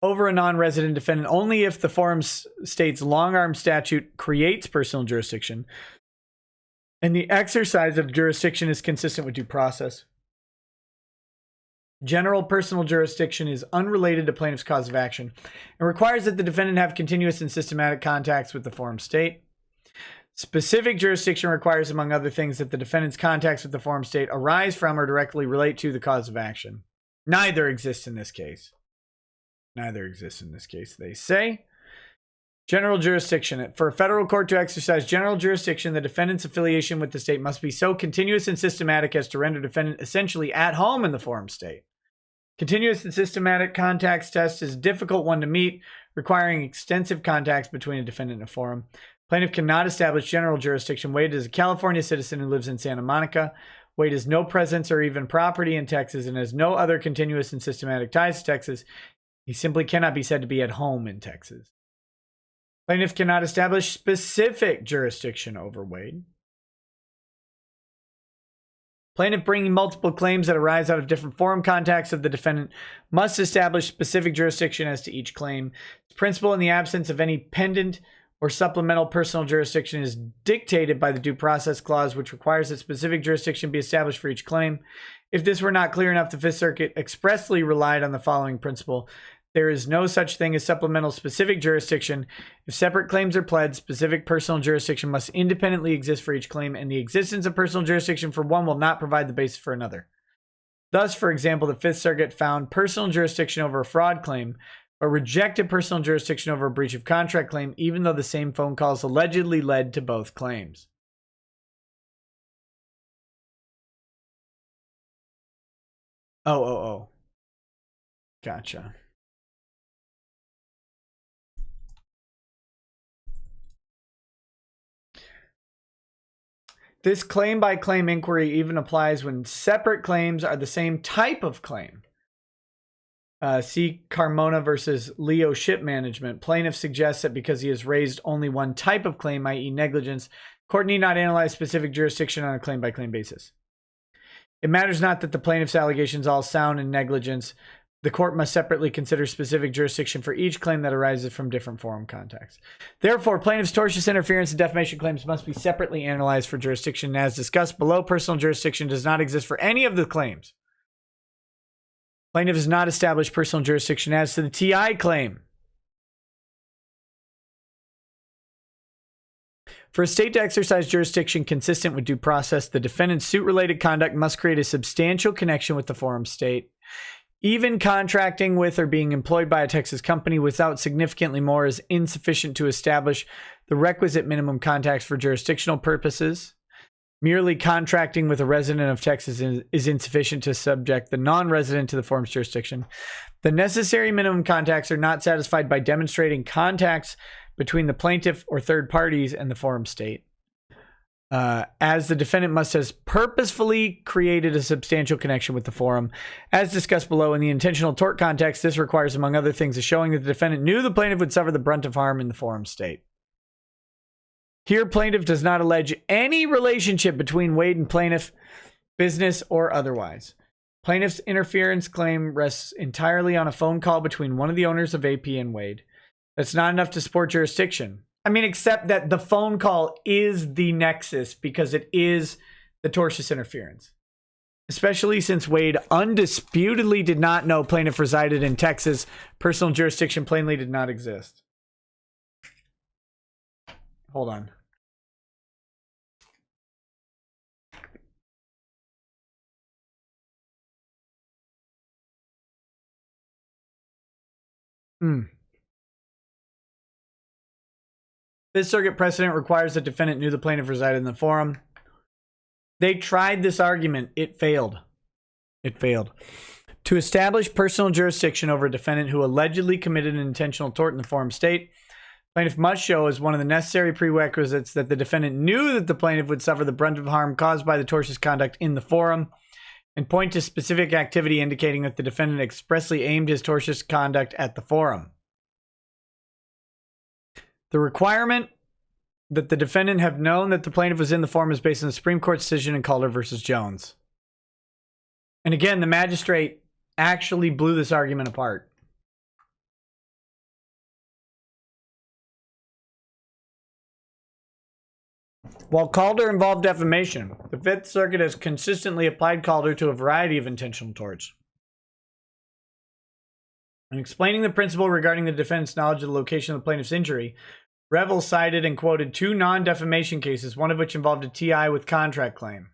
over a non-resident defendant only if the forum state's long-arm statute creates personal jurisdiction and the exercise of jurisdiction is consistent with due process. General personal jurisdiction is unrelated to plaintiff's cause of action and requires that the defendant have continuous and systematic contacts with the forum state. Specific jurisdiction requires, among other things, that the defendant's contacts with the forum state arise from or directly relate to the cause of action. Neither exists in this case. Neither exists in this case, they say. General jurisdiction. For a federal court to exercise general jurisdiction, the defendant's affiliation with the state must be so continuous and systematic as to render defendant essentially at home in the forum state. Continuous and systematic contacts test is a difficult one to meet, requiring extensive contacts between a defendant and a forum. Plaintiff cannot establish general jurisdiction. Wade is a California citizen who lives in Santa Monica. Wade has no presence or even property in Texas and has no other continuous and systematic ties to Texas. He simply cannot be said to be at home in Texas. Plaintiff cannot establish specific jurisdiction over Wade. Plaintiff bringing multiple claims that arise out of different forum contacts of the defendant must establish specific jurisdiction as to each claim. The principle in the absence of any pendant or supplemental personal jurisdiction is dictated by the Due Process Clause, which requires that specific jurisdiction be established for each claim. If this were not clear enough, the Fifth Circuit expressly relied on the following principle. There is no such thing as supplemental specific jurisdiction. If separate claims are pled, specific personal jurisdiction must independently exist for each claim, and the existence of personal jurisdiction for one will not provide the basis for another. Thus, for example, the Fifth Circuit found personal jurisdiction over a fraud claim, but rejected personal jurisdiction over a breach of contract claim, even though the same phone calls allegedly led to both claims. Oh. Gotcha. This claim-by-claim inquiry even applies when separate claims are the same type of claim. See Carmona versus Leo Ship Management. Plaintiff suggests that because he has raised only one type of claim, i.e. negligence, court need not analyze specific jurisdiction on a claim-by-claim basis. It matters not that the plaintiff's allegations all sound in negligence. The court must separately consider specific jurisdiction for each claim that arises from different forum contacts. Therefore, plaintiff's tortious interference and defamation claims must be separately analyzed for jurisdiction. As discussed below, personal jurisdiction does not exist for any of the claims. Plaintiff has not established personal jurisdiction as to the TI claim. For a state to exercise jurisdiction consistent with due process, the defendant's suit-related conduct must create a substantial connection with the forum state. Even contracting with or being employed by a Texas company without significantly more is insufficient to establish the requisite minimum contacts for jurisdictional purposes. Merely contracting with a resident of Texas is insufficient to subject the non-resident to the forum's jurisdiction. The necessary minimum contacts are not satisfied by demonstrating contacts between the plaintiff or third parties and the forum state. As the defendant must have purposefully created a substantial connection with the forum. As discussed below, in the intentional tort context, this requires, among other things, a showing that the defendant knew the plaintiff would suffer the brunt of harm in the forum state. Here, plaintiff does not allege any relationship between Wade and plaintiff, business or otherwise. Plaintiff's interference claim rests entirely on a phone call between one of the owners of AP and Wade. That's not enough to support jurisdiction. I mean, except that the phone call is the nexus because it is the tortious interference. Especially since Wade undisputedly did not know plaintiff resided in Texas. Personal jurisdiction plainly did not exist. Hold on. Fifth Circuit precedent requires the defendant knew the plaintiff resided in the forum. They tried this argument. It failed. To establish personal jurisdiction over a defendant who allegedly committed an intentional tort in the forum state, plaintiff must show as one of the necessary prerequisites that the defendant knew that the plaintiff would suffer the brunt of harm caused by the tortious conduct in the forum, and point to specific activity indicating that the defendant expressly aimed his tortious conduct at the forum. The requirement that the defendant have known that the plaintiff was in the forum is based on the Supreme Court's decision in Calder versus Jones. And again, the magistrate actually blew this argument apart. While Calder involved defamation, the Fifth Circuit has consistently applied Calder to a variety of intentional torts. In explaining the principle regarding the defendant's knowledge of the location of the plaintiff's injury, Revel cited and quoted two non-defamation cases, one of which involved a TI with contract claim.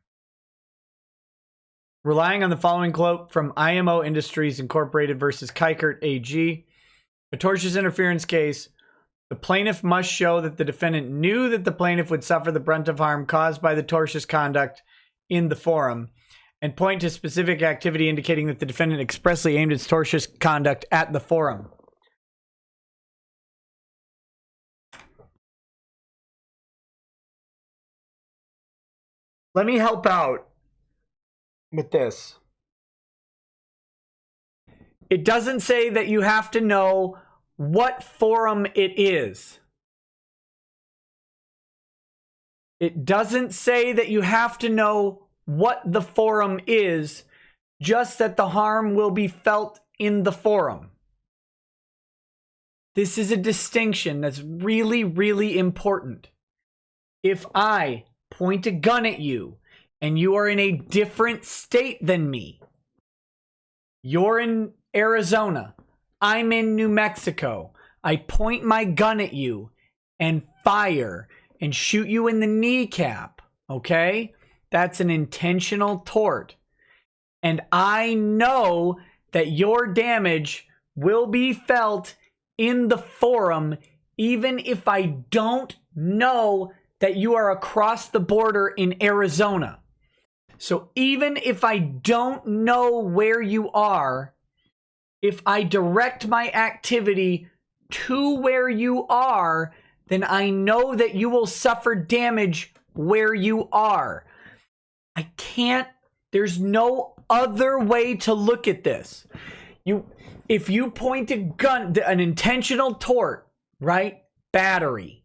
Relying on the following quote from IMO Industries Incorporated versus Kikert AG, a tortious interference case, the plaintiff must show that the defendant knew that the plaintiff would suffer the brunt of harm caused by the tortious conduct in the forum, and point to specific activity indicating that the defendant expressly aimed its tortious conduct at the forum. Let me help out with this. It doesn't say that you have to know what forum it is. It doesn't say that you have to know what the forum is, just that the harm will be felt in the forum. This is a distinction that's really, really important. If I point a gun at you and you are in a different state than me, you're in Arizona, I'm in New Mexico, I point my gun at you and fire and shoot you in the kneecap, okay? That's an intentional tort. And I know that your damage will be felt in the forum, even if I don't know that you are across the border in Arizona. So even if I don't know where you are, if I direct my activity to where you are, then I know that you will suffer damage where you are. There's no other way to look at this. If you point a gun, an intentional tort, right? Battery.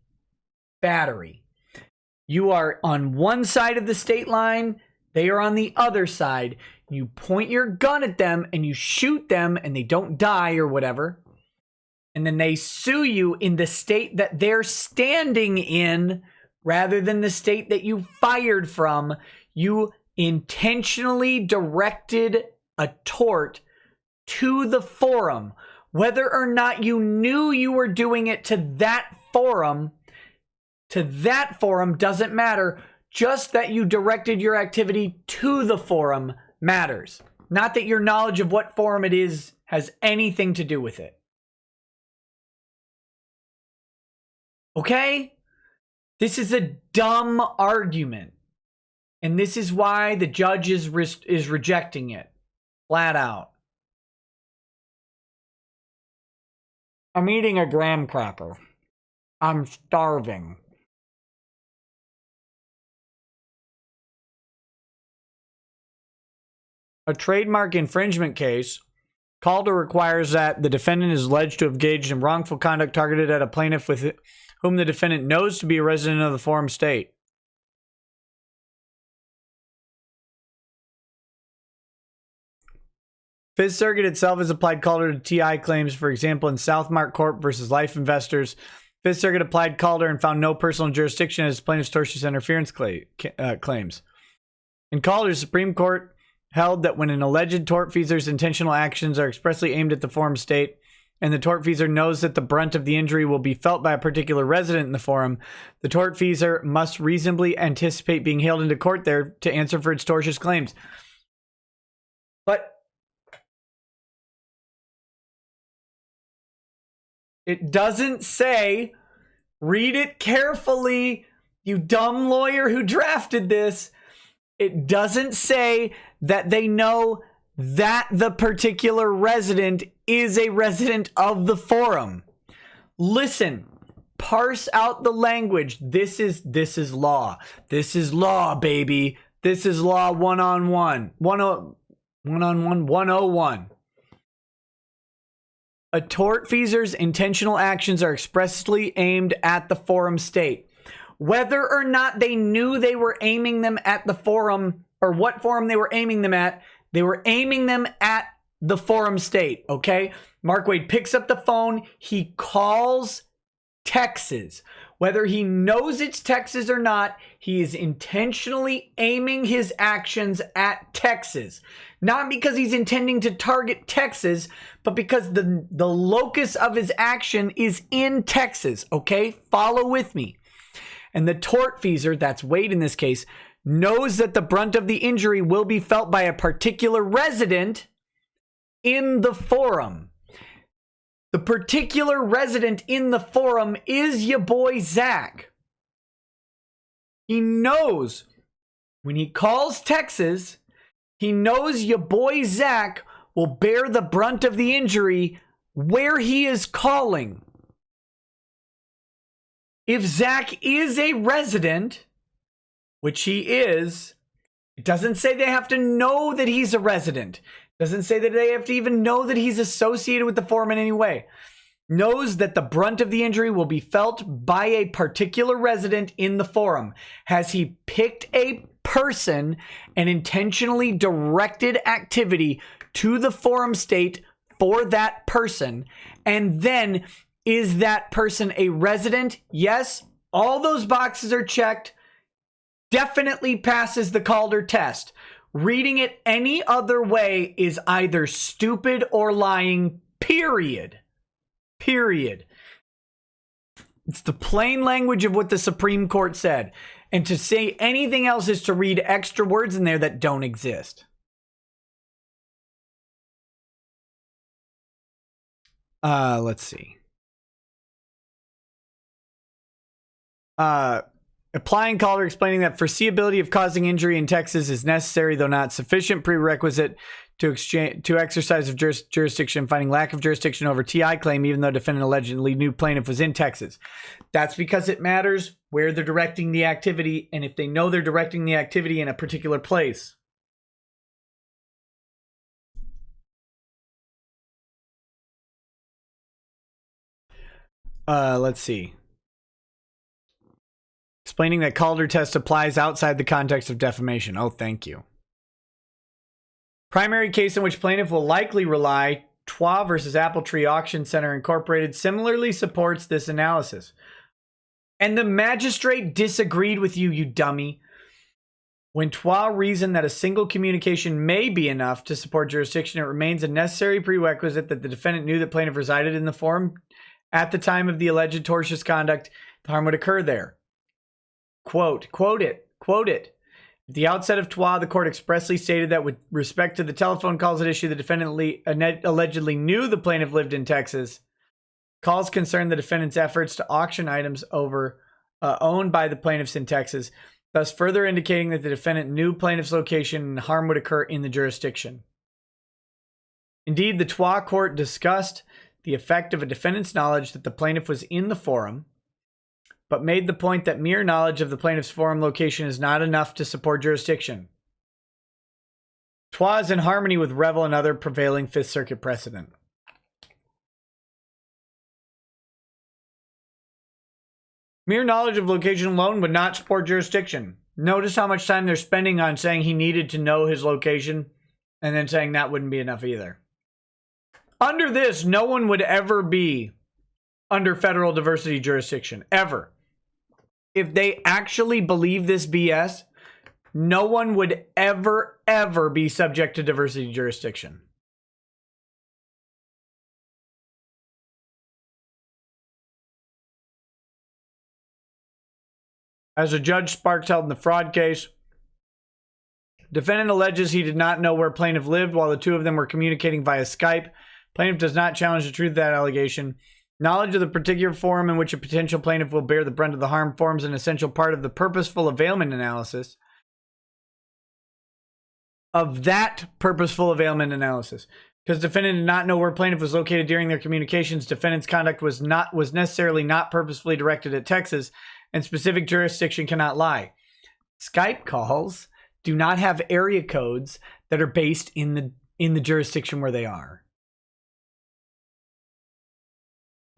You are on one side of the state line, they are on the other side. You point your gun at them and you shoot them and they don't die or whatever. And then they sue you in the state that they're standing in rather than the state that you fired from. You intentionally directed a tort to the forum. Whether or not you knew you were doing it to that forum doesn't matter. Just that you directed your activity to the forum matters. Not that your knowledge of what forum it is has anything to do with it. Okay? This is a dumb argument. And this is why the judge is rejecting it. Flat out. I'm eating a graham cracker. I'm starving. A trademark infringement case, Calder requires that the defendant is alleged to have engaged in wrongful conduct targeted at a plaintiff with whom the defendant knows to be a resident of the forum state. Fifth Circuit itself has applied Calder to TI claims, for example, in Southmark Corp versus Life Investors. Fifth Circuit applied Calder and found no personal jurisdiction as plaintiff's tortious interference claims. In Calder, the Supreme Court held that when an alleged tortfeasor's intentional actions are expressly aimed at the forum state, and the tortfeasor knows that the brunt of the injury will be felt by a particular resident in the forum, the tortfeasor must reasonably anticipate being hailed into court there to answer for its tortious claims. But it doesn't say, read it carefully, you dumb lawyer who drafted this. It doesn't say that they know that the particular resident is a resident of the forum. Listen, parse out the language. This is law. This is law, baby. This is law 101. 101. A tortfeasor's intentional actions are expressly aimed at the forum state. Whether or not they knew they were aiming them at the forum or what forum they were aiming them at, they were aiming them at the forum state, okay? Mark Wade picks up the phone. He calls Texas. Whether he knows it's Texas or not, he is intentionally aiming his actions at Texas. Not because he's intending to target Texas, but because the locus of his action is in Texas, okay? Follow with me. And the tortfeasor, that's Wade in this case, knows that the brunt of the injury will be felt by a particular resident in the forum. The particular resident in the forum is your boy Zach. He knows when he calls Texas, he knows your boy Zach will bear the brunt of the injury where he is calling. If Zach is a resident, which he is, It doesn't say they have to know that he's a resident. It doesn't say that they have to even know that he's associated with the forum in any way. Knows that the brunt of the injury will be felt by a particular resident in the forum. Has he picked a person and intentionally directed activity to the forum state for that person? And then, is that person a resident? Yes, all those boxes are checked. Definitely passes the Calder test. Reading it any other way is either stupid or lying, period. Period. It's the plain language of what the Supreme Court said. And to say anything else is to read extra words in there that don't exist. Let's see. Applying Calder, explaining that foreseeability of causing injury in Texas is necessary, though not sufficient prerequisite to exercise of jurisdiction, finding lack of jurisdiction over TI claim, even though defendant allegedly knew plaintiff was in Texas. That's because it matters where they're directing the activity, and if they know they're directing the activity in a particular place. Let's see. Explaining that Calder test applies outside the context of defamation. Oh, thank you. Primary case in which plaintiff will likely rely, Twa versus Apple Tree Auction Center Incorporated, similarly supports this analysis. And the magistrate disagreed with you, you dummy. When Twa reasoned that a single communication may be enough to support jurisdiction, it remains a necessary prerequisite that the defendant knew that plaintiff resided in the forum at the time of the alleged tortious conduct. The harm would occur there. Quote it. At the outset of Twa, the court expressly stated that with respect to the telephone calls at issue, the defendant allegedly knew the plaintiff lived in Texas. Calls concerned the defendant's efforts to auction items owned by the plaintiffs in Texas, thus further indicating that the defendant knew plaintiff's location and harm would occur in the jurisdiction. Indeed, the Twa court discussed the effect of a defendant's knowledge that the plaintiff was in the forum, but made the point that mere knowledge of the plaintiff's forum location is not enough to support jurisdiction. Twa is in harmony with Revel and other prevailing Fifth Circuit precedent. Mere knowledge of location alone would not support jurisdiction. Notice how much time they're spending on saying he needed to know his location, and then saying that wouldn't be enough either. Under this, no one would ever be under federal diversity jurisdiction, ever. If they actually believe this BS, no one would ever be subject to diversity jurisdiction. As a Judge Sparks held in the fraud case, defendant alleges he did not know where plaintiff lived while the two of them were communicating via Skype. Plaintiff does not challenge the truth of that allegation. Knowledge of the particular forum in which a potential plaintiff will bear the brunt of the harm forms an essential part of the purposeful availment analysis. Because defendant did not know where plaintiff was located during their communications, defendant's conduct was necessarily not purposefully directed at Texas, and specific jurisdiction cannot lie. Skype calls do not have area codes that are based in the jurisdiction where they are.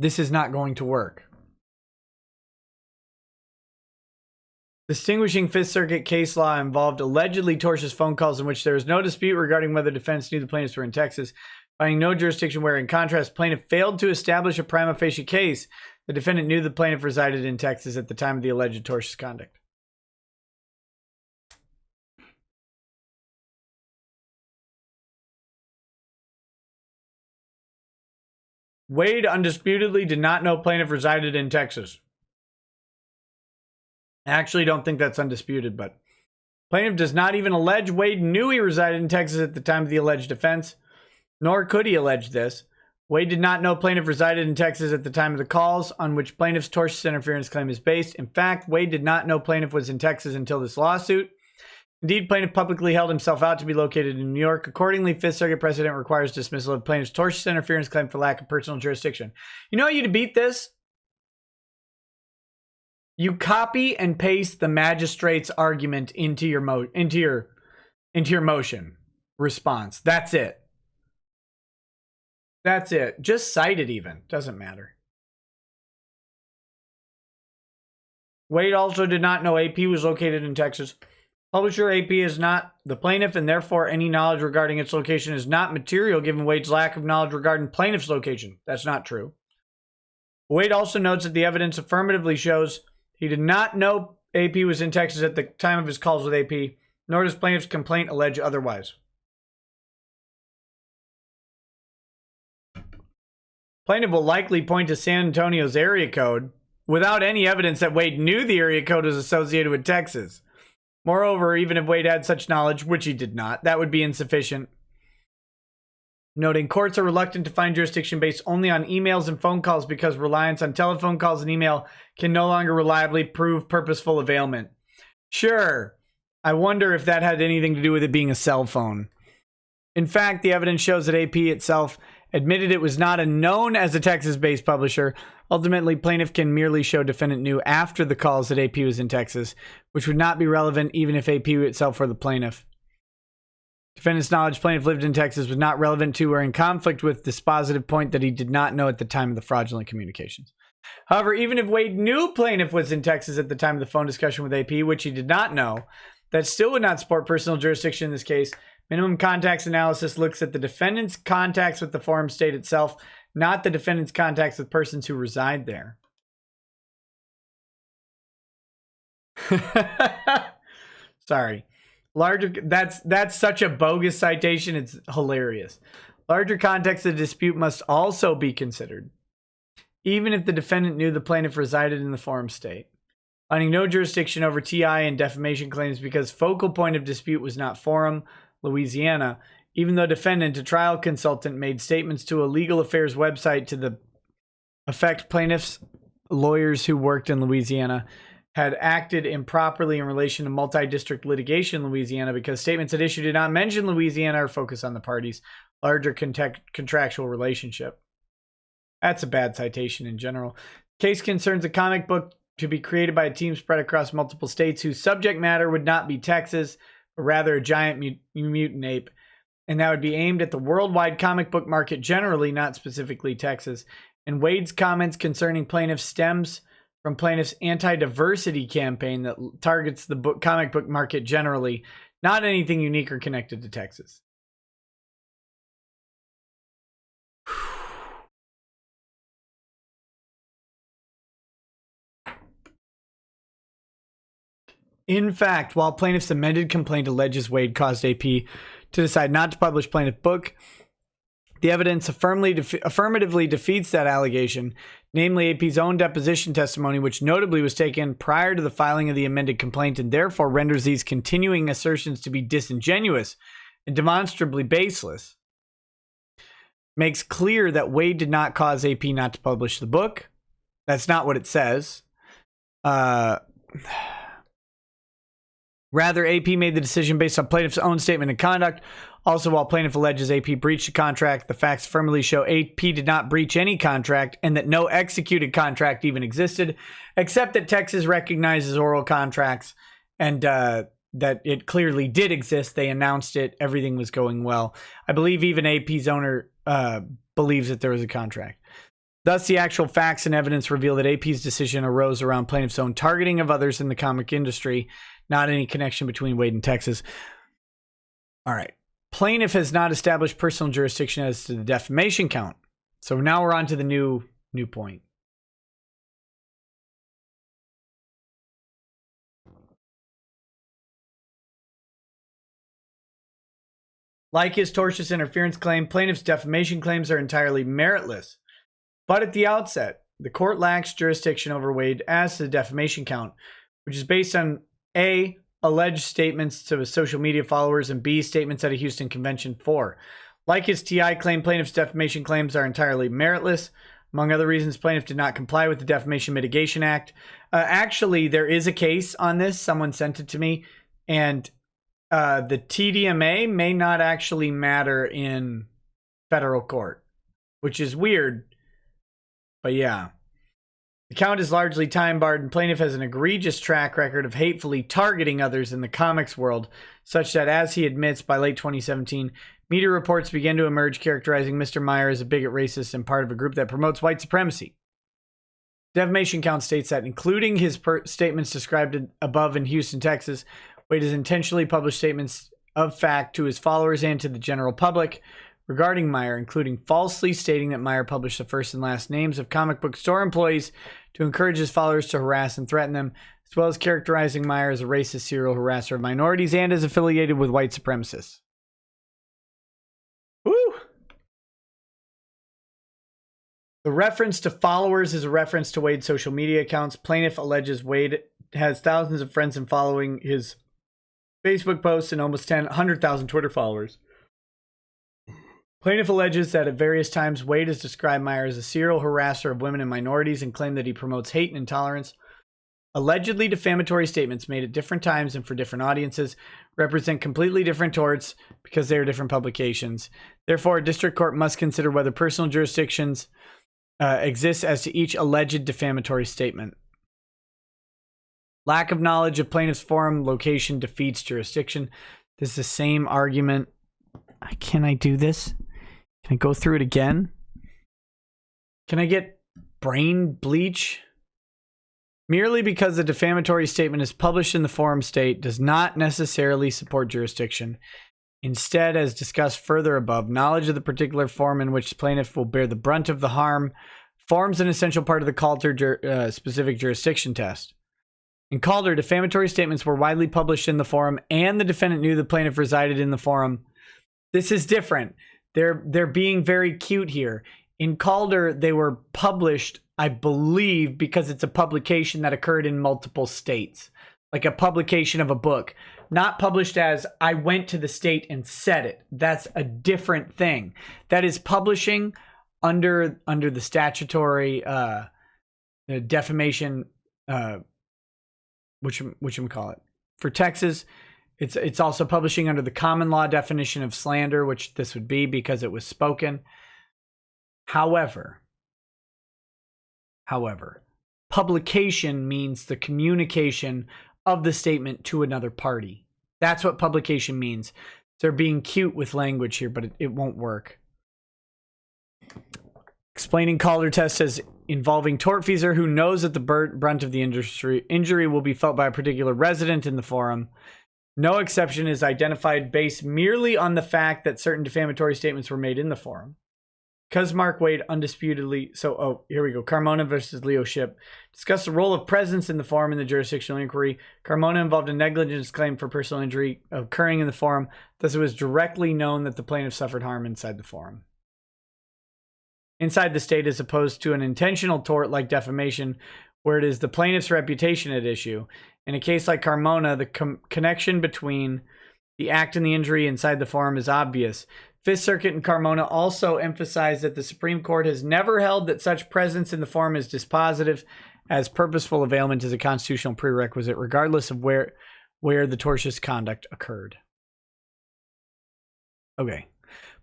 This is not going to work. Distinguishing Fifth Circuit case law involved allegedly tortious phone calls in which there is no dispute regarding whether defense knew the plaintiffs were in Texas, finding no jurisdiction where, in contrast, plaintiff failed to establish a prima facie case. The defendant knew the plaintiff resided in Texas at the time of the alleged tortious conduct. Wade undisputedly did not know plaintiff resided in Texas. I actually don't think that's undisputed, but plaintiff does not even allege Wade knew he resided in Texas at the time of the alleged offense, nor could he allege this. Wade did not know plaintiff resided in Texas at the time of the calls on which plaintiff's tortious interference claim is based. In fact, Wade did not know plaintiff was in Texas until this lawsuit. Indeed, plaintiff publicly held himself out to be located in New York. Accordingly, Fifth Circuit precedent requires dismissal of plaintiff's tortious interference claim for lack of personal jurisdiction. You know how you beat this? You copy and paste the magistrate's argument into your into your motion response. That's it. That's it. Just cite it even. Doesn't matter. Wade also did not know AP was located in Texas. Publisher AP is not the plaintiff, and therefore any knowledge regarding its location is not material given Wade's lack of knowledge regarding plaintiff's location. That's not true. Wade also notes that the evidence affirmatively shows he did not know AP was in Texas at the time of his calls with AP, nor does plaintiff's complaint allege otherwise. Plaintiff will likely point to San Antonio's area code without any evidence that Wade knew the area code was associated with Texas. Moreover, even if Wade had such knowledge, which he did not, that would be insufficient. Noting courts are reluctant to find jurisdiction based only on emails and phone calls because reliance on telephone calls and email can no longer reliably prove purposeful availment. Sure, I wonder if that had anything to do with it being a cell phone. In fact, the evidence shows that AP itself admitted it was not known as a Texas-based publisher. Ultimately, plaintiff can merely show defendant knew after the calls that AP was in Texas, which would not be relevant even if AP itself were the plaintiff. Defendant's knowledge plaintiff lived in Texas was not relevant to or in conflict with the dispositive point that he did not know at the time of the fraudulent communications. However, even if Wade knew plaintiff was in Texas at the time of the phone discussion with AP, which he did not know, that still would not support personal jurisdiction in this case. Minimum contacts analysis looks at the defendant's contacts with the forum state itself, not the defendant's contacts with persons who reside there. Sorry. That's such a bogus citation, it's hilarious. Larger context of the dispute must also be considered, even if the defendant knew the plaintiff resided in the forum state. Finding no jurisdiction over TI and defamation claims because focal point of dispute was not forum, Louisiana, even though defendant, a trial consultant, made statements to a legal affairs website to the effect plaintiffs' lawyers who worked in Louisiana had acted improperly in relation to multi-district litigation in Louisiana because statements at issue did not mention Louisiana or focus on the parties' larger contractual relationship. That's a bad citation in general. Case concerns a comic book to be created by a team spread across multiple states whose subject matter would not be Texas, but rather a giant mutant ape, and that would be aimed at the worldwide comic book market generally, not specifically Texas. And Wade's comments concerning plaintiffs stems from plaintiff's anti-diversity campaign that targets the comic book market generally, not anything unique or connected to Texas. In fact, while plaintiff's amended complaint alleges Wade caused AP to decide not to publish plaintiff book, the evidence affirmatively defeats that allegation, namely AP's own deposition testimony, which notably was taken prior to the filing of the amended complaint and therefore renders these continuing assertions to be disingenuous and demonstrably baseless. Makes clear that Wade did not cause AP not to publish the book. That's not what it says. Rather, AP made the decision based on plaintiff's own statement and conduct. Also, while plaintiff alleges AP breached the contract, the facts firmly show AP did not breach any contract and that no executed contract even existed, except that Texas recognizes oral contracts and that it clearly did exist. They announced it. Everything was going well. I believe even AP's owner believes that there was a contract. Thus, the actual facts and evidence reveal that AP's decision arose around plaintiff's own targeting of others in the comic industry, not any connection between Wade and Texas. All right. Plaintiff has not established personal jurisdiction as to the defamation count. So now we're on to the new point. Like his tortious interference claim, plaintiff's defamation claims are entirely meritless. But at the outset, the court lacks jurisdiction over Wade as to the defamation count, which is based on A, alleged statements to his social media followers, and B, statements at a Houston convention. 4. Like his TI claim, plaintiff's defamation claims are entirely meritless. Among other reasons, plaintiff did not comply with the Defamation Mitigation Act. Actually, there is a case on this. Someone sent it to me, and the TDMA may not actually matter in federal court, which is weird. But yeah. The count is largely time-barred, and plaintiff has an egregious track record of hatefully targeting others in the comics world, such that, as he admits, by late 2017, media reports began to emerge characterizing Mr. Meyer as a bigot, racist, and part of a group that promotes white supremacy. Defamation count states that, including his statements described above in Houston, Texas, Wade has intentionally published statements of fact to his followers and to the general public regarding Meyer, including falsely stating that Meyer published the first and last names of comic book store employees to encourage his followers to harass and threaten them, as well as characterizing Meyer as a racist serial harasser of minorities and as affiliated with white supremacists. Woo! The reference to followers is a reference to Wade's social media accounts. Plaintiff alleges Wade has thousands of friends and following his Facebook posts and almost 100,000 Twitter followers. Plaintiff alleges that at various times Wade has described Meyer as a serial harasser of women and minorities and claimed that he promotes hate and intolerance. Allegedly defamatory statements made at different times and for different audiences represent completely different torts because they are different publications. Therefore, a district court must consider whether personal jurisdictions exist as to each alleged defamatory statement. Lack of knowledge of plaintiff's forum location defeats jurisdiction. This is the same argument. Can I do this? Can I go through it again? Can I get brain bleach? Merely because a defamatory statement is published in the forum state does not necessarily support jurisdiction. Instead, as discussed further above, knowledge of the particular form in which the plaintiff will bear the brunt of the harm forms an essential part of the Calder specific jurisdiction test. In Calder, defamatory statements were widely published in the forum and the defendant knew the plaintiff resided in the forum. This is different. They're being very cute here. In Calder, they were published, I believe, because it's a publication that occurred in multiple states. Like a publication of a book. Not published as, I went to the state and said it. That's a different thing. That is publishing under the statutory defamation, whatchamacallit. For Texas, it's also publishing under the common law definition of slander, which this would be because it was spoken. However, publication means the communication of the statement to another party. That's what publication means. They're being cute with language here, but it won't work. Explaining Calder test as involving tortfeasor who knows that the brunt of the injury will be felt by a particular resident in the forum. No exception is identified based merely on the fact that certain defamatory statements were made in the forum. Because Mark Wade undisputedly... here we go. Carmona versus Leo Ship. Discuss the role of presence in the forum in the jurisdictional inquiry. Carmona involved a negligence claim for personal injury occurring in the forum. Thus, it was directly known that the plaintiff suffered harm inside the forum. Inside the state, as opposed to an intentional tort like defamation, where it is the plaintiff's reputation at issue. In a case like Carmona, the connection between the act and the injury inside the forum is obvious. Fifth Circuit and Carmona also emphasized that the Supreme Court has never held that such presence in the forum is dispositive, as purposeful availment is a constitutional prerequisite, regardless of where the tortious conduct occurred. Okay.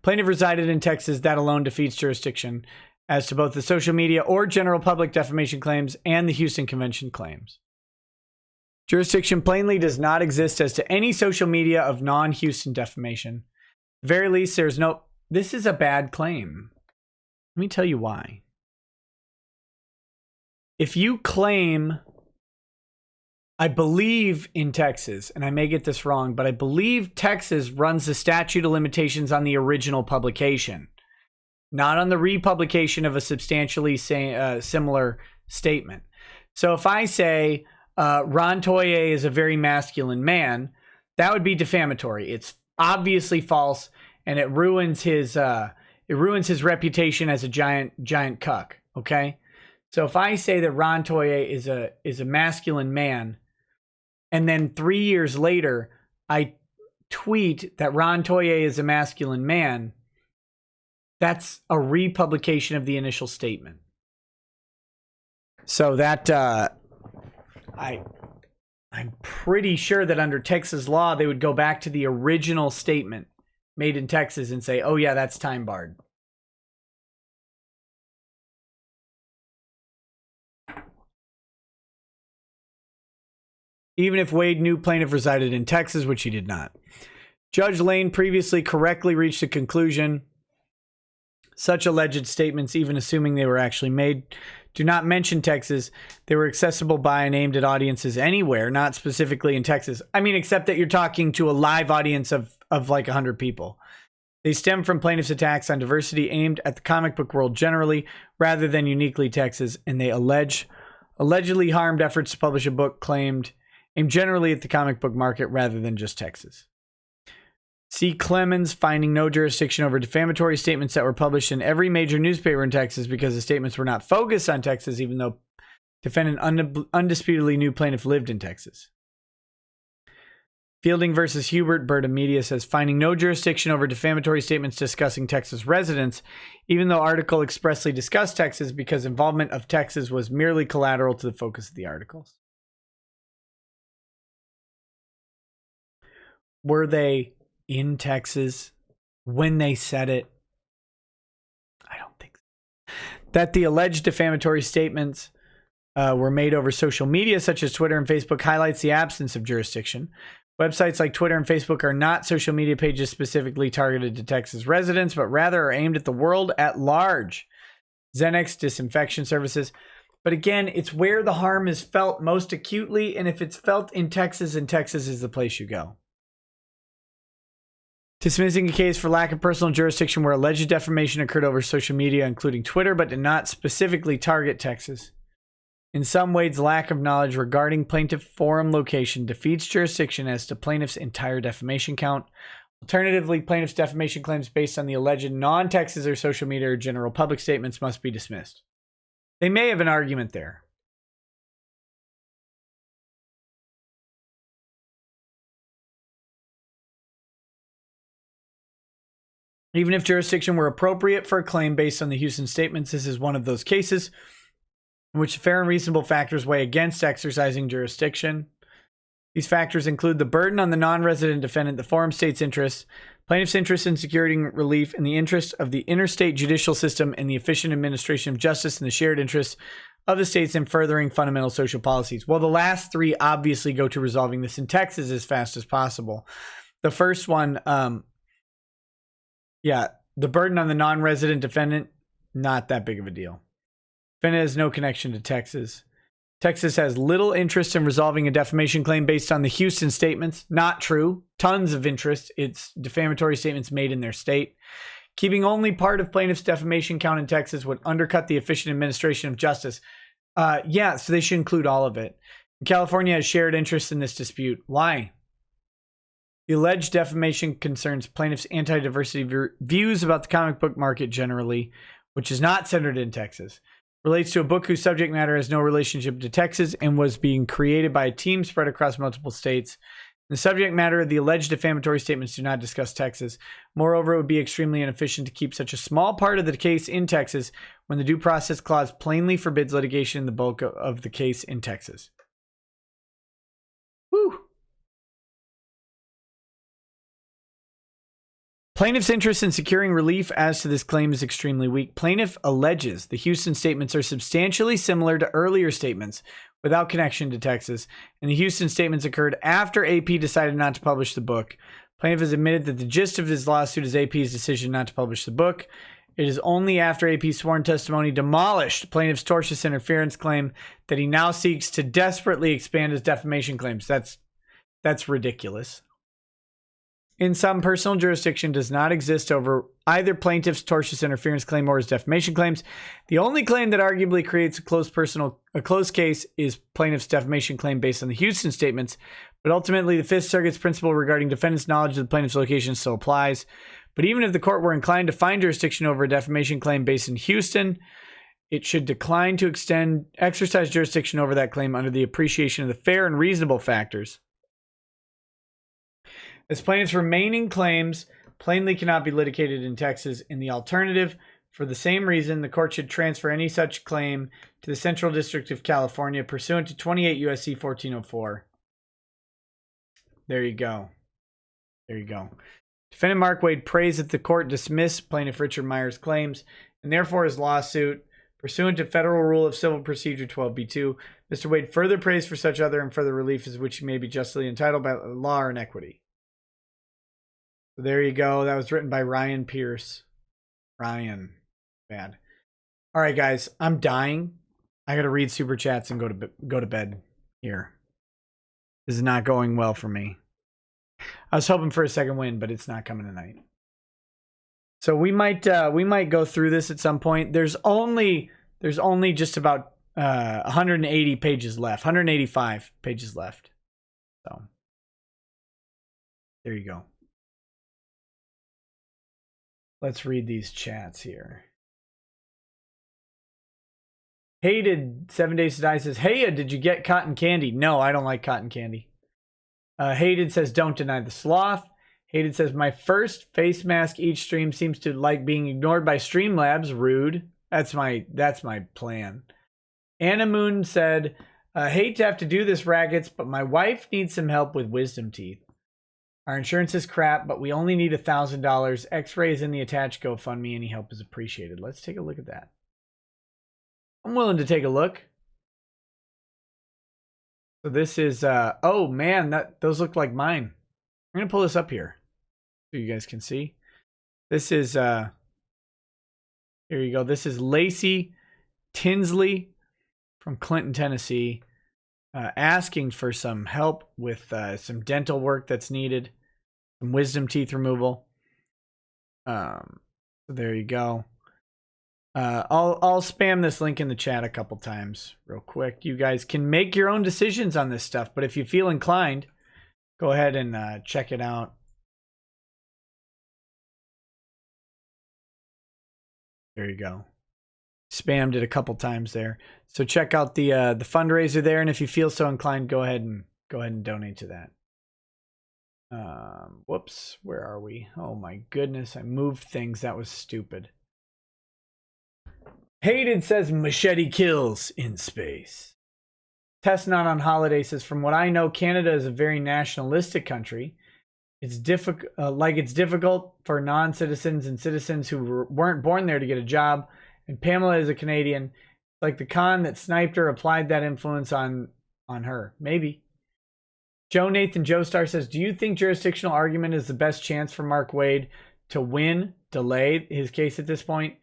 Plaintiff resided in Texas. That alone defeats jurisdiction as to both the social media or general public defamation claims and the Houston Convention claims. Jurisdiction plainly does not exist as to any social media of non-Houston defamation. At the very least, there's no... This is a bad claim. Let me tell you why. If you claim... I believe in Texas, and I may get this wrong, but I believe Texas runs the statute of limitations on the original publication, not on the republication of a substantially similar statement. So if I say Ron Toye is a very masculine man, that would be defamatory. It's obviously false, and it ruins his reputation as a giant cuck. Okay, so if I say that Ron Toye is a masculine man, and then 3 years later, I tweet that Ron Toye is a masculine man, that's a republication of the initial statement. So that, I'm pretty sure that under Texas law, they would go back to the original statement made in Texas and say, oh yeah, that's time barred. even if Wade knew plaintiff resided in Texas, which he did not. Judge Lane previously correctly reached a conclusion. Such alleged statements, even assuming they were actually made, do not mention Texas. They were accessible by and aimed at audiences anywhere, not specifically in Texas. I mean, except that you're talking to a live audience of like 100 people. They stem from plaintiffs' attacks on diversity aimed at the comic book world generally, rather than uniquely Texas, and they allegedly harmed efforts to publish a book aimed generally at the comic book market rather than just Texas. C. Clemens finding no jurisdiction over defamatory statements that were published in every major newspaper in Texas because the statements were not focused on Texas, even though defendant undisputedly knew plaintiff lived in Texas. Fielding versus Hubert, Berta Media says, finding no jurisdiction over defamatory statements discussing Texas residents, even though article expressly discussed Texas because involvement of Texas was merely collateral to the focus of the articles. Were they in Texas when they said it? I don't think so. That the alleged defamatory statements were made over social media such as Twitter and Facebook highlights the absence of jurisdiction. Websites like Twitter and Facebook are not social media pages specifically targeted to Texas residents, but rather are aimed at the world at large. Xenex disinfection services. But again, it's where the harm is felt most acutely, and if it's felt in Texas, and Texas is the place you go. Dismissing a case for lack of personal jurisdiction where alleged defamation occurred over social media, including Twitter, but did not specifically target Texas. In some ways, lack of knowledge regarding plaintiff forum location defeats jurisdiction as to plaintiff's entire defamation count. Alternatively, plaintiff's defamation claims based on the alleged non-Texas or social media or general public statements must be dismissed. They may have an argument there. Even if jurisdiction were appropriate for a claim based on the Houston statements, this is one of those cases in which fair and reasonable factors weigh against exercising jurisdiction. These factors include the burden on the non-resident defendant, the forum state's interests, plaintiff's interest in securing relief, and the interest of the interstate judicial system and the efficient administration of justice, and the shared interests of the states in furthering fundamental social policies. Well, the last three obviously go to resolving this in Texas as fast as possible. The first one, the burden on the non-resident defendant, not that big of a deal. Defendant has no connection to Texas. Texas has little interest in resolving a defamation claim based on the Houston statements. Not true. Tons of interest. It's defamatory statements made in their state. Keeping only part of plaintiff's defamation count in Texas would undercut the efficient administration of justice. So they should include all of it. California has shared interest in this dispute. Why? The alleged defamation concerns plaintiff's anti-diversity views about the comic book market generally, which is not centered in Texas. Relates to a book whose subject matter has no relationship to Texas and was being created by a team spread across multiple states. The subject matter of the alleged defamatory statements do not discuss Texas. Moreover, it would be extremely inefficient to keep such a small part of the case in Texas when the due process clause plainly forbids litigation in the bulk of the case in Texas. Woo! Plaintiff's interest in securing relief as to this claim is extremely weak. Plaintiff alleges the Houston statements are substantially similar to earlier statements without connection to Texas, and the Houston statements occurred after AP decided not to publish the book. Plaintiff has admitted that the gist of his lawsuit is AP's decision not to publish the book. It is only after AP's sworn testimony demolished plaintiff's tortious interference claim that he now seeks to desperately expand his defamation claims. That's ridiculous. In sum, personal jurisdiction does not exist over either plaintiff's tortious interference claim or his defamation claims. The only claim that arguably creates a close case is plaintiff's defamation claim based on the Houston statements, but ultimately the Fifth Circuit's principle regarding defendant's knowledge of the plaintiff's location still applies. But even if the court were inclined to find jurisdiction over a defamation claim based in Houston, it should decline to exercise jurisdiction over that claim under the appreciation of the fair and reasonable factors. As plaintiff's remaining claims plainly cannot be litigated in Texas. In the alternative, for the same reason, the court should transfer any such claim to the Central District of California pursuant to 28 U.S.C. 1404. There you go. Defendant Mark Wade prays that the court dismiss plaintiff Richard Meyer's claims and therefore his lawsuit Pursuant to Federal Rule of Civil Procedure 12b2, Mr. Wade further prays for such other and further relief as which he may be justly entitled by law or in equity. So there you go. That was written by Ryan Pierce. Ryan. Bad. All right, guys. I'm dying. I got to read super chats and go to bed here. This is not going well for me. I was hoping for a second win, but it's not coming tonight. So we might go through this at some point. There's only just about 180 pages left, 185 pages left. So there you go. Let's read these chats here. Hated 7 Days to Die says, "Hey, did you get cotton candy?" No, I don't like cotton candy. Hated says, "Don't deny the sloth." Hated says, "My first face mask each stream seems to like being ignored by Streamlabs. Rude." That's my plan. Anna Moon said, "Hate to have to do this, Rackets, but my wife needs some help with wisdom teeth. Our insurance is crap, but we only need $1,000. X-ray is in the attached GoFundMe. Any help is appreciated." Let's take a look at that. I'm willing to take a look. So this is, oh man, those look like mine. I'm going to pull this up here so you guys can see. This is, here you go. This is Lacey Tinsley from Clinton, Tennessee, asking for some help with some dental work that's needed, some wisdom teeth removal. So there you go. I'll spam this link in the chat a couple times real quick. You guys can make your own decisions on this stuff, but if you feel inclined, go ahead and check it out. There you go. Spammed it a couple times there. So check out the fundraiser there, and if you feel so inclined, go ahead and donate to that. Whoops, where are we? Oh my goodness, I moved things. That was stupid. Hated says machete kills in space. Test Not on Holiday says, "From what I know, Canada is a very nationalistic country. It's difficult for non-citizens and citizens who weren't born there to get a job. And Pamela is a Canadian. Like the con that sniped her applied that influence on her. Maybe." Joe Nathan Joestar says, "Do you think jurisdictional argument is the best chance for Mark Wade to win, delay his case at this point?"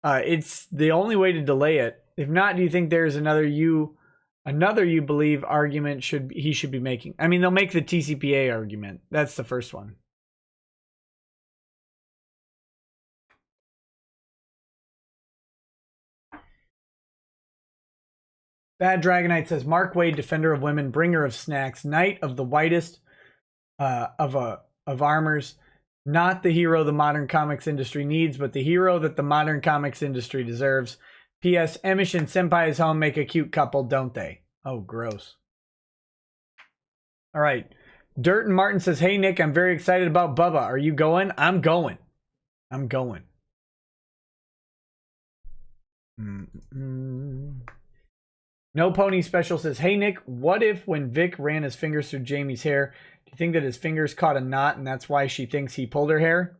It's the only way to delay it. If not, do you think there's another you believe argument he should be making? I mean, they'll make the TCPA argument. That's the first one. Bad Dragonite says, "Mark Wade, defender of women, bringer of snacks, knight of the whitest of armors. Not the hero the modern comics industry needs, but the hero that the modern comics industry deserves. P.S. Emish and Senpai's home make a cute couple, don't they?" Oh, gross. All right. Dirt and Martin says, "Hey, Nick, I'm very excited about Bubba. Are you going?" I'm going. No Pony Special says, "Hey, Nick, what if when Vic ran his fingers through Jamie's hair, do you think that his fingers caught a knot and that's why she thinks he pulled her hair?"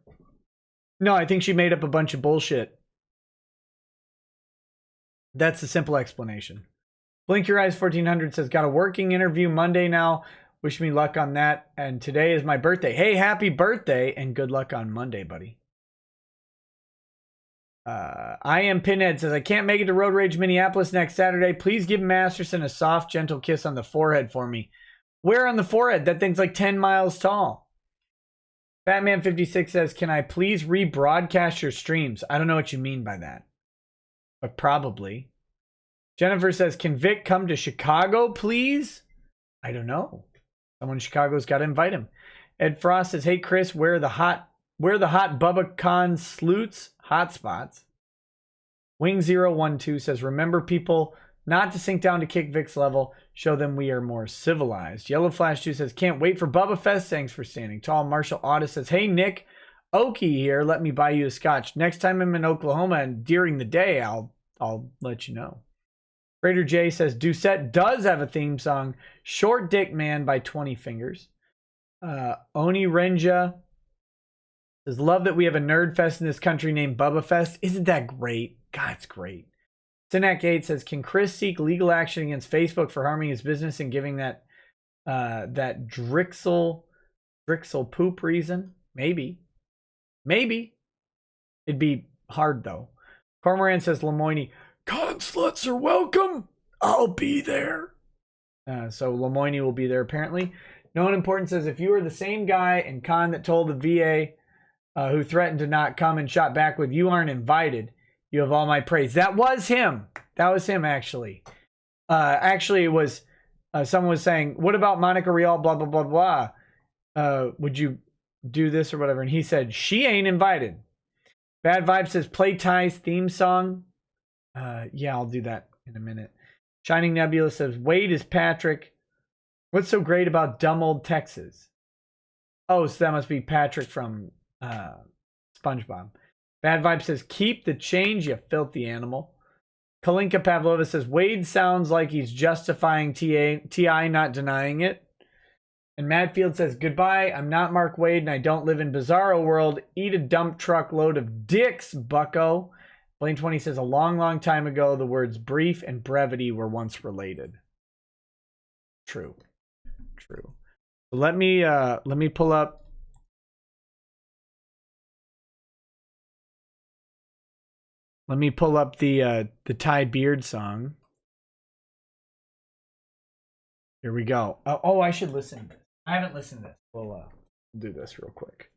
No, I think she made up a bunch of bullshit. That's the simple explanation. Blink Your Eyes 1400 says, "Got a working interview Monday now. Wish me luck on that. And today is my birthday." Hey, happy birthday and good luck on Monday, buddy. I Am Pinhead says, "I can't make it to Road Rage Minneapolis next Saturday. Please give Masterson a soft, gentle kiss on the forehead for me." Where on the forehead? That thing's like 10 miles tall. Batman56 says, "Can I please rebroadcast your streams?" I don't know what you mean by that, but probably. Jennifer says, "Can Vic come to Chicago, please?" I don't know. Someone in Chicago's got to invite him. Ed Frost says, "Hey, Chris, where are the hot Bubba Con sleuts hotspots?" Wing012 says, "Remember people not to sink down to kick Vic's level. Show them we are more civilized." Yellow Flash 2 says, "Can't wait for Bubbafest. Thanks for standing tall." Marshall Otis says, "Hey, Nick, Okie here. Let me buy you a scotch. Next time I'm in Oklahoma and during the day, I'll let you know." Raider J says, "Doucette does have a theme song, Short Dick Man by 20 Fingers. Oni Renja says, "Love that we have a nerd fest in this country named Bubbafest. Isn't that great?" God, it's great. Sinak 8 says, can Chris seek legal action against Facebook for harming his business and giving that Drixel poop reason? Maybe. It'd be hard, though. Cormoran says, Lemoyne, con sluts are welcome. I'll be there. So Lemoyne will be there, apparently. No one important says, if you were the same guy in con that told the VA who threatened to not come and shot back with, you aren't invited, you have all my praise. That was him. Actually. Actually, it was, someone was saying, what about Monica Rial, blah, blah, blah, blah. Would you do this or whatever? And he said, she ain't invited. Bad Vibe says, play Ty's theme song. Yeah, I'll do that in a minute. Shining Nebula says, Wade is Patrick. What's so great about dumb old Texas? Oh, so that must be Patrick from SpongeBob. Bad Vibe says, keep the change, you filthy animal. Kalinka Pavlova says, Wade sounds like he's justifying T.I. not denying it. And Madfield says, goodbye, I'm not Mark Wade and I don't live in Bizarro World. Eat a dump truck load of dicks, bucko. Blaine 20 says, a long, long time ago, the words brief and brevity were once related. True. Let me pull up. Let me pull up the Ty Beard song. Here we go. Oh, I should listen. I haven't listened to this. We'll do this real quick.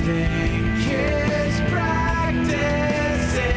Think it's practice.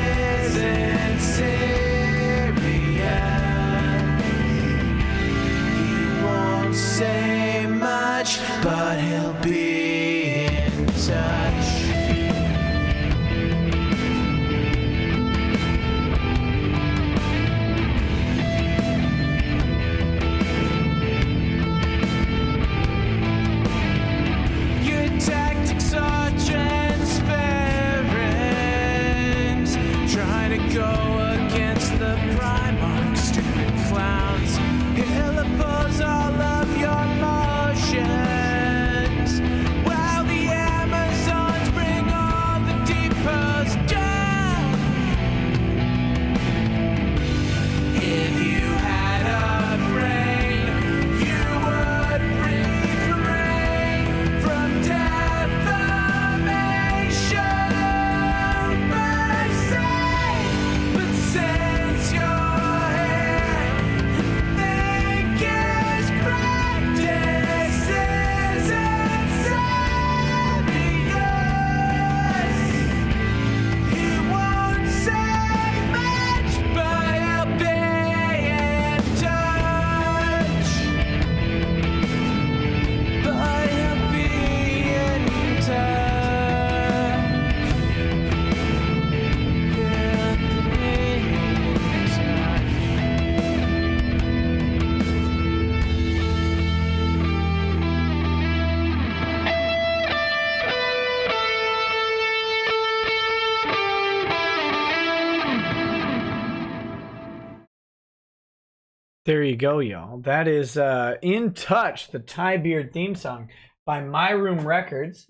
There you go, y'all. That is In Touch, the Ty Beard theme song by My Room Records.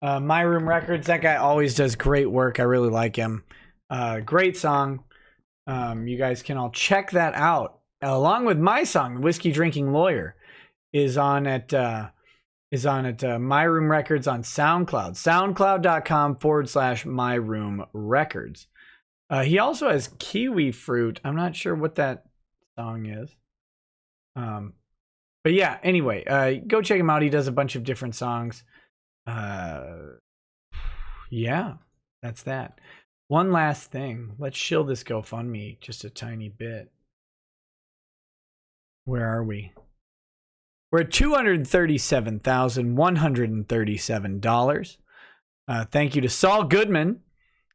My Room Records, that guy always does great work. I really like him. Great song. You guys can all check that out. Along with my song, The Whiskey Drinking Lawyer, is on at My Room Records on SoundCloud. SoundCloud.com/My Room Records. He also has Kiwi Fruit. I'm not sure what that song is. But yeah, anyway, go check him out. He does a bunch of different songs. Yeah, that's that. One last thing. Let's shill this GoFundMe just a tiny bit. Where are we? We're at $237,137. Thank you to Saul Goodman,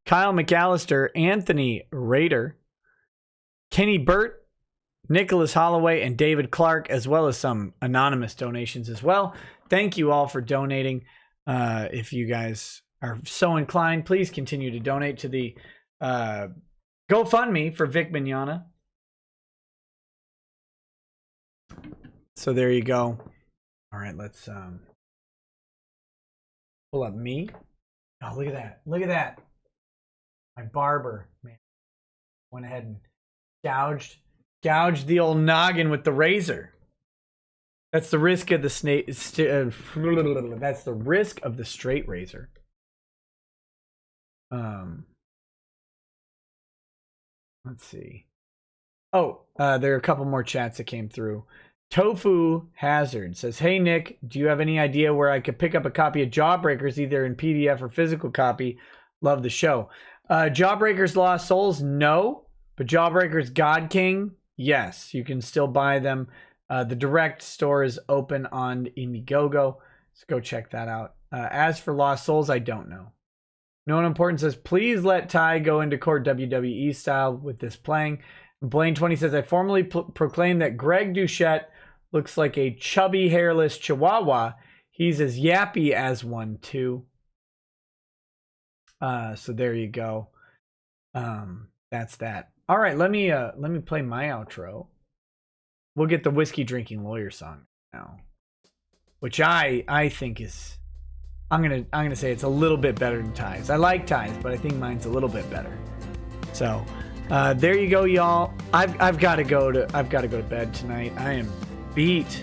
Kyle McAllister, Anthony Rader, Kenny Burt, Nicholas Holloway, and David Clark, as well as some anonymous donations as well. Thank you all for donating. If you guys are so inclined, please continue to donate to the GoFundMe for Vic Mignogna. So there you go. All right, let's pull up me. Oh, look at that. Look at that. My barber, man, went ahead and gouged the old noggin with the razor. That's the risk of the that's the risk of the straight razor. Let's see. Oh, there are a couple more chats that came through. Tofu Hazard says, "Hey Nick, do you have any idea where I could pick up a copy of Jawbreakers, either in PDF or physical copy? Love the show." Jawbreakers Lost Souls, no, but Jawbreakers God King, yes, you can still buy them. The direct store is open on Indiegogo, so go check that out. As for Lost Souls, I don't know. No one important says, "Please let Ty go into court WWE style with this playing." Blaine20 says, "I formally proclaim that Greg Douchette looks like a chubby, hairless chihuahua. He's as yappy as one, too." So there you go. That's that. All right, let me play my outro. We'll get the Whiskey Drinking Lawyer song now, which I think is, I'm gonna say it's a little bit better than Ty's. I like Ty's, but I think mine's a little bit better. So there you go, y'all. I've got to go to bed tonight. I am beat.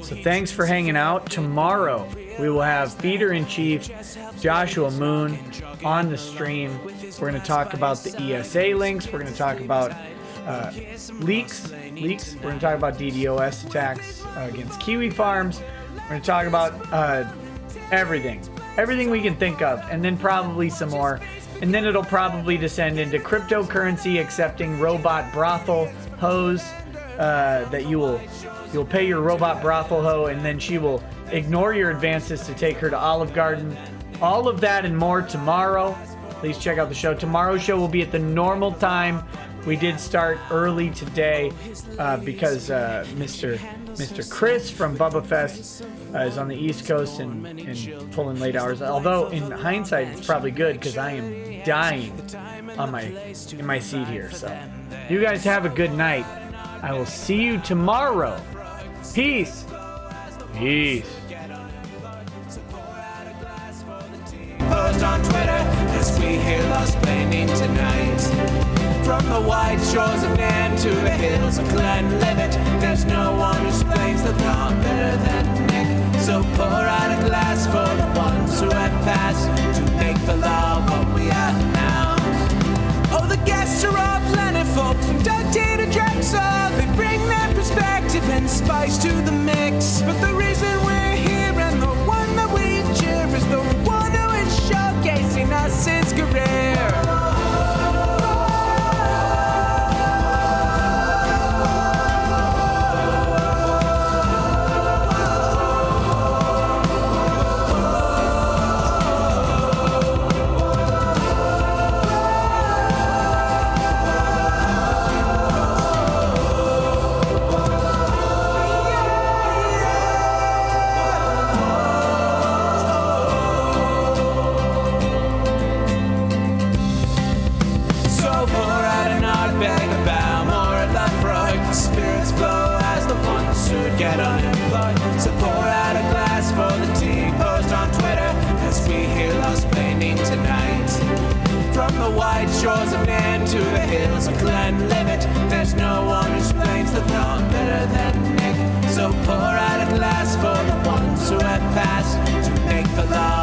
So thanks for hanging out. Tomorrow we will have Feeder-in-Chief Joshua Moon on the stream. We're going to talk about the ESA links. We're going to talk about leaks. We're going to talk about DDoS attacks against Kiwi Farms. We're going to talk about everything we can think of, and then probably some more. And then it'll probably descend into cryptocurrency accepting robot brothel hoes, that you'll pay your robot brothel hoe, and then she will ignore your advances to take her to Olive Garden. All of that and more tomorrow. Please check out the show. Tomorrow's show will be at the normal time. We did start early today because Mr. Chris from Bubbafest is on the East Coast and pulling late hours. Although in hindsight, it's probably good because I am dying in my seat here. So you guys have a good night. I will see you tomorrow. Peace. Post on Twitter as we hear Lost Planning tonight. From the white shores of Nam to the hills of Glenlivet, there's no one who explains the law better than Nick. So pour out a glass for the ones who have passed to make the law what we are now. Oh, the guests are all planet folks from Dundee to Drexel. They bring their perspective and spice to the mix. But the reason we're here and the one that we cheer is the one who is showcasing us his career. hills of Glenlivet. There's no one who explains the throng better than Nick. So pour out a glass for the ones who have passed to make the law